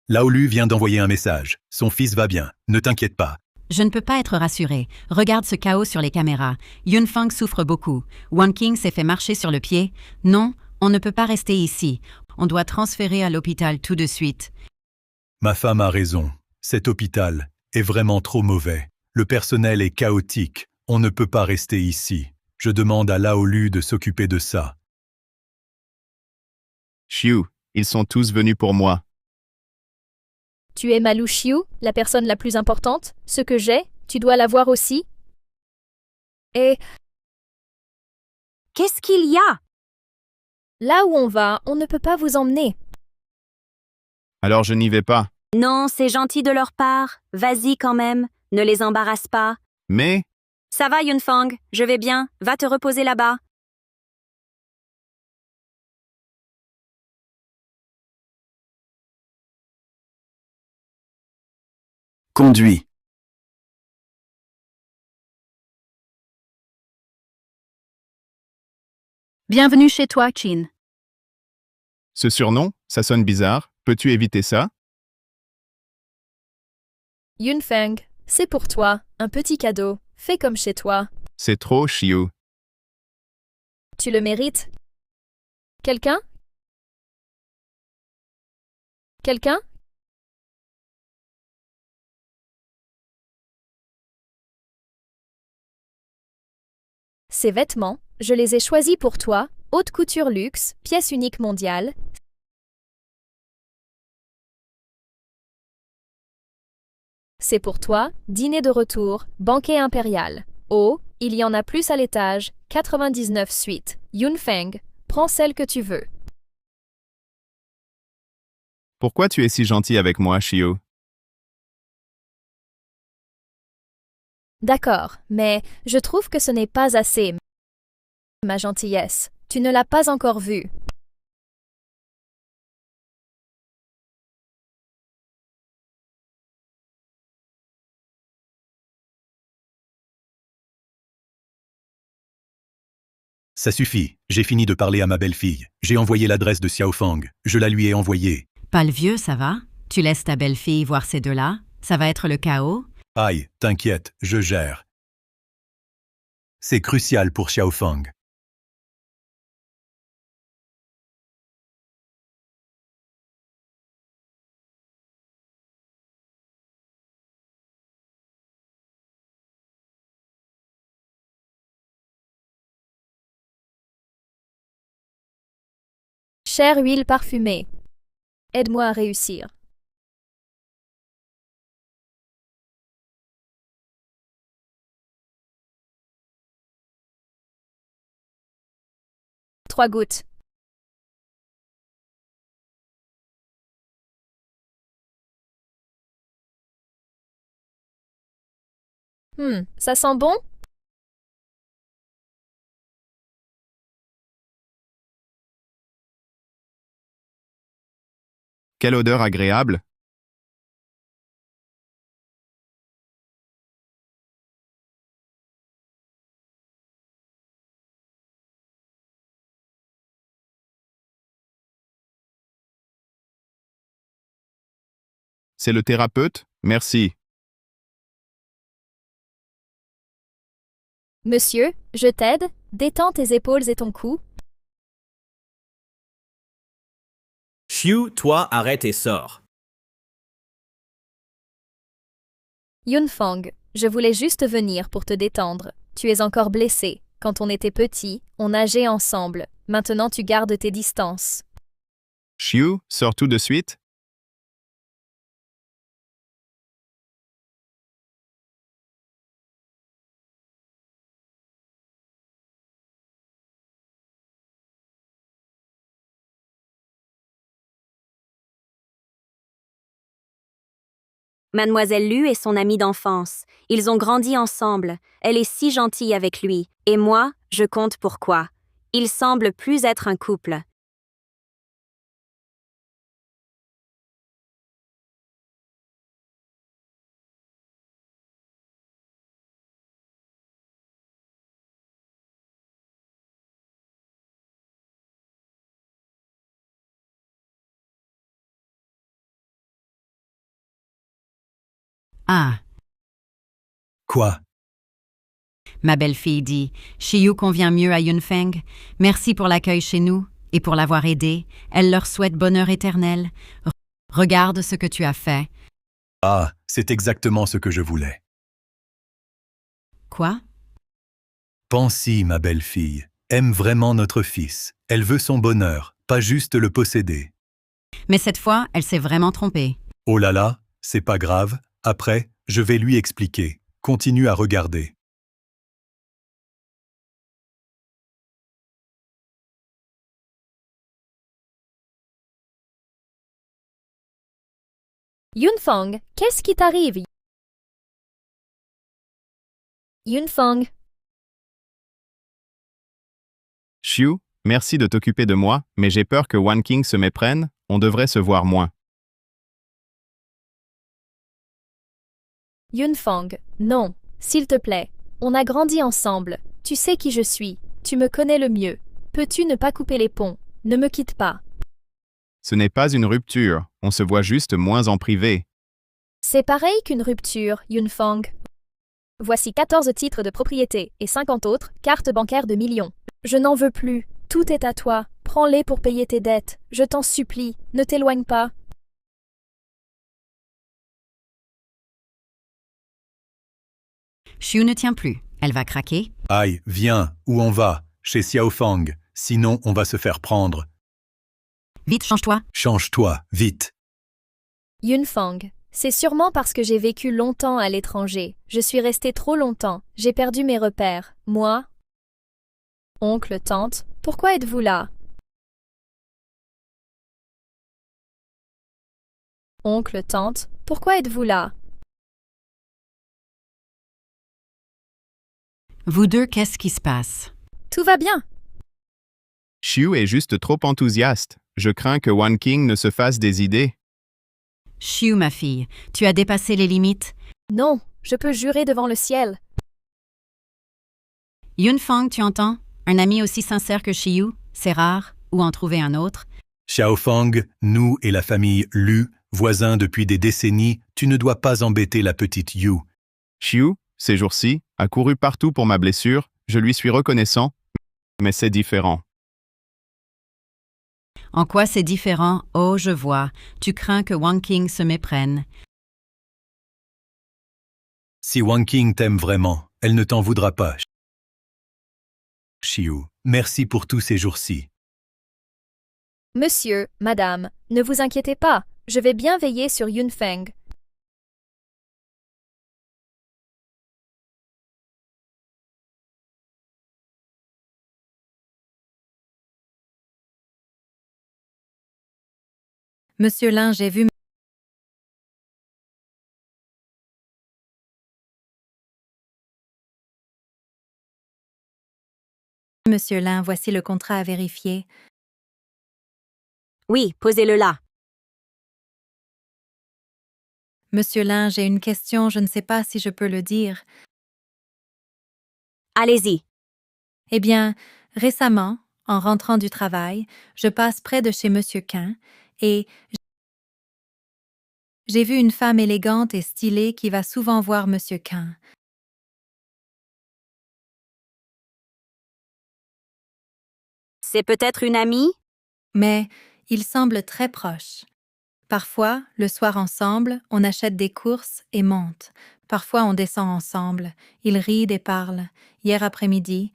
Laolu vient d'envoyer un message. Son fils va bien. Ne t'inquiète pas. Je ne peux pas être rassurée. Regarde ce chaos sur les caméras. Yunfeng souffre beaucoup. Wanking s'est fait marcher sur le pied. Non, on ne peut pas rester ici. On doit transférer à l'hôpital tout de suite. Ma femme a raison. Cet hôpital est vraiment trop mauvais. Le personnel est chaotique. On ne peut pas rester ici. Je demande à Laolu de s'occuper de ça. Xiu, ils sont tous venus pour moi. Tu es Malu Xiu, la personne la plus importante. Ce que j'ai, tu dois l'avoir aussi. Et Qu'est-ce qu'il y a? là où on va, on ne peut pas vous emmener. Alors je n'y vais pas. Non, c'est gentil de leur part. Vas-y quand même. Ne les embarrasse pas. Mais, Ça va, Yunfeng? Je vais bien. Va te reposer là-bas. conduis. Bienvenue chez toi, Chin. ce surnom, ça sonne bizarre. Peux-tu éviter ça? Yunfeng, c'est pour toi, un petit cadeau. Fais comme chez toi. C'est trop, Xiu. Tu le mérites. Quelqu'un? Quelqu'un? Ces vêtements, je les ai choisis pour toi, haute couture luxe, pièce unique mondiale. C'est pour toi, dîner de retour, banquet impérial. Oh, il y en a plus à l'étage, 99 suite. Yunfeng, prends celle que tu veux. Pourquoi tu es si gentil avec moi, Xiu? D'accord, mais je trouve que ce n'est pas assez. Ma gentillesse, tu ne l'as pas encore vue. Ça suffit. J'ai fini de parler à ma belle-fille. J'ai envoyé l'adresse de Xiaofang. Je la lui ai envoyée. Pas le vieux, ça va? Tu laisses ta belle-fille voir ces deux-là? Ça va être le chaos? Aïe, t'inquiète, je gère. C'est crucial pour Xiaofang. Chère huile parfumée, aide-moi à réussir. Trois gouttes. Ça sent bon? Quelle odeur agréable! C'est le thérapeute? Merci. Monsieur, je t'aide, détends tes épaules et ton cou. Xiu, toi, arrête et sors. Yunfang, je voulais juste venir pour te détendre. Tu es encore blessé. Quand on était petit, on nageait ensemble. Maintenant tu gardes tes distances. Xiu, sors tout de suite? Mademoiselle Lu est son amie d'enfance. Ils ont grandi ensemble. Elle est si gentille avec lui. Et moi, je compte pourquoi. Ils semblent plus être un couple. Ah, Quoi? ma belle-fille dit, Shiyu convient mieux à Yunfeng. Merci pour l'accueil chez nous et pour l'avoir aidé. Elle leur souhaite bonheur éternel. Regarde ce que tu as fait. Ah, c'est exactement ce que je voulais. Quoi? Pansy, ma belle-fille, aime vraiment notre fils. Elle veut son bonheur, pas juste le posséder. Mais cette fois, elle s'est vraiment trompée. Oh là là, c'est pas grave. Après, je vais lui expliquer. Continue à regarder. Yunfang, qu'est-ce qui t'arrive? Yunfang, Xiu, merci de t'occuper de moi, mais j'ai peur que Wan King se méprenne, on devrait se voir moins. Yunfang, non, s'il te plaît. On a grandi ensemble. Tu sais qui je suis. Tu me connais le mieux. Peux-tu ne pas couper les ponts? Ne me quitte pas. Ce n'est pas une rupture, on se voit juste moins en privé. C'est pareil qu'une rupture, Yunfang. Voici 14 titres de propriété et 50 autres cartes bancaires de millions. Je n'en veux plus. Tout est à toi. Prends-les pour payer tes dettes. Je t'en supplie. Ne t'éloigne pas. Shiyu ne tient plus. Elle va craquer. Aïe, viens, où on va? Chez Xiaofang. Sinon, on va se faire prendre. Vite, change-toi. Change-toi, vite. Yunfang, c'est sûrement parce que j'ai vécu longtemps à l'étranger. Je suis restée trop longtemps. J'ai perdu mes repères. Moi? Oncle, tante, pourquoi êtes-vous là? Oncle, tante, pourquoi êtes-vous là? Vous deux, qu'est-ce qui se passe? Tout va bien. Xiu est juste trop enthousiaste. Je crains que Wan King ne se fasse des idées. Shiyu, ma fille, tu as dépassé les limites. Non, je peux jurer devant le ciel. Yunfang, tu entends? Un ami aussi sincère que Shiyu, c'est rare, ou en trouver un autre. Xiaofang, nous et la famille Lu, voisins depuis des décennies, tu ne dois pas embêter la petite Yu. Xiu, ces jours-ci, a couru partout pour ma blessure, je lui suis reconnaissant, mais c'est différent. En quoi c'est différent? Oh, je vois. Tu crains que Wang King se méprenne. Si Wang King t'aime vraiment, elle ne t'en voudra pas. Xiu, merci pour tous ces jours-ci. Monsieur, madame, ne vous inquiétez pas. Je vais bien veiller sur Yunfeng. Monsieur Lin, j'ai vu Monsieur Lin, voici le contrat à vérifier. Oui, posez-le là. Monsieur Lin, j'ai une question, je ne sais pas si je peux le dire. Allez-y. Eh bien, récemment, en rentrant du travail, je passe près de chez Monsieur Quin et j'ai vu une femme élégante et stylée qui va souvent voir Monsieur Quin. C'est peut-être une amie? Mais ils semblent très proches. Parfois, le soir ensemble, on achète des courses et monte. Parfois, on descend ensemble. Ils rient et parlent. Hier après-midi,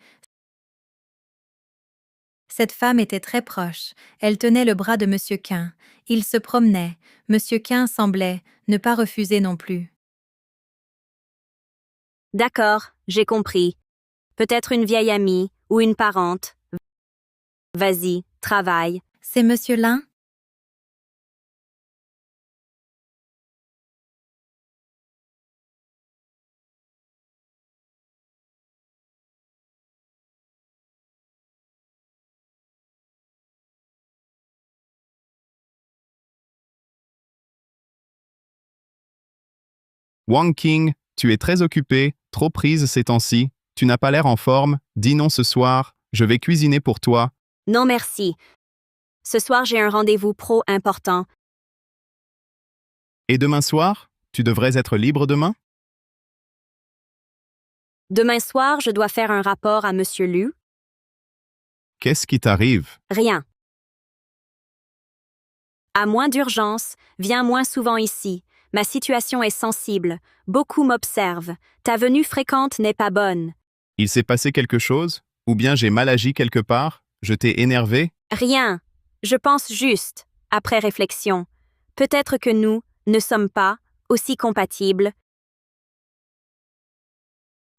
cette femme était très proche. Elle tenait le bras de Monsieur Quin. Ils se promenaient. Monsieur Quin semblait ne pas refuser non plus. D'accord, j'ai compris. Peut-être une vieille amie ou une parente. Vas-y, travaille. C'est Monsieur Lin? Wang King, tu es très occupé, trop prise ces temps-ci, tu n'as pas l'air en forme, dis non ce soir, je vais cuisiner pour toi. Non merci. Ce soir j'ai un rendez-vous pro important. Et demain soir, tu devrais être libre demain? Demain soir, je dois faire un rapport à Monsieur Lu. Qu'est-ce qui t'arrive? Rien. À moins d'urgence, viens moins souvent ici. Ma situation est sensible. Beaucoup m'observent. Ta venue fréquente n'est pas bonne. Il s'est passé quelque chose? Ou bien j'ai mal agi quelque part? Je t'ai énervé? Rien. Je pense juste, après réflexion. Peut-être que nous ne sommes pas aussi compatibles.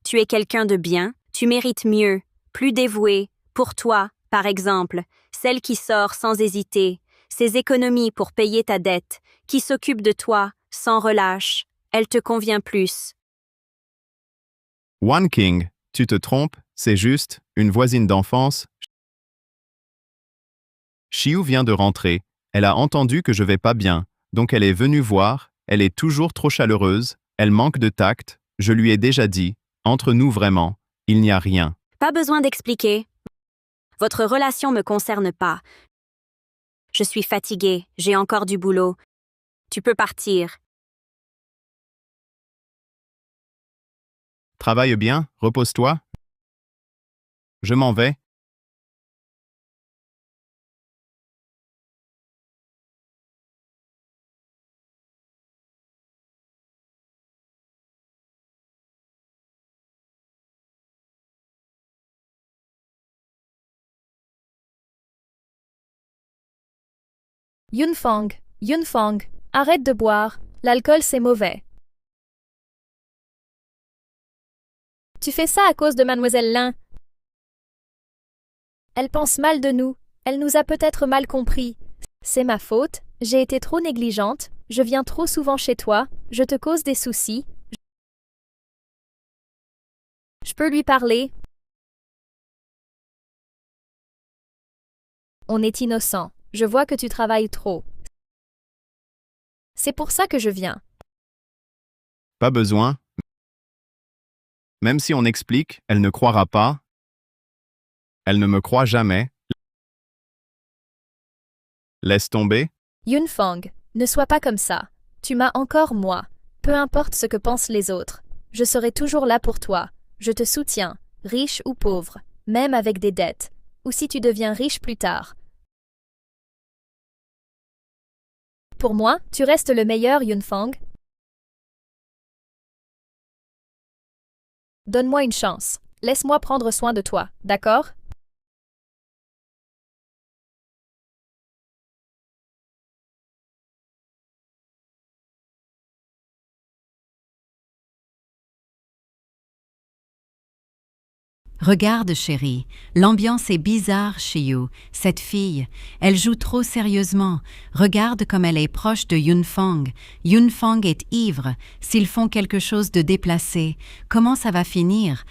Tu es quelqu'un de bien, tu mérites mieux, plus dévoué, pour toi, par exemple, celle qui sort sans hésiter, ses économies pour payer ta dette, qui s'occupe de toi, sans relâche, elle te convient plus. Wang King, tu te trompes, c'est juste, une voisine d'enfance. Xiu vient de rentrer, elle a entendu que je vais pas bien, donc elle est venue voir, elle est toujours trop chaleureuse, elle manque de tact, je lui ai déjà dit, entre nous vraiment, il n'y a rien. Pas besoin d'expliquer. Votre relation me concerne pas. Je suis fatiguée, j'ai encore du boulot. Tu peux partir. Travaille bien, repose-toi. Je m'en vais. Yunfang, Yunfang, arrête de boire, l'alcool c'est mauvais. Tu fais ça à cause de Mademoiselle Lin. Elle pense mal de nous, elle nous a peut-être mal compris. C'est ma faute, j'ai été trop négligente, je viens trop souvent chez toi, je te cause des soucis. Je peux lui parler. On est innocent, je vois que tu travailles trop. C'est pour ça que je viens. Pas besoin. Même si on explique, elle ne croira pas. Elle ne me croit jamais. Laisse tomber. Yunfang, ne sois pas comme ça. Tu m'as encore moi. Peu importe ce que pensent les autres. Je serai toujours là pour toi. Je te soutiens, riche ou pauvre, même avec des dettes, ou si tu deviens riche plus tard. Pour moi, tu restes le meilleur, Yunfang. Donne-moi une chance. Laisse-moi prendre soin de toi, d'accord? Regarde, chérie, l'ambiance est bizarre chez You. Cette fille, elle joue trop sérieusement. Regarde comme elle est proche de Yunfang. Yunfang est ivre. S'ils font quelque chose de déplacé, comment ça va finir?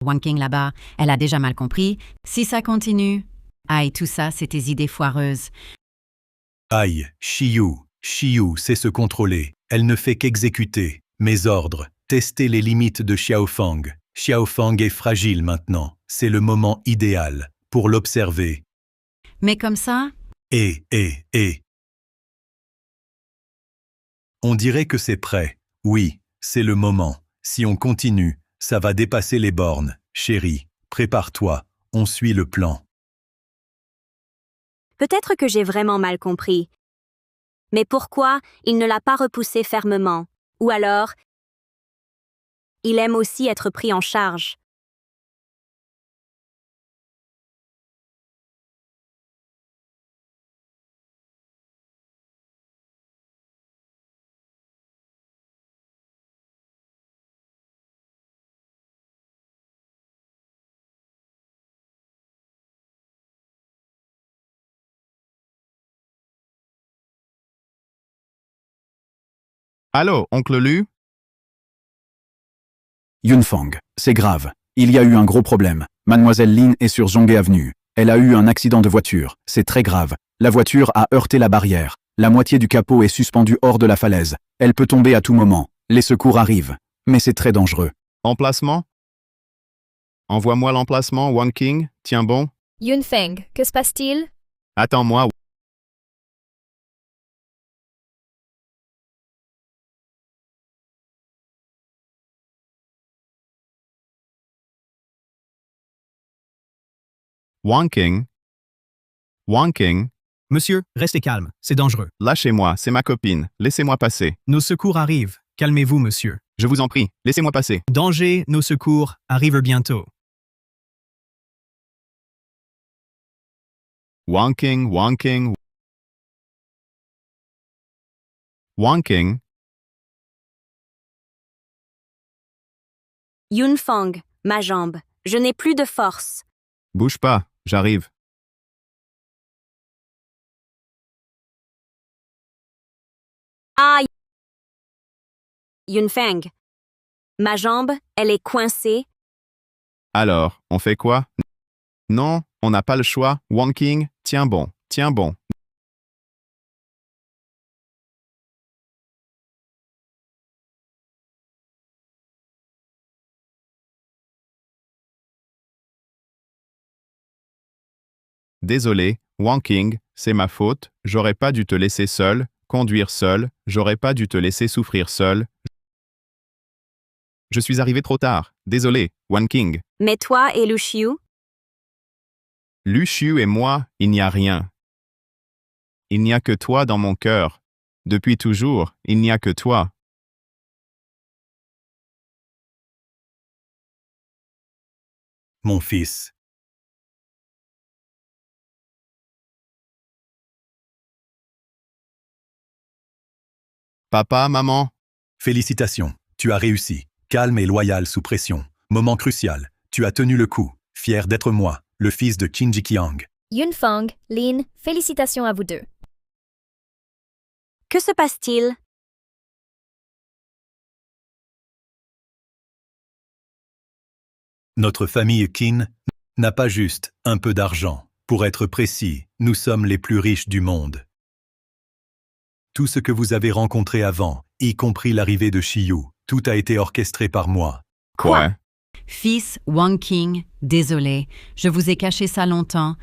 Wang King là-bas, elle a déjà mal compris. Si ça continue... Aïe, tout ça, c'est tes idées foireuses. Aïe, Shiyu sait se contrôler. Elle ne fait qu'exécuter mes ordres. Tester les limites de Xiaofang. Xiaofang est fragile maintenant. C'est le moment idéal pour l'observer. Mais comme ça... On dirait que c'est prêt. Oui, c'est le moment. Si on continue, ça va dépasser les bornes. Chérie, prépare-toi. On suit le plan. Peut-être que j'ai vraiment mal compris. Mais pourquoi il ne l'a pas repoussé fermement? Ou alors, il aime aussi être pris en charge. Allô, oncle Lu? Yunfang, c'est grave. Il y a eu un gros problème. Mademoiselle Lin est sur Zhonghe Avenue. Elle a eu un accident de voiture. C'est très grave. La voiture a heurté la barrière. La moitié du capot est suspendue hors de la falaise. Elle peut tomber à tout moment. Les secours arrivent. Mais c'est très dangereux. Emplacement? Envoie-moi l'emplacement, Wang King. Tiens bon. Yunfeng, que se passe-t-il? Attends-moi. Wang King. Wang King. Monsieur, restez calme, c'est dangereux. Lâchez-moi, c'est ma copine. Laissez-moi passer. Nos secours arrivent. Calmez-vous, monsieur. Je vous en prie, laissez-moi passer. Danger, nos secours arrivent bientôt. Wang King, Wang King. Wang King. Yunfang, ma jambe. Je n'ai plus de force. Bouge pas, j'arrive. Aïe! Yunfeng. Ma jambe, elle est coincée. Alors, on fait quoi? Non, on n'a pas le choix. Wang King, tiens bon, tiens bon. Désolé, Wang King, c'est ma faute, j'aurais pas dû te laisser seul, conduire seul, j'aurais pas dû te laisser souffrir seul. Je suis arrivé trop tard, désolé, Wang King. Mais toi et Lu Xiu? Lu Xiu et moi, il n'y a rien. Il n'y a que toi dans mon cœur. Depuis toujours, il n'y a que toi. Mon fils. Papa, maman. Félicitations, tu as réussi. Calme et loyal sous pression. Moment crucial. Tu as tenu le coup. Fier d'être moi, le fils de Qin Jiqiang. Yunfang, Lin, félicitations à vous deux. Que se passe-t-il? Notre famille Qin n'a pas juste un peu d'argent. Pour être précis, nous sommes les plus riches du monde. Tout ce que vous avez rencontré avant, y compris l'arrivée de Shiyu, tout a été orchestré par moi. Quoi? Fils Wang King, désolé, je vous ai caché ça longtemps.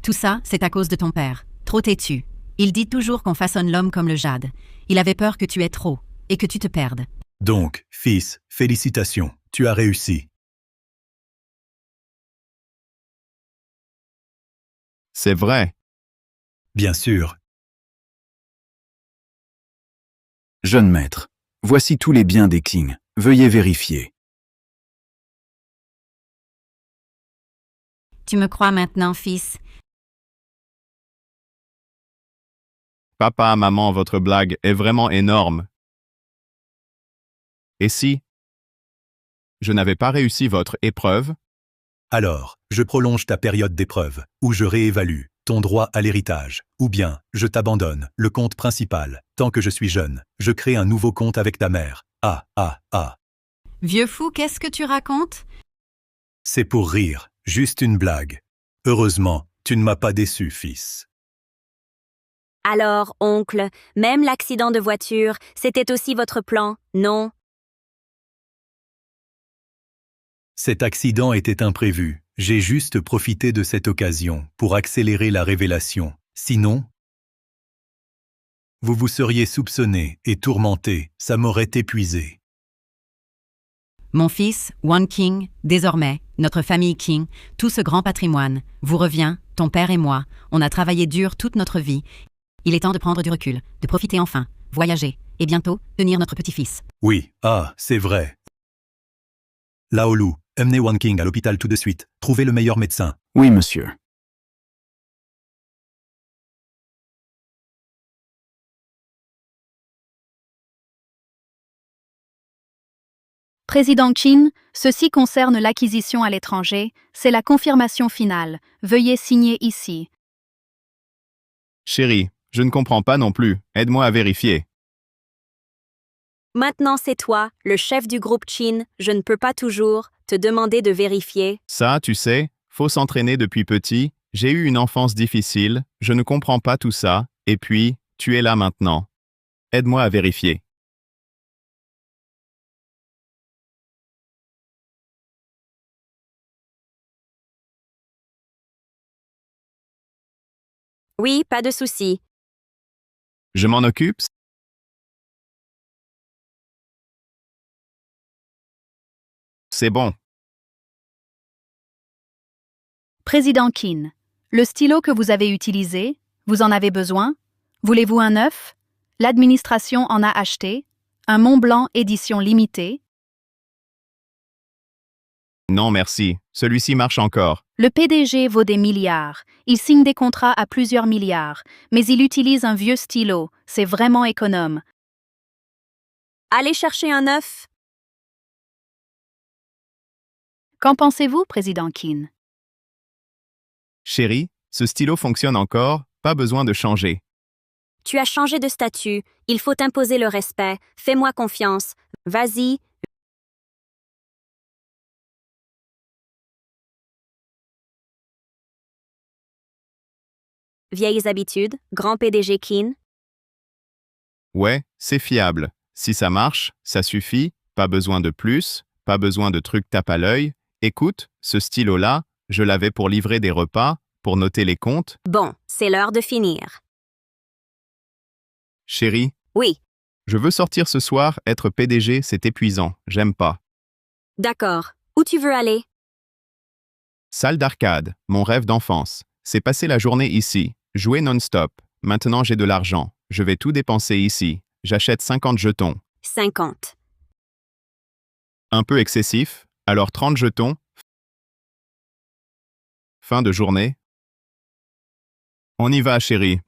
Tout ça, c'est à cause de ton père. Trop têtu. Il dit toujours qu'on façonne l'homme comme le jade. Il avait peur que tu aies trop et que tu te perdes. Donc, fils, félicitations, tu as réussi. C'est vrai. Bien sûr. Jeune maître, voici tous les biens des Qing. Veuillez vérifier. Tu me crois maintenant, fils? Papa, maman, votre blague est vraiment énorme. Et si je n'avais pas réussi votre épreuve? Alors, je prolonge ta période d'épreuve, ou je réévalue ton droit à l'héritage, ou bien je t'abandonne le compte principal. Tant que je suis jeune, je crée un nouveau compte avec ta mère. Vieux fou, qu'est-ce que tu racontes? C'est pour rire, juste une blague. Heureusement, tu ne m'as pas déçu, fils. Alors, oncle, même l'accident de voiture, c'était aussi votre plan, non? Cet accident était imprévu. J'ai juste profité de cette occasion pour accélérer la révélation. Sinon, vous vous seriez soupçonné et tourmenté, ça m'aurait épuisé. Mon fils, One King, désormais, notre famille King, tout ce grand patrimoine, vous revient, ton père et moi, on a travaillé dur toute notre vie. Il est temps de prendre du recul, de profiter enfin, voyager, et bientôt, tenir notre petit-fils. Oui, c'est vrai. Laolu, emmenez One King à l'hôpital tout de suite. Trouvez le meilleur médecin. Oui, monsieur. Président Qin, ceci concerne l'acquisition à l'étranger, c'est la confirmation finale. Veuillez signer ici. Chérie, je ne comprends pas non plus. Aide-moi à vérifier. Maintenant c'est toi, le chef du groupe Qin, je ne peux pas toujours te demander de vérifier. Ça, tu sais, faut s'entraîner depuis petit. J'ai eu une enfance difficile, je ne comprends pas tout ça, et puis, tu es là maintenant. Aide-moi à vérifier. Oui, pas de souci. Je m'en occupe? C'est bon. Président Qin, le stylo que vous avez utilisé, vous en avez besoin? Voulez-vous un neuf? L'administration en a acheté. Un Mont Blanc édition limitée. Non, merci. Celui-ci marche encore. Le PDG vaut des milliards. Il signe des contrats à plusieurs milliards. Mais il utilise un vieux stylo. C'est vraiment économe. Allez chercher un neuf. Qu'en pensez-vous, Président Qin? Chérie, ce stylo fonctionne encore, pas besoin de changer. Tu as changé de statut, il faut imposer le respect, fais-moi confiance, vas-y. Vieilles habitudes, grand PDG Qin. Ouais, c'est fiable. Si ça marche, ça suffit, pas besoin de plus, pas besoin de trucs tape à l'œil. Écoute, ce stylo-là, je l'avais pour livrer des repas, pour noter les comptes. Bon, c'est l'heure de finir. Chérie, Oui, je veux sortir ce soir, être PDG, c'est épuisant, j'aime pas. d'accord. Où tu veux aller? Salle d'arcade, mon rêve d'enfance. C'est passer la journée ici, jouer non-stop. Maintenant j'ai de l'argent, je vais tout dépenser ici. J'achète 50 jetons. 50. Un peu excessif, alors 30 jetons. Fin de journée. On y va, chérie.